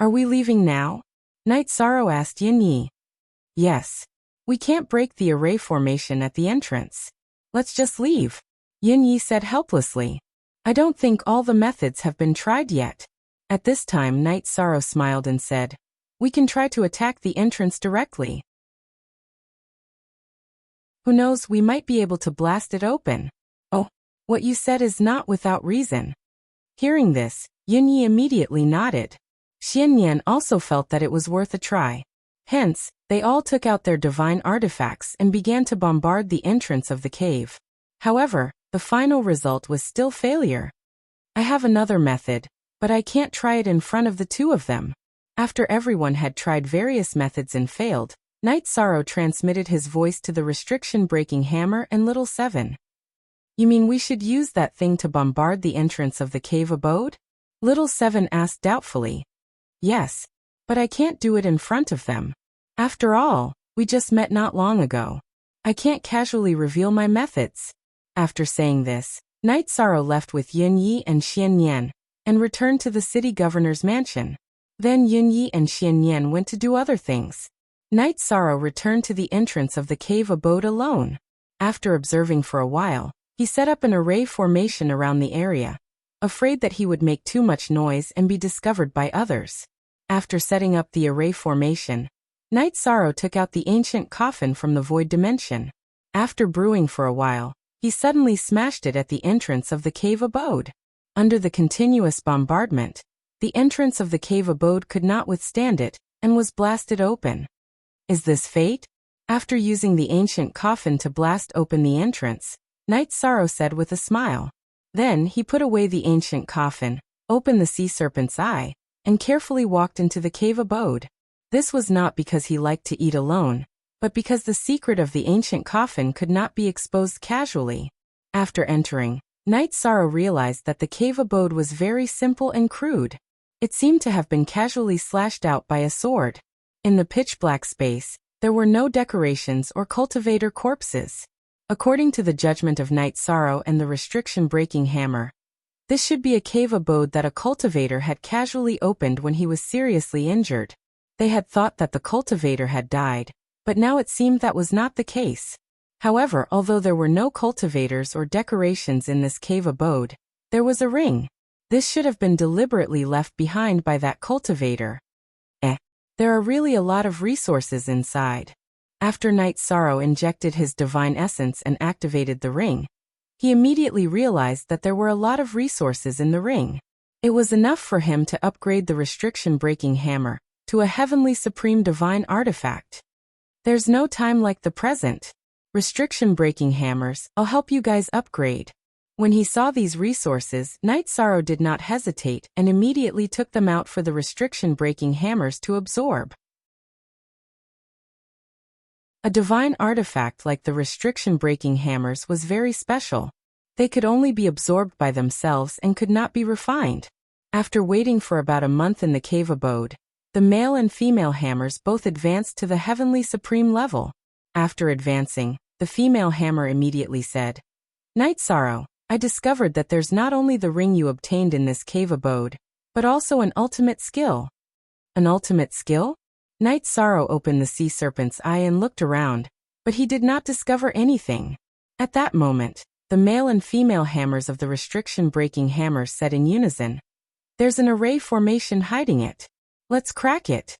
Are we leaving now? Night Sorrow asked Yin Yi. Yes. We can't break the array formation at the entrance. Let's just leave, Yin Yi said helplessly. I don't think all the methods have been tried yet. At this time Night Sorrow smiled and said, we can try to attack the entrance directly. Who knows, we might be able to blast it open. Oh, what you said is not without reason. Hearing this, Yin Yi immediately nodded. Xianyan also felt that it was worth a try. Hence, they all took out their divine artifacts and began to bombard the entrance of the cave. However, the final result was still failure. I have another method, but I can't try it in front of the two of them. After everyone had tried various methods and failed, Night Sorrow transmitted his voice to the restriction-breaking hammer and Little Seven. You mean we should use that thing to bombard the entrance of the cave abode? Little Seven asked doubtfully. Yes, but I can't do it in front of them. After all, we just met not long ago. I can't casually reveal my methods. After saying this, Night Sorrow left with Yin Yi and Xianyan, and returned to the city governor's mansion. Then Yin Yi and Xianyan went to do other things. Night Sorrow returned to the entrance of the cave abode alone. After observing for a while, he set up an array formation around the area, afraid that he would make too much noise and be discovered by others. After setting up the array formation, Night Sorrow took out the ancient coffin from the void dimension. After brewing for a while, he suddenly smashed it at the entrance of the cave abode. Under the continuous bombardment, the entrance of the cave abode could not withstand it, and was blasted open. Is this fate? After using the ancient coffin to blast open the entrance, Night Sorrow said with a smile. Then he put away the ancient coffin, opened the sea serpent's eye, and carefully walked into the cave abode. This was not because he liked to eat alone, but because the secret of the ancient coffin could not be exposed casually. After entering, Night Sorrow realized that the cave abode was very simple and crude. It seemed to have been casually slashed out by a sword. In the pitch-black space, there were no decorations or cultivator corpses. According to the judgment of Night Sorrow and the restriction-breaking hammer, this should be a cave abode that a cultivator had casually opened when he was seriously injured. They had thought that the cultivator had died, but now it seemed that was not the case. However, although there were no cultivators or decorations in this cave abode, there was a ring. This should have been deliberately left behind by that cultivator. There are really a lot of resources inside. After Night Sorrow injected his divine essence and activated the ring, he immediately realized that there were a lot of resources in the ring. It was enough for him to upgrade the restriction-breaking hammer to a heavenly supreme divine artifact. There's no time like the present. Restriction-breaking hammers, I'll help you guys upgrade. When he saw these resources, Night Sorrow did not hesitate and immediately took them out for the restriction-breaking hammers to absorb. A divine artifact like the restriction-breaking hammers was very special. They could only be absorbed by themselves and could not be refined. After waiting for about a month in the cave abode, the male and female hammers both advanced to the heavenly supreme level. After advancing, the female hammer immediately said, Night Sorrow, I discovered that there's not only the ring you obtained in this cave abode, but also an ultimate skill. An ultimate skill? Night Sorrow opened the sea serpent's eye and looked around, but he did not discover anything. At that moment, the male and female hammers of the restriction-breaking hammers said in unison, There's an array formation hiding it. Let's crack it.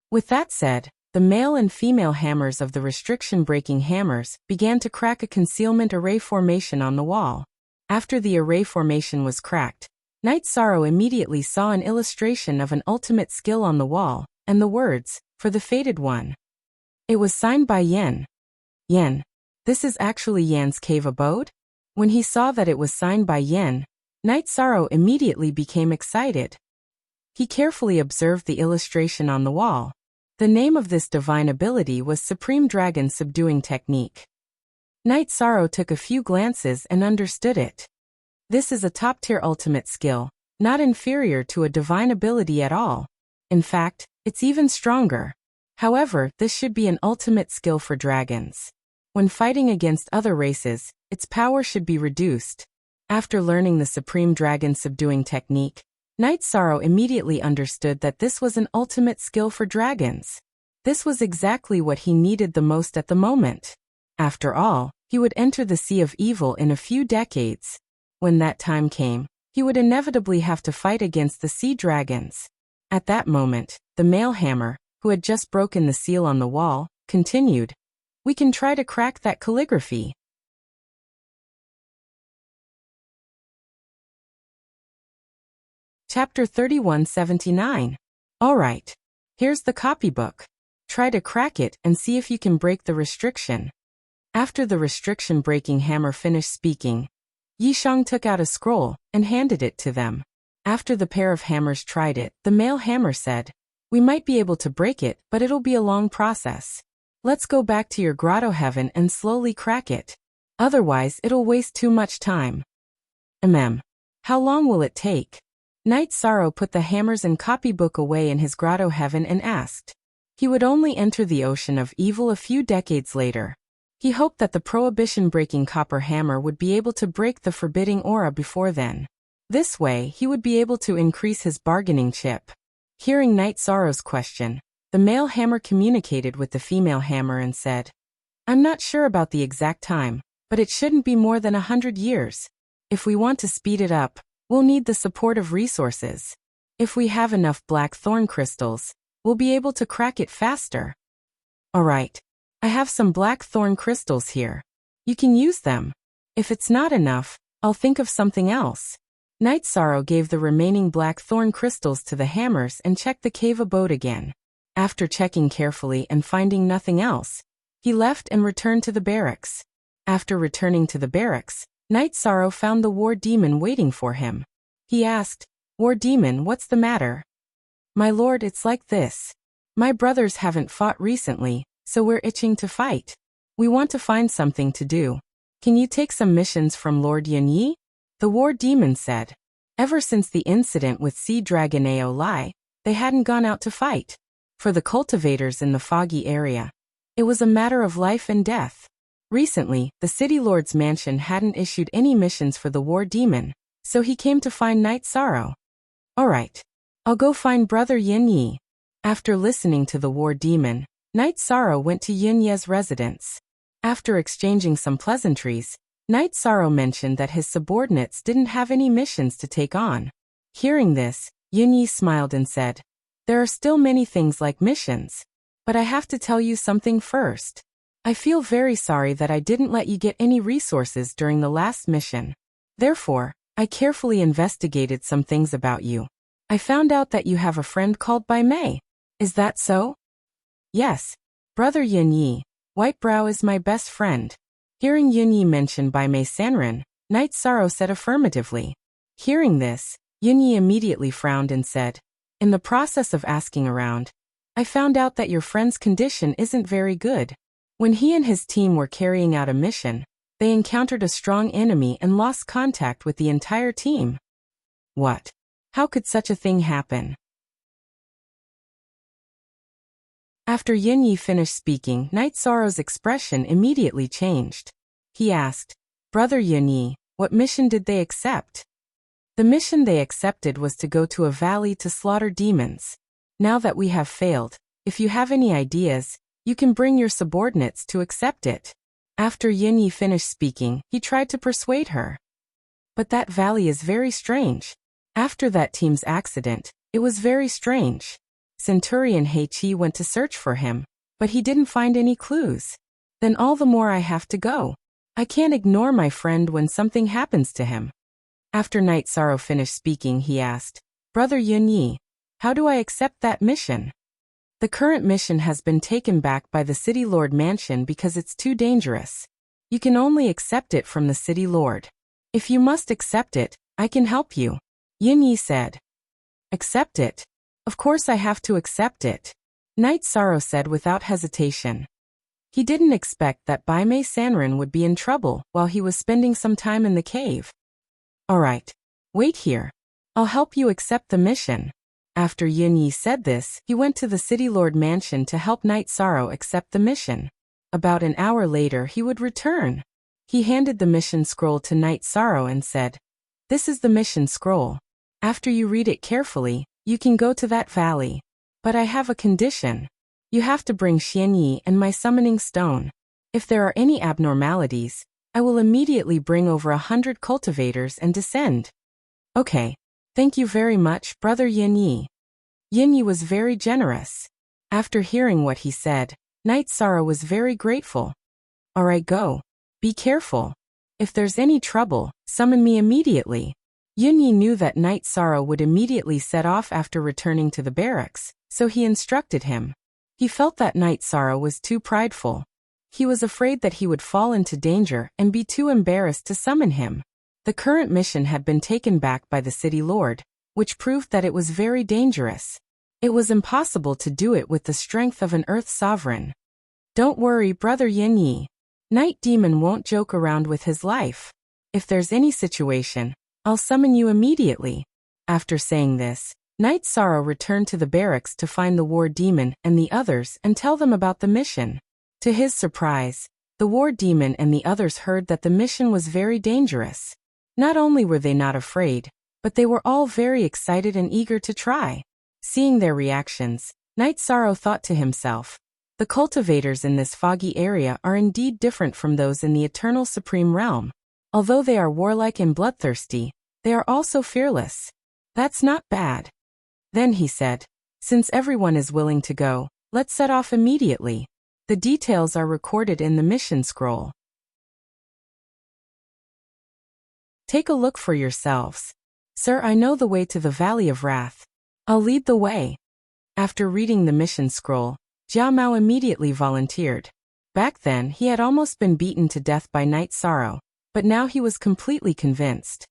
With that said, the male and female hammers of the restriction-breaking hammers began to crack a concealment array formation on the wall. After the array formation was cracked, Night Sorrow immediately saw an illustration of an ultimate skill on the wall, and the words, for the fated one. It was signed by Yen. Yen. This is actually Yen's cave abode? When he saw that it was signed by Yen, Night Sorrow immediately became excited. He carefully observed the illustration on the wall. The name of this divine ability was Supreme Dragon Subduing Technique. Night Sorrow took a few glances and understood it. This is a top-tier ultimate skill, not inferior to a divine ability at all. In fact, it's even stronger. However, this should be an ultimate skill for dragons. When fighting against other races, its power should be reduced. After learning the Supreme Dragon Subduing Technique, Night Sorrow immediately understood that this was an ultimate skill for dragons. This was exactly what he needed the most at the moment. After all, he would enter the Sea of Evil in a few decades. When that time came, he would inevitably have to fight against the sea dragons. At that moment, the male hammer, who had just broken the seal on the wall, continued, "We can try to crack that calligraphy." Chapter 3179. Alright. Here's the copybook. Try to crack it and see if you can break the restriction. After the restriction-breaking hammer finished speaking, Yishang took out a scroll and handed it to them. After the pair of hammers tried it, the male hammer said, "We might be able to break it, but it'll be a long process. Let's go back to your grotto heaven and slowly crack it. Otherwise, it'll waste too much time." How long will it take? Night Sorrow put the hammers and copybook away in his grotto heaven and asked. He would only enter the ocean of evil a few decades later. He hoped that the prohibition-breaking copper hammer would be able to break the forbidding aura before then. This way, he would be able to increase his bargaining chip. Hearing Night Sorrow's question, the male hammer communicated with the female hammer and said, "I'm not sure about the exact time, but it shouldn't be more than 100 years. If we want to speed it up, we'll need the support of resources. If we have enough black thorn crystals, we'll be able to crack it faster." "Alright. I have some black thorn crystals here. You can use them. If it's not enough, I'll think of something else." Night Sorrow gave the remaining black thorn crystals to the hammers and checked the cave abode again. After checking carefully and finding nothing else, he left and returned to the barracks. After returning to the barracks, Night Sorrow found the war demon waiting for him. He asked, "War demon, what's the matter?" "My lord, it's like this. My brothers haven't fought recently, so we're itching to fight. We want to find something to do. Can you take some missions from Lord Yunyi?" The war demon said. Ever since the incident with Sea Dragon Ao Lai, they hadn't gone out to fight. For the cultivators in the foggy area, it was a matter of life and death. Recently, the City Lord's mansion hadn't issued any missions for the war demon, so he came to find Night Sorrow. "Alright. I'll go find Brother Yunyi." After listening to the war demon, Night Sorrow went to Yunye's residence. After exchanging some pleasantries, Night Sorrow mentioned that his subordinates didn't have any missions to take on. Hearing this, Yunyi smiled and said, "There are still many things like missions. But I have to tell you something first. I feel very sorry that I didn't let you get any resources during the last mission. Therefore, I carefully investigated some things about you. I found out that you have a friend called Bai Mei. Is that so?" "Yes. Brother Yunyi, Whitebrow is my best friend." Hearing Yunyi mention Bai Mei Sanren, Night Sorrow said affirmatively. Hearing this, Yunyi immediately frowned and said, "In the process of asking around, I found out that your friend's condition isn't very good. When he and his team were carrying out a mission, they encountered a strong enemy and lost contact with the entire team." "What? How could such a thing happen?" After Yunyi finished speaking, Night Sorrow's expression immediately changed. He asked, "Brother Yunyi, what mission did they accept?" "The mission they accepted was to go to a valley to slaughter demons. Now that we have failed, if you have any ideas, you can bring your subordinates to accept it." After Yunyi finished speaking, he tried to persuade her. "But that valley is very strange. After that team's accident, it was very strange. Centurion Heichi went to search for him, but he didn't find any clues. Then all the more I have to go. I can't ignore my friend when something happens to him." After Night Sorrow finished speaking, he asked, "Brother Yunyi, how do I accept that mission?" "The current mission has been taken back by the City Lord Mansion because it's too dangerous. You can only accept it from the City Lord. If you must accept it, I can help you," Yunyi said. "Accept it? Of course I have to accept it," Night Sorrow said without hesitation. He didn't expect that Bai Mei Sanren would be in trouble while he was spending some time in the cave. "Alright. Wait here. I'll help you accept the mission." After Yunyi said this, he went to the City Lord Mansion to help Night Sorrow accept the mission. About an hour later he would return. He handed the mission scroll to Night Sorrow and said, "This is the mission scroll. After you read it carefully, you can go to that valley. But I have a condition. You have to bring Xianyi and my summoning stone. If there are any abnormalities, I will immediately bring over 100 cultivators and descend. Okay. Thank you very much, Brother Yanyi. Yanyi was very generous. After hearing what he said, Knight Sara was very grateful. Alright, go. Be careful. If there's any trouble, summon me immediately. Yanyi knew that Knight Sara would immediately set off after returning to the barracks, so he instructed him. He felt that Knight Sara was too prideful. He was afraid that he would fall into danger and be too embarrassed to summon him. The current mission had been taken back by the city lord, which proved that it was very dangerous. It was impossible to do it with the strength of an earth sovereign. Don't worry, Brother Yanyi. Night Demon won't joke around with his life. If there's any situation, I'll summon you immediately. After saying this, Knight Sara returned to the barracks to find the war demon and the others and tell them about the mission. To his surprise, the war demon and the others heard that the mission was very dangerous. Not only were they not afraid, but they were all very excited and eager to try. Seeing their reactions, Knight Sara thought to himself, the cultivators in this foggy area are indeed different from those in the eternal supreme realm. Although they are warlike and bloodthirsty, they are also fearless. That's not bad. Then he said, since everyone is willing to go, let's set off immediately. The details are recorded in the mission scroll. Take a look for yourselves. Sir, I know the way to the Valley of Wrath. I'll lead the way. After reading the mission scroll, Jiao Mao immediately volunteered. Back then, he had almost been beaten to death by Knight Sorrow, but now he was completely convinced.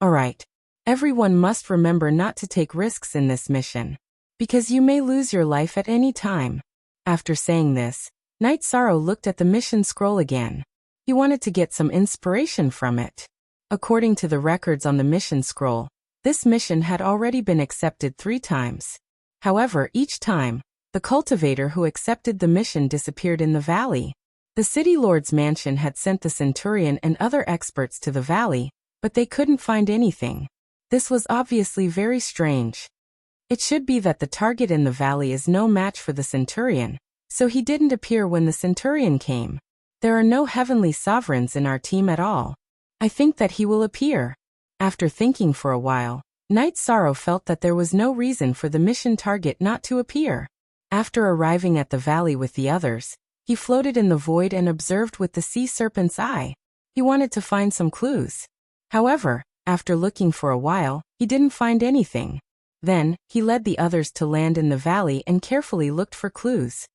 Alright. Everyone must remember not to take risks in this mission, because you may lose your life at any time. After saying this, Knight Sorrow looked at the mission scroll again. He wanted to get some inspiration from it. According to the records on the mission scroll, this mission had already been accepted 3 times. However, each time, the cultivator who accepted the mission disappeared in the valley. The city lord's mansion had sent the centurion and other experts to the valley, but they couldn't find anything. This was obviously very strange. It should be that the target in the valley is no match for the centurion, so he didn't appear when the centurion came. There are no heavenly sovereigns in our team at all. I think that he will appear. After thinking for a while, Knight Sorrow felt that there was no reason for the mission target not to appear. After arriving at the valley with the others, he floated in the void and observed with the sea serpent's eye. He wanted to find some clues. However, after looking for a while, he didn't find anything. Then, he led the others to land in the valley and carefully looked for clues.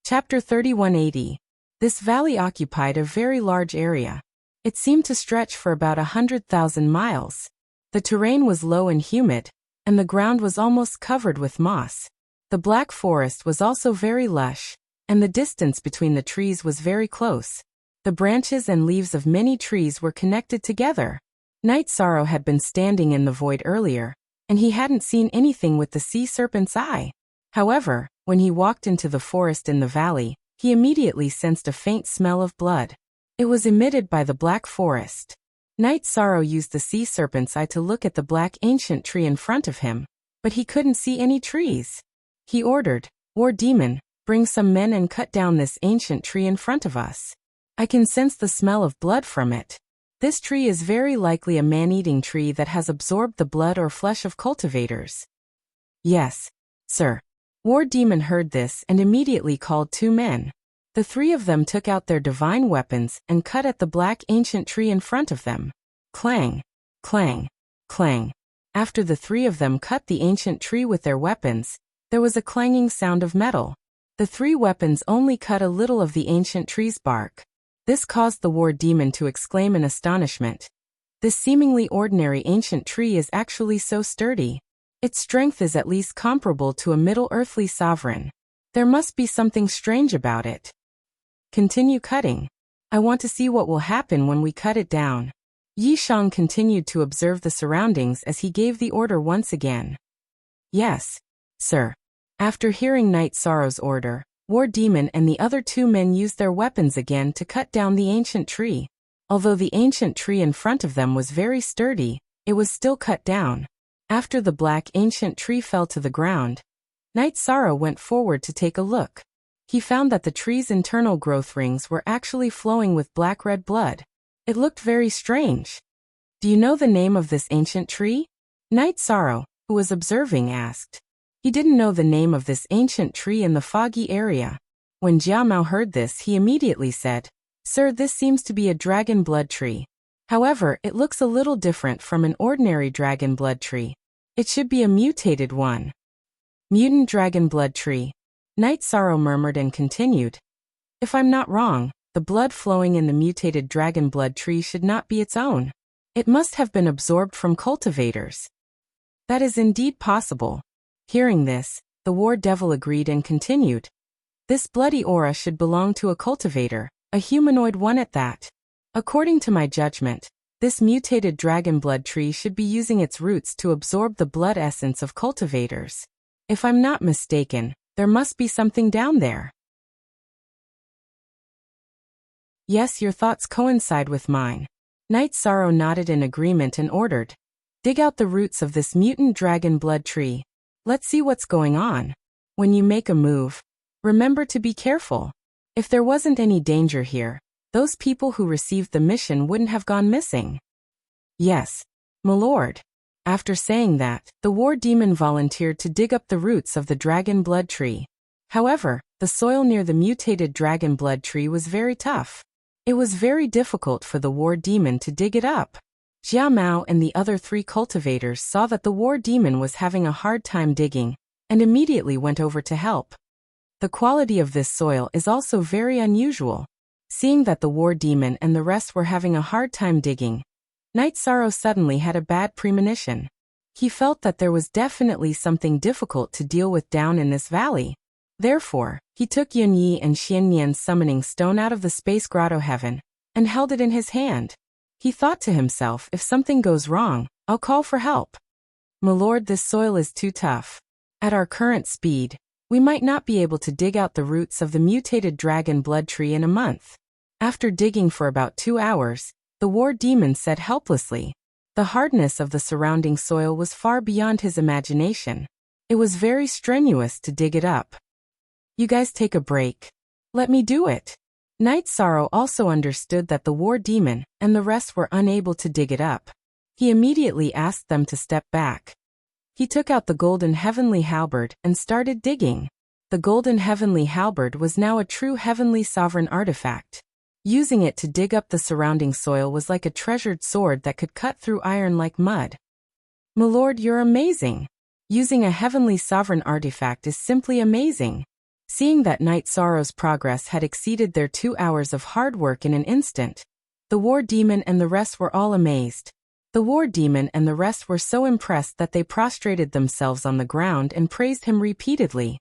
Chapter 3180. This valley occupied a very large area. It seemed to stretch for about 100,000 miles. The terrain was low and humid, and the ground was almost covered with moss. The black forest was also very lush, and the distance between the trees was very close. The branches and leaves of many trees were connected together. Knight Sorrow had been standing in the void earlier, and he hadn't seen anything with the sea serpent's eye. However, when he walked into the forest in the valley, he immediately sensed a faint smell of blood. It was emitted by the black forest. Knight Sorrow used the sea serpent's eye to look at the black ancient tree in front of him, but he couldn't see any trees. He ordered, War Demon, bring some men and cut down this ancient tree in front of us. I can sense the smell of blood from it. This tree is very likely a man-eating tree that has absorbed the blood or flesh of cultivators. Yes, sir. War Demon heard this and immediately called 2 men. The 3 of them took out their divine weapons and cut at the black ancient tree in front of them. Clang, clang, clang. After the 3 of them cut the ancient tree with their weapons, there was a clanging sound of metal. The 3 weapons only cut a little of the ancient tree's bark. This caused the War Demon to exclaim in astonishment. This seemingly ordinary ancient tree is actually so sturdy. Its strength is at least comparable to a middle earthly sovereign. There must be something strange about it. Continue cutting. I want to see what will happen when we cut it down. Yi Shang continued to observe the surroundings as he gave the order once again. Yes, sir. After hearing Knight Sorrow's order, War Demon and the other two men used their weapons again to cut down the ancient tree. Although the ancient tree in front of them was very sturdy, it was still cut down. After the black ancient tree fell to the ground, Night Sorrow went forward to take a look. He found that the tree's internal growth rings were actually flowing with black-red blood. It looked very strange. "Do you know the name of this ancient tree?" Night Sorrow, who was observing, asked. He didn't know the name of this ancient tree in the foggy area. When Jiao Mao heard this, he immediately said, "Sir, this seems to be a dragon blood tree. However, it looks a little different from an ordinary dragon blood tree. It should be a mutated one." "Mutant dragon blood tree," Night Sorrow murmured and continued. "If I'm not wrong, the blood flowing in the mutated dragon blood tree should not be its own. It must have been absorbed from cultivators." "That is indeed possible." Hearing this, the War Devil agreed and continued. "This bloody aura should belong to a cultivator, a humanoid one at that. According to my judgment, this mutated dragon blood tree should be using its roots to absorb the blood essence of cultivators. If I'm not mistaken, there must be something down there." "Yes, your thoughts coincide with mine." Night Sorrow nodded in agreement and ordered, "Dig out the roots of this mutant dragon blood tree. Let's see what's going on. When you make a move, remember to be careful. If there wasn't any danger here, those people who received the mission wouldn't have gone missing." "Yes, my lord." After saying that, the War Demon volunteered to dig up the roots of the dragon blood tree. However, the soil near the mutated dragon blood tree was very tough. It was very difficult for the War Demon to dig it up. Jiao Mao and the other three cultivators saw that the War Demon was having a hard time digging, and immediately went over to help. The quality of this soil is also very unusual. Seeing that the War Demon and the rest were having a hard time digging, Night Sorrow suddenly had a bad premonition. He felt that there was definitely something difficult to deal with down in this valley. Therefore, he took Yun Yi and Xian Yan's summoning stone out of the space grotto heaven, and held it in his hand. He thought to himself, if something goes wrong, I'll call for help. "My lord, this soil is too tough. At our current speed, we might not be able to dig out the roots of the mutated dragon blood tree in a month." After digging for about 2 hours, the War Demon said helplessly. The hardness of the surrounding soil was far beyond his imagination. It was very strenuous to dig it up. "You guys take a break. Let me do it." Night Sorrow also understood that the War Demon and the rest were unable to dig it up. He immediately asked them to step back. He took out the golden heavenly halberd and started digging. The golden heavenly halberd was now a true heavenly sovereign artifact. Using it to dig up the surrounding soil was like a treasured sword that could cut through iron like mud. "My lord, you're amazing. Using a heavenly sovereign artifact is simply amazing." Seeing that Night Sorrow's progress had exceeded their 2 hours of hard work in an instant, the War Demon and the rest were all amazed. The War Demon and the rest were so impressed that they prostrated themselves on the ground and praised him repeatedly.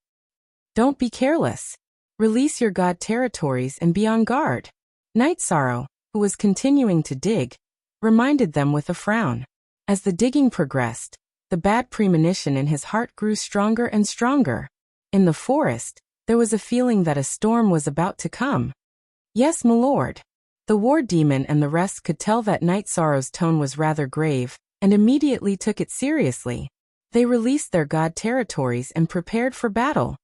"Don't be careless. Release your god territories and be on guard." Night Sorrow, who was continuing to dig, reminded them with a frown. As the digging progressed, the bad premonition in his heart grew stronger and stronger. In the forest, there was a feeling that a storm was about to come. "Yes, my lord." The War Demon and the rest could tell that Night Sorrow's tone was rather grave, and immediately took it seriously. They released their god territories and prepared for battle.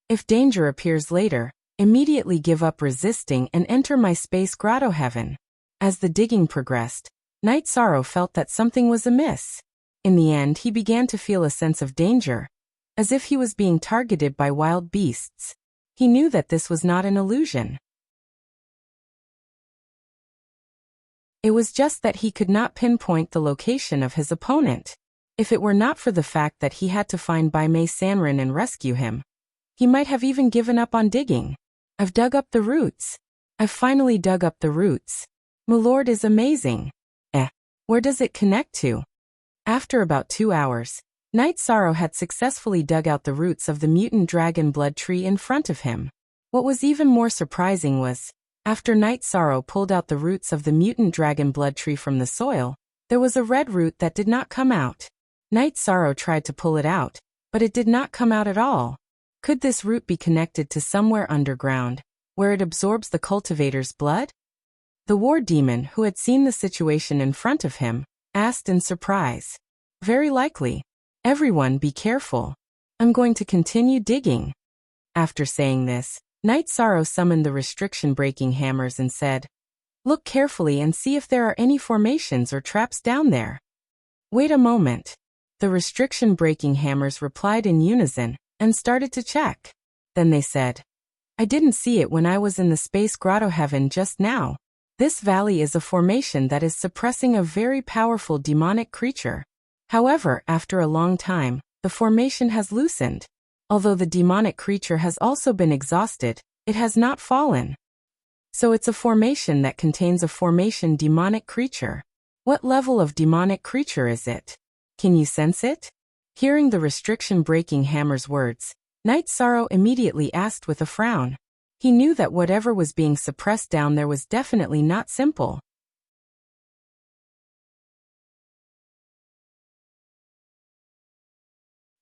"If danger appears later, immediately give up resisting and enter my space grotto heaven." As the digging progressed, Night Sorrow felt that something was amiss. In the end, he began to feel a sense of danger, as if he was being targeted by wild beasts. He knew that this was not an illusion. It was just that he could not pinpoint the location of his opponent. If it were not for the fact that he had to find Bai Mei Sanrin and rescue him, he might have even given up on digging. "I've dug up the roots. I've finally dug up the roots. My lord is amazing." Where does it connect to? After about 2 hours, Night Sorrow had successfully dug out the roots of the mutant dragon blood tree in front of him. What was even more surprising was, after Night Sorrow pulled out the roots of the mutant dragon blood tree from the soil, there was a red root that did not come out. Night Sorrow tried to pull it out, but it did not come out at all. Could this root be connected to somewhere underground, where it absorbs the cultivator's blood? The war demon, who had seen the situation in front of him, asked in surprise. Very likely. Everyone be careful. I'm going to continue digging. After saying this, Night Sorrow summoned the restriction-breaking hammers and said, Look carefully and see if there are any formations or traps down there. Wait a moment. The restriction-breaking hammers replied in unison and started to check. Then they said, I didn't see it when I was in the space grotto heaven just now. This valley is a formation that is suppressing a very powerful demonic creature. However, after a long time, the formation has loosened. Although the demonic creature has also been exhausted, it has not fallen. So it's a formation that contains a formation demonic creature. What level of demonic creature is it? Can you sense it? Hearing the restriction-breaking hammer's words, Night Sorrow immediately asked with a frown. He knew that whatever was being suppressed down there was definitely not simple.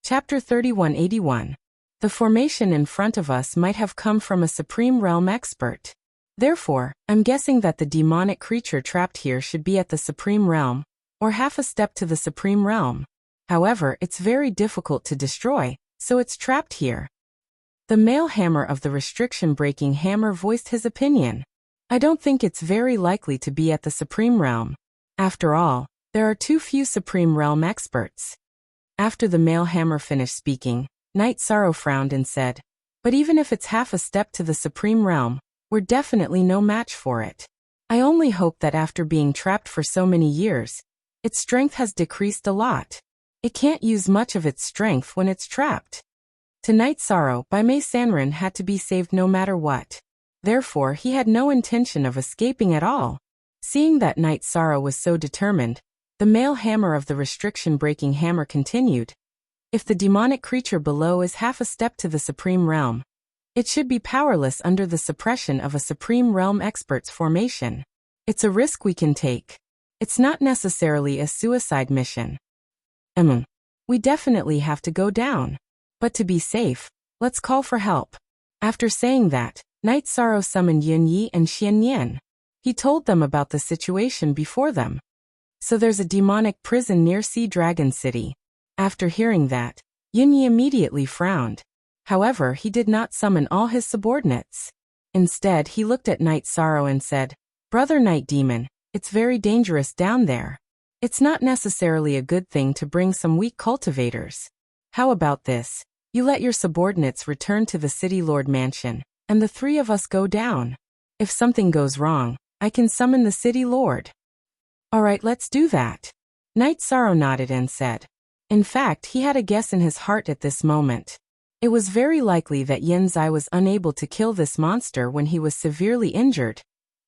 Chapter 3181. The formation in front of us might have come from a Supreme Realm expert. Therefore, I'm guessing that the demonic creature trapped here should be at the Supreme Realm, or half a step to the Supreme Realm. However, it's very difficult to destroy, so it's trapped here. The male hammer of the restriction-breaking hammer voiced his opinion. I don't think it's very likely to be at the Supreme Realm. After all, there are too few Supreme Realm experts. After the male hammer finished speaking, Night Sorrow frowned and said, But even if it's half a step to the Supreme Realm, we're definitely no match for it. I only hope that after being trapped for so many years, its strength has decreased a lot. It can't use much of its strength when it's trapped. To Night Sorrow, Baimei Sanrin had to be saved no matter what. Therefore, he had no intention of escaping at all. Seeing that Night Sorrow was so determined, the male hammer of the restriction-breaking hammer continued. If the demonic creature below is half a step to the Supreme Realm, it should be powerless under the suppression of a Supreme Realm expert's formation. It's a risk we can take. It's not necessarily a suicide mission. We definitely have to go down. But to be safe, let's call for help. After saying that, Night Sorrow summoned Yun Yi and Xian Yan. He told them about the situation before them. So there's a demonic prison near Sea Dragon City. After hearing that, Yun Yi immediately frowned. However, he did not summon all his subordinates. Instead, he looked at Night Sorrow and said, Brother Night Demon, it's very dangerous down there. It's not necessarily a good thing to bring some weak cultivators. How about this? You let your subordinates return to the City Lord Mansion, and the three of us go down. If something goes wrong, I can summon the City Lord. Alright, let's do that. Night Sorrow nodded and said. In fact, he had a guess in his heart at this moment. It was very likely that Yen Zai was unable to kill this monster when he was severely injured,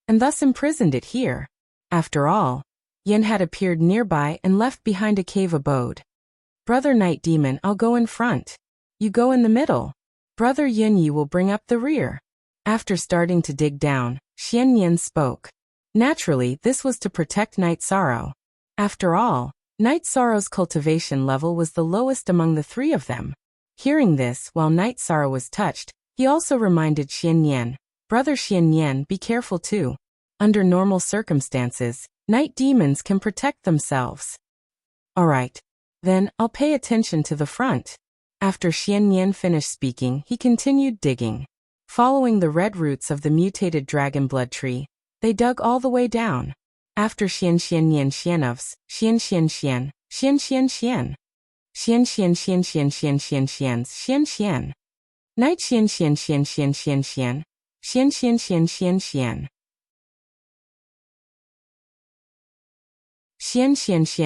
and thus imprisoned it here. After all, Yen had appeared nearby and left behind a cave abode. Brother Night Demon, I'll go in front. You go in the middle. Brother Yun Yi will bring up the rear. After starting to dig down, Xian Yan spoke. Naturally, this was to protect Night Sorrow. After all, Night Sorrow's cultivation level was the lowest among the three of them. Hearing this, while Night Sorrow was touched, he also reminded Xian Yan, Brother Xian Yan, be careful too. Under normal circumstances, night demons can protect themselves. Alright. Then, I'll pay attention to the front. After Xian Yan finished speaking, he continued digging. Following the red roots of the mutated dragon blood tree, they dug all the way down. After Xian Yan Xianovs, Xian Xian, Night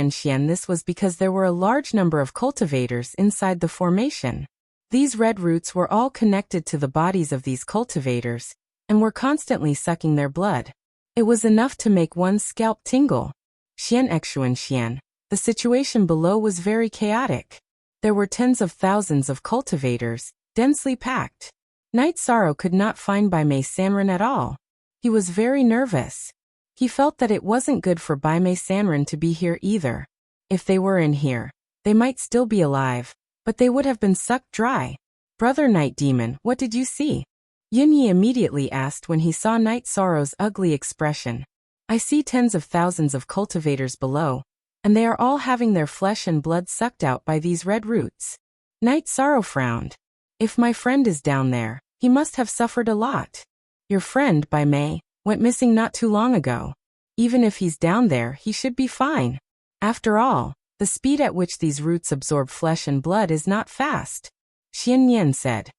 Xian. This was because there were a large number of cultivators inside the formation. These red roots were all connected to the bodies of these cultivators, and were constantly sucking their blood. It was enough to make one's scalp tingle. Xian. The situation below was very chaotic. There were tens of thousands of cultivators, densely packed. Night Sorrow could not find Baimei Sanrin at all. He was very nervous. He felt that it wasn't good for Baimei Sanrin to be here either. If they were in here, they might still be alive, but they would have been sucked dry. Brother Night Demon, what did you see? Yunyi immediately asked when he saw Night Sorrow's ugly expression. I see tens of thousands of cultivators below, and they are all having their flesh and blood sucked out by these red roots. Night Sorrow frowned. If my friend is down there, he must have suffered a lot. Your friend, by May, went missing not too long ago. Even if he's down there, he should be fine. After all, the speed at which these roots absorb flesh and blood is not fast. Xianyan said.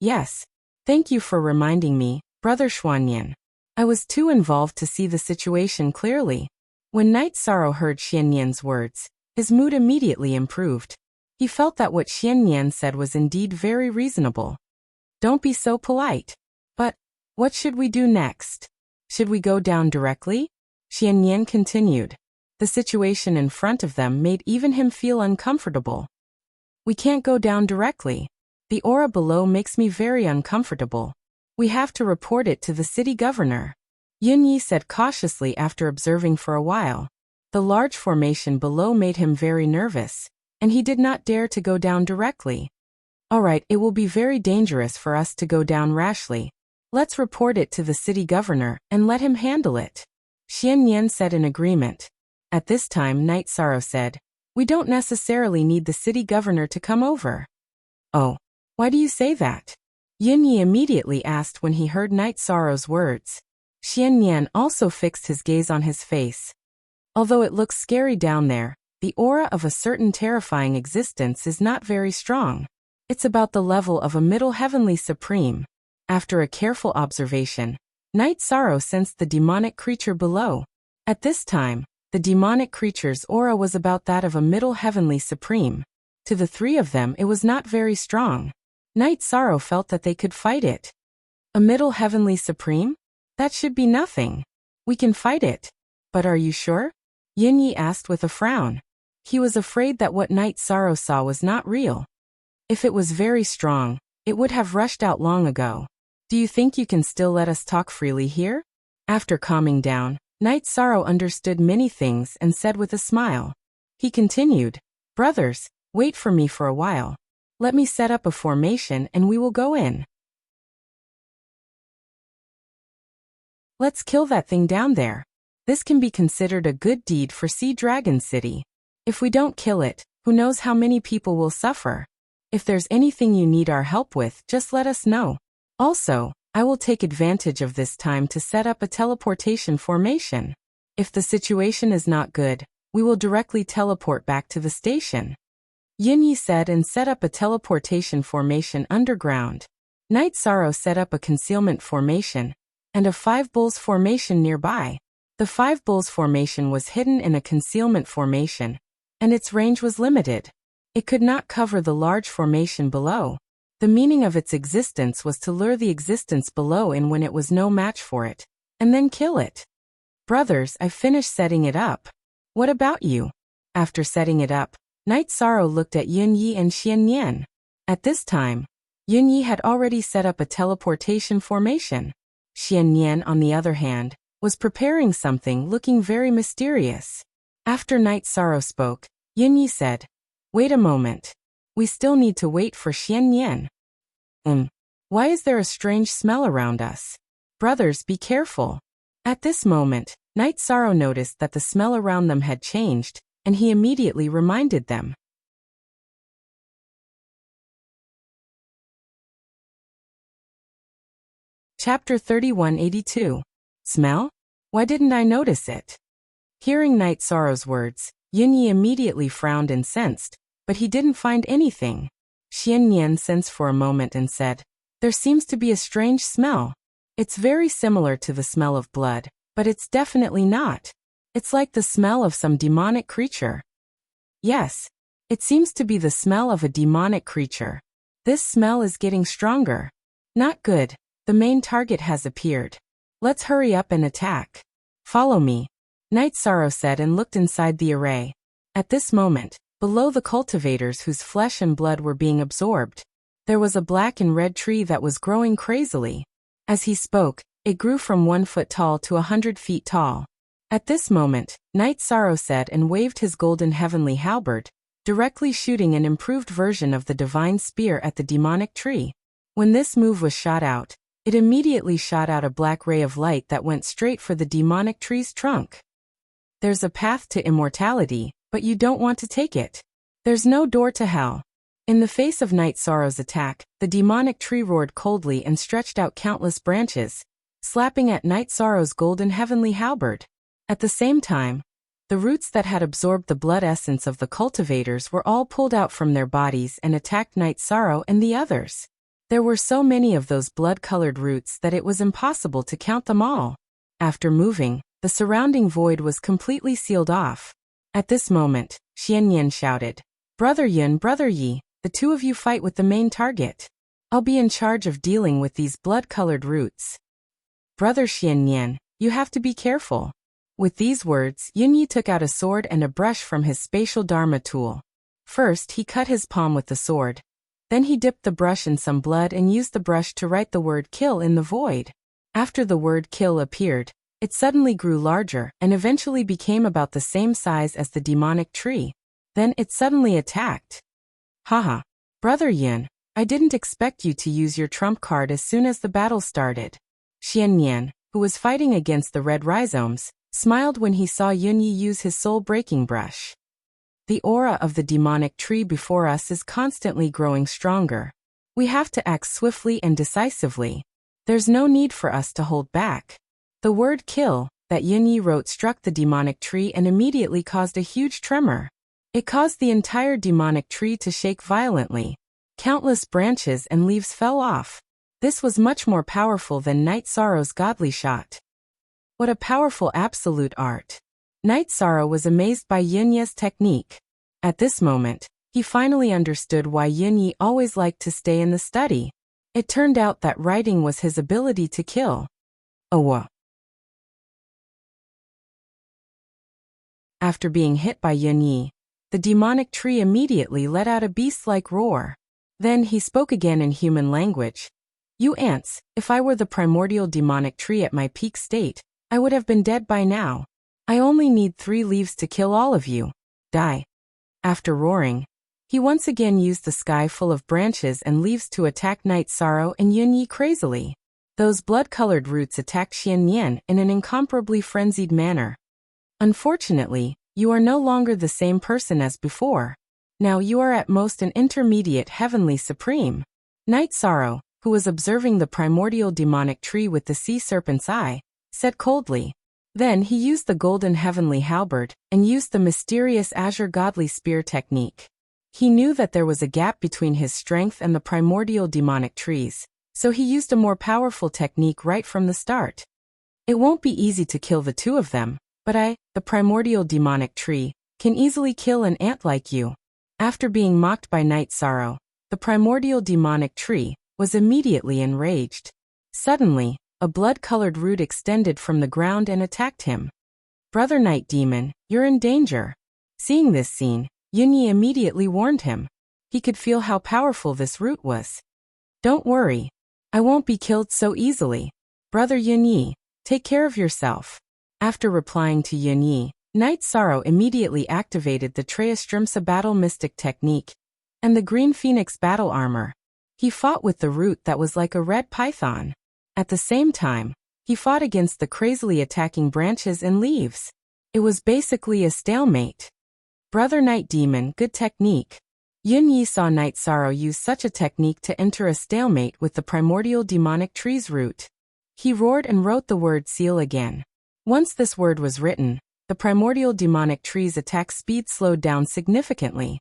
Yes. Thank you for reminding me, Brother Xuanyan. I was too involved to see the situation clearly. When Night Sorrow heard Xianyan's words, his mood immediately improved. He felt that what Xianyan said was indeed very reasonable. Don't be so polite. But, what should we do next? Should we go down directly? Xianyan continued. The situation in front of them made even him feel uncomfortable. We can't go down directly. The aura below makes me very uncomfortable. We have to report it to the city governor. Yunyi said cautiously after observing for a while. The large formation below made him very nervous, and he did not dare to go down directly. All right, it will be very dangerous for us to go down rashly. Let's report it to the city governor and let him handle it. Xianyan said in agreement. At this time Night Sorrow said, we don't necessarily need the city governor to come over. Oh, why do you say that? Yunyi immediately asked when he heard Night Sorrow's words. Xianyan also fixed his gaze on his face. Although it looks scary down there, the aura of a certain terrifying existence is not very strong. It's about the level of a middle heavenly supreme. After a careful observation, Night Sorrow sensed the demonic creature below. At this time, the demonic creature's aura was about that of a middle heavenly supreme. To the three of them it was not very strong. Night Sorrow felt that they could fight it. A middle heavenly supreme? That should be nothing. We can fight it. But are you sure? Yunyi asked with a frown. He was afraid that what Night Sorrow saw was not real. If it was very strong, it would have rushed out long ago. Do you think you can still let us talk freely here? After calming down, Night Sorrow understood many things and said with a smile. He continued, Brothers, wait for me for a while. Let me set up a formation and we will go in. Let's kill that thing down there. This can be considered a good deed for Sea Dragon City. If we don't kill it, who knows how many people will suffer. If there's anything you need our help with, just let us know. Also, I will take advantage of this time to set up a teleportation formation. If the situation is not good, we will directly teleport back to the station. Yunyi said and set up a teleportation formation underground. Night Sorrow set up a concealment formation and a 5 bulls formation nearby. The 5 bulls formation was hidden in a concealment formation, and its range was limited. It could not cover the large formation below. The meaning of its existence was to lure the existence below in when it was no match for it, and then kill it. Brothers, I finished setting it up. What about you? After setting it up, Night Sorrow looked at Yunyi and Xianyan. At this time, Yunyi had already set up a teleportation formation. Xianyan, on the other hand, was preparing something looking very mysterious. After Night Sorrow spoke, Yunyi said, Wait a moment. We still need to wait for Xianyan. Why is there a strange smell around us? Brothers, be careful. At this moment, Night Sorrow noticed that the smell around them had changed, and he immediately reminded them. Chapter 3182. Smell? Why didn't I notice it? Hearing Night Sorrow's words, Yunyi immediately frowned and sensed, but he didn't find anything. Xianyan sensed for a moment and said, There seems to be a strange smell. It's very similar to the smell of blood, but it's definitely not. It's like the smell of some demonic creature. Yes, it seems to be the smell of a demonic creature. This smell is getting stronger. Not good. The main target has appeared. Let's hurry up and attack. Follow me. Night Sorrow said and looked inside the array. At this moment, below the cultivators whose flesh and blood were being absorbed, there was a black and red tree that was growing crazily. As he spoke, it grew from 1 foot tall to 100 feet tall. At this moment, Night Sorrow said and waved his golden heavenly halberd, directly shooting an improved version of the divine spear at the demonic tree. When this move was shot out, it immediately shot out a black ray of light that went straight for the demonic tree's trunk. There's a path to immortality, but you don't want to take it. There's no door to hell. In the face of Night Sorrow's attack, the demonic tree roared coldly and stretched out countless branches, slapping at Night Sorrow's golden heavenly halberd. At the same time, the roots that had absorbed the blood essence of the cultivators were all pulled out from their bodies and attacked Night Sorrow and the others. There were so many of those blood-colored roots that it was impossible to count them all. After moving, the surrounding void was completely sealed off. At this moment, Xian Yin shouted, Brother Yun, Brother Yi, the two of you fight with the main target. I'll be in charge of dealing with these blood-colored roots. Brother Xian Yin, you have to be careful. With these words, Yun Yi took out a sword and a brush from his spatial dharma tool. First, he cut his palm with the sword. Then he dipped the brush in some blood and used the brush to write the word kill in the void. After the word kill appeared, it suddenly grew larger and eventually became about the same size as the demonic tree. Then it suddenly attacked. Haha. Brother Yun, I didn't expect you to use your trump card as soon as the battle started. Xian Yan, who was fighting against the red rhizomes, smiled when he saw Yun Yi use his soul-breaking brush. The aura of the demonic tree before us is constantly growing stronger. We have to act swiftly and decisively. There's no need for us to hold back. The word kill that Yun Yi wrote struck the demonic tree and immediately caused a huge tremor. It caused the entire demonic tree to shake violently. Countless branches and leaves fell off. This was much more powerful than Night Sorrow's godly shot. What a powerful absolute art. Night Sorrow was amazed by Yun Yi's technique. At this moment, he finally understood why Yun Yi always liked to stay in the study. It turned out that writing was his ability to kill. Owa. After being hit by Yun Yi, the demonic tree immediately let out a beast-like roar. Then he spoke again in human language. You ants, if I were the primordial demonic tree at my peak state, I would have been dead by now. I only need 3 leaves to kill all of you. Die. After roaring, he once again used the sky full of branches and leaves to attack Night Sorrow and Yun Yi crazily. Those blood-colored roots attacked Xian Yan in an incomparably frenzied manner. Unfortunately, you are no longer the same person as before. Now you are at most an intermediate heavenly supreme. Night Sorrow, who was observing the primordial demonic tree with the sea serpent's eye, said coldly. Then he used the golden heavenly halberd and used the mysterious azure godly spear technique. He knew that there was a gap between his strength and the primordial demonic trees, so he used a more powerful technique right from the start. It won't be easy to kill the 2 of them, but I, the primordial demonic tree, can easily kill an ant like you. After being mocked by Night Sorrow, the primordial demonic tree was immediately enraged. Suddenly, a blood-colored root extended from the ground and attacked him. Brother Night Demon, you're in danger. Seeing this scene, Yun Yi immediately warned him. He could feel how powerful this root was. Don't worry. I won't be killed so easily. Brother Yun Yi, take care of yourself. After replying to Yun Yi, Night Sorrow immediately activated the Treastrimsa Battle Mystic technique and the Green Phoenix battle armor. He fought with the root that was like a red python. At the same time, he fought against the crazily attacking branches and leaves. It was basically a stalemate. Brother Night Demon, good technique. Yun Yi saw Night Sorrow use such a technique to enter a stalemate with the primordial demonic tree's root. He roared and wrote the word seal again. Once this word was written, the primordial demonic tree's attack speed slowed down significantly.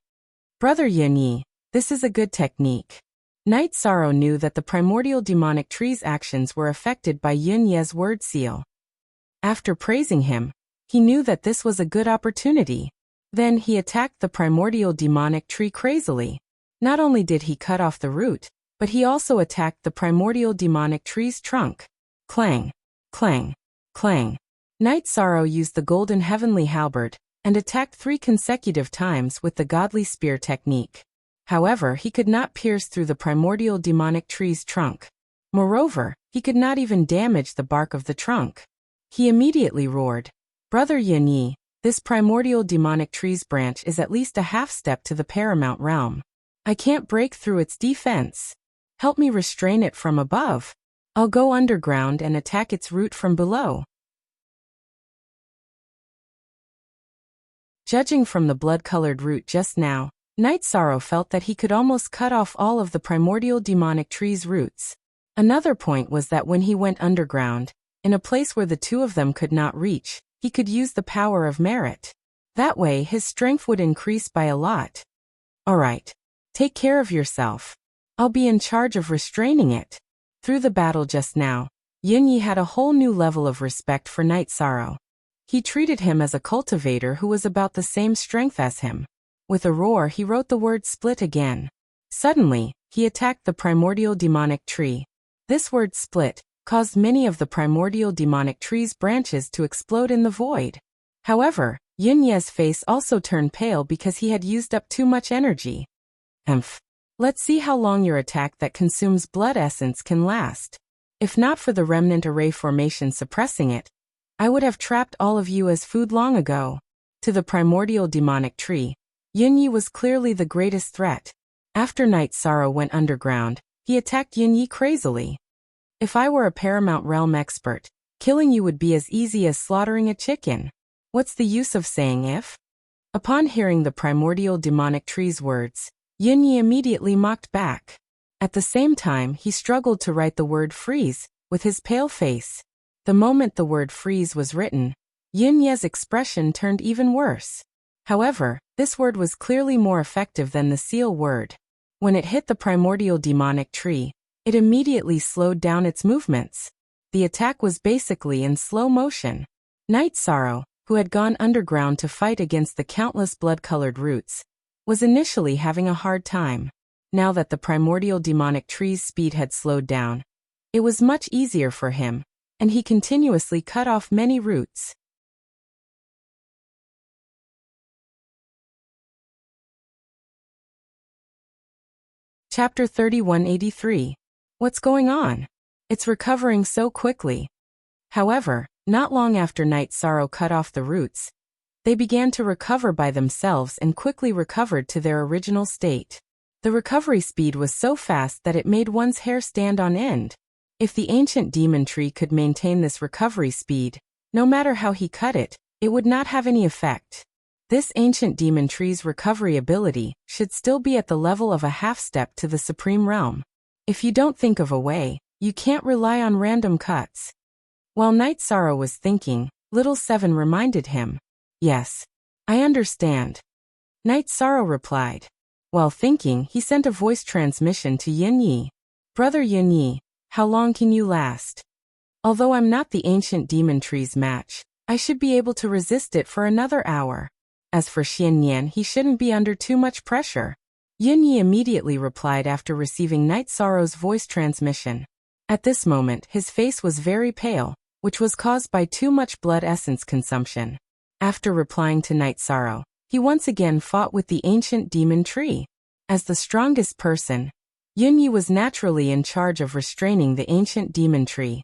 Brother Yun Yi, this is a good technique. Night Sorrow knew that the primordial demonic tree's actions were affected by Yun Yi's word seal. After praising him, he knew that this was a good opportunity. Then he attacked the primordial demonic tree crazily. Not only did he cut off the root, but he also attacked the primordial demonic tree's trunk. Clang, clang, clang. Night Sorrow used the golden heavenly halberd and attacked 3 consecutive times with the godly spear technique. However, he could not pierce through the primordial demonic tree's trunk. Moreover, he could not even damage the bark of the trunk. He immediately roared, Brother Yun Yi, This primordial demonic tree's branch is at least a half step to the paramount realm. I can't break through its defense. Help me restrain it from above. I'll go underground and attack its root from below. Judging from the blood-colored root just now, Night Sorrow felt that he could almost cut off all of the primordial demonic tree's roots. Another point was that when he went underground, in a place where the two of them could not reach, he could use the power of merit. That way his strength would increase by a lot. Alright. Take care of yourself. I'll be in charge of restraining it. Through the battle just now, Yunyi had a whole new level of respect for Night Sorrow. He treated him as a cultivator who was about the same strength as him. With a roar, he wrote the word split again. Suddenly, he attacked the primordial demonic tree. This word split caused many of the primordial demonic tree's branches to explode in the void. However, Yunye's face also turned pale because he had used up too much energy. Let's see how long your attack that consumes blood essence can last. If not for the remnant array formation suppressing it, I would have trapped all of you as food long ago. To the primordial demonic tree, Yunyi was clearly the greatest threat. After Night Sorrow went underground, he attacked Yunyi crazily. If I were a Paramount Realm expert, killing you would be as easy as slaughtering a chicken. What's the use of saying if? Upon hearing the primordial demonic tree's words, Yunyi immediately mocked back. At the same time, he struggled to write the word freeze with his pale face. The moment the word freeze was written, Yunye's expression turned even worse. However, this word was clearly more effective than the seal word. When it hit the primordial demonic tree, it immediately slowed down its movements. The attack was basically in slow motion. Night Sorrow, who had gone underground to fight against the countless blood-colored roots, was initially having a hard time. Now that the primordial demonic tree's speed had slowed down, it was much easier for him, and he continuously cut off many roots. Chapter 3183. What's going on? It's recovering so quickly. However, not long after Night Sorrow cut off the roots, they began to recover by themselves and quickly recovered to their original state. The recovery speed was so fast that it made one's hair stand on end. If the ancient demon tree could maintain this recovery speed, no matter how he cut it, it would not have any effect. This ancient demon tree's recovery ability should still be at the level of a half step to the supreme realm. If you don't think of a way, you can't rely on random cuts. While Night Sorrow was thinking, Little Seven reminded him. Yes, I understand. Night Sorrow replied. While thinking, he sent a voice transmission to Yunyi. Brother Yunyi, how long can you last? Although I'm not the ancient demon tree's match, I should be able to resist it for another hour. As for Xianyan, he shouldn't be under too much pressure. Yunyi immediately replied after receiving Night Sorrow's voice transmission. At this moment, his face was very pale, which was caused by too much blood essence consumption. After replying to Night Sorrow, he once again fought with the ancient demon tree. As the strongest person, Yunyi was naturally in charge of restraining the ancient demon tree.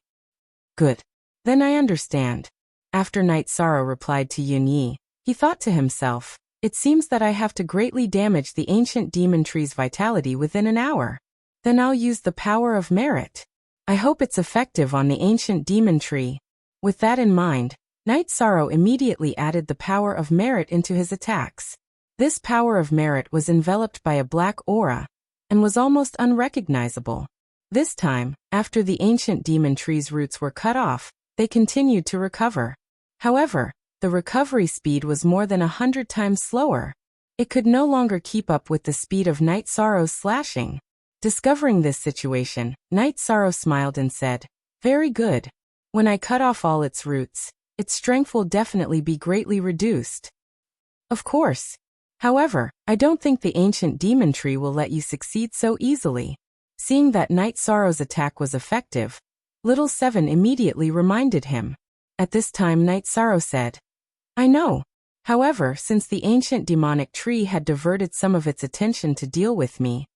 Good. Then I understand. After Night Sorrow replied to Yunyi, he thought to himself, it seems that I have to greatly damage the ancient demon tree's vitality within an hour. Then I'll use the power of merit. I hope it's effective on the ancient demon tree. With that in mind, Night Sorrow immediately added the power of merit into his attacks. This power of merit was enveloped by a black aura, and was almost unrecognizable. This time, after the ancient demon tree's roots were cut off, they continued to recover. However, the recovery speed was more than 100 times slower. It could no longer keep up with the speed of Night Sorrow's slashing. Discovering this situation, Night Sorrow smiled and said, Very good. When I cut off all its roots, its strength will definitely be greatly reduced. Of course. However, I don't think the ancient demon tree will let you succeed so easily. Seeing that Night Sorrow's attack was effective, Little Seven immediately reminded him. At this time Night Sorrow said, I know. However, since the ancient demonic tree had diverted some of its attention to deal with me,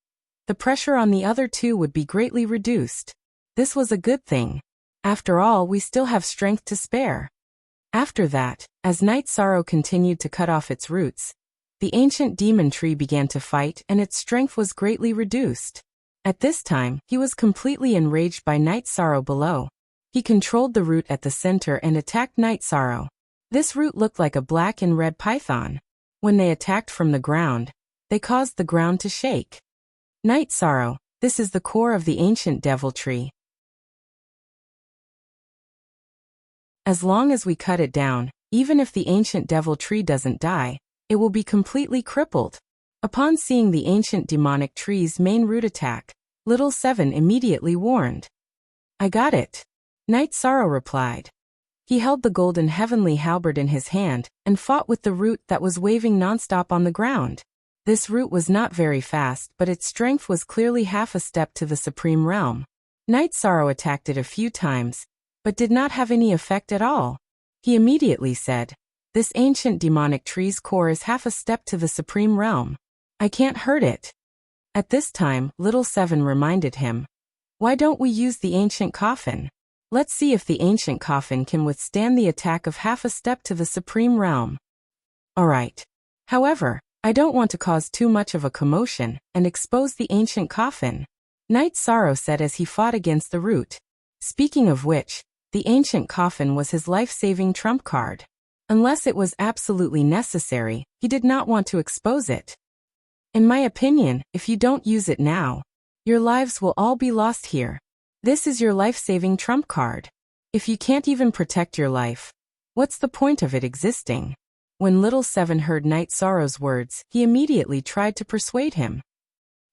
the pressure on the other two would be greatly reduced. This was a good thing. After all, we still have strength to spare. After that, as Night Sorrow continued to cut off its roots, the ancient demon tree began to fight and its strength was greatly reduced. At this time, he was completely enraged by Night Sorrow below. He controlled the root at the center and attacked Night Sorrow. This root looked like a black and red python. When they attacked from the ground, they caused the ground to shake. Night Sorrow, this is the core of the ancient devil tree. As long as we cut it down, even if the ancient devil tree doesn't die, it will be completely crippled. Upon seeing the ancient demonic tree's main root attack, Little Seven immediately warned. I got it. Night Sorrow replied. He held the golden heavenly halberd in his hand and fought with the root that was waving nonstop on the ground. This root was not very fast, but its strength was clearly half a step to the supreme realm. Night Sorrow attacked it a few times, but did not have any effect at all. He immediately said, this ancient demonic tree's core is half a step to the supreme realm. I can't hurt it. At this time, Little Seven reminded him, why don't we use the ancient coffin? Let's see if the ancient coffin can withstand the attack of half a step to the supreme realm. Alright. However, I don't want to cause too much of a commotion and expose the ancient coffin, Night Sorrow said as he fought against the root. Speaking of which, the ancient coffin was his life-saving trump card. Unless it was absolutely necessary, he did not want to expose it. In my opinion, if you don't use it now, your lives will all be lost here. This is your life-saving trump card. If you can't even protect your life, what's the point of it existing? When Little Seven heard Night Sorrow's words, he immediately tried to persuade him.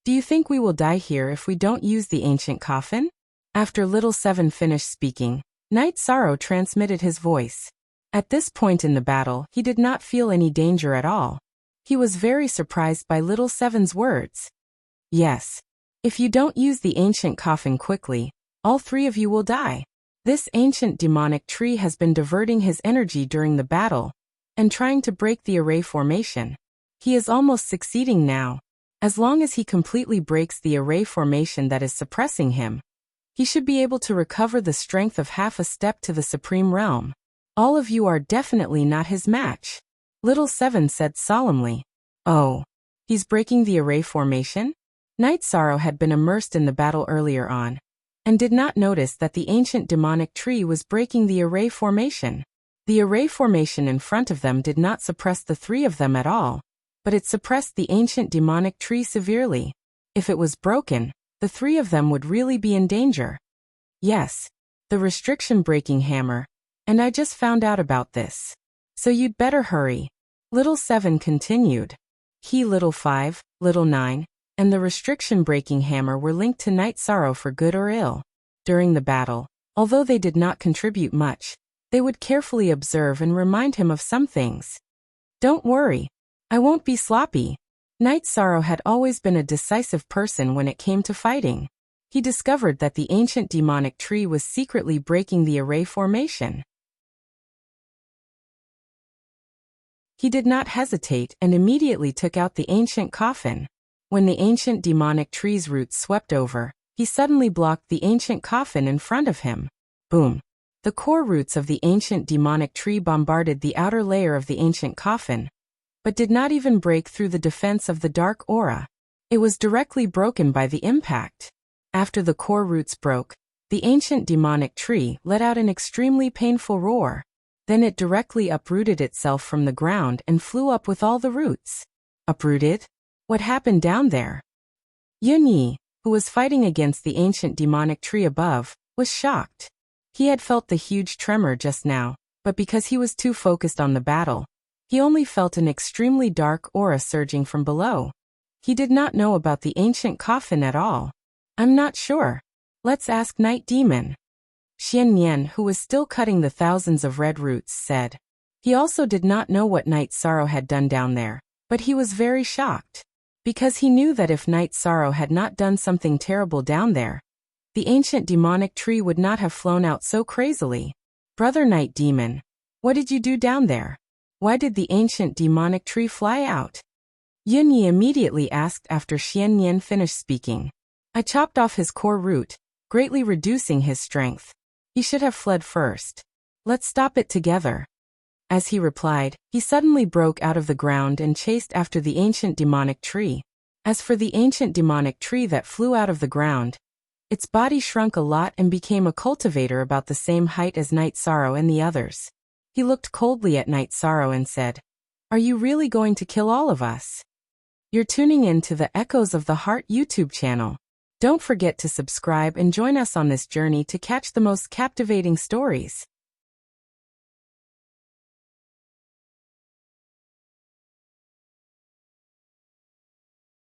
Do you think we will die here if we don't use the ancient coffin? After Little Seven finished speaking, Night Sorrow transmitted his voice. At this point in the battle, he did not feel any danger at all. He was very surprised by Little Seven's words. Yes. If you don't use the ancient coffin quickly, all three of you will die. This ancient demonic tree has been diverting his energy during the battle and trying to break the array formation. He is almost succeeding now. As long as he completely breaks the array formation that is suppressing him, he should be able to recover the strength of half a step to the supreme realm. All of you are definitely not his match, Little Seven said solemnly. Oh, he's breaking the array formation? Night Sorrow had been immersed in the battle earlier on, and did not notice that the ancient demonic tree was breaking the array formation. The array formation in front of them did not suppress the three of them at all, but it suppressed the ancient demonic tree severely. If it was broken, the three of them would really be in danger. Yes, the restriction-breaking hammer, and I just found out about this. So you'd better hurry. Little Seven continued. He, Little Five, Little Nine, and the restriction-breaking hammer were linked to Night Sorrow for good or ill. During the battle, although they did not contribute much, they would carefully observe and remind him of some things. Don't worry. I won't be sloppy. Night Sorrow had always been a decisive person when it came to fighting. He discovered that the ancient demonic tree was secretly breaking the array formation. He did not hesitate and immediately took out the ancient coffin. When the ancient demonic tree's roots swept over, he suddenly blocked the ancient coffin in front of him. Boom! The core roots of the ancient demonic tree bombarded the outer layer of the ancient coffin, but did not even break through the defense of the dark aura. It was directly broken by the impact. After the core roots broke, the ancient demonic tree let out an extremely painful roar. Then it directly uprooted itself from the ground and flew up with all the roots. Uprooted? What happened down there? Yun Yi, who was fighting against the ancient demonic tree above, was shocked. He had felt the huge tremor just now, but because he was too focused on the battle, he only felt an extremely dark aura surging from below. He did not know about the ancient coffin at all. I'm not sure. Let's ask Night Demon. Xian Nian, who was still cutting the thousands of red roots, said. He also did not know what Night Sorrow had done down there, but he was very shocked. Because he knew that if Night Sorrow had not done something terrible down there, the ancient demonic tree would not have flown out so crazily. Brother Night Demon, what did you do down there? Why did the ancient demonic tree fly out? Yun Yi immediately asked after Xian Nian finished speaking. I chopped off his core root, greatly reducing his strength. He should have fled first. Let's stop it together. As he replied, he suddenly broke out of the ground and chased after the ancient demonic tree. As for the ancient demonic tree that flew out of the ground, its body shrunk a lot and became a cultivator about the same height as Night Sorrow and the others. He looked coldly at Night Sorrow and said, "Are you really going to kill all of us?" You're tuning in to the Echoes of the Heart YouTube channel. Don't forget to subscribe and join us on this journey to catch the most captivating stories.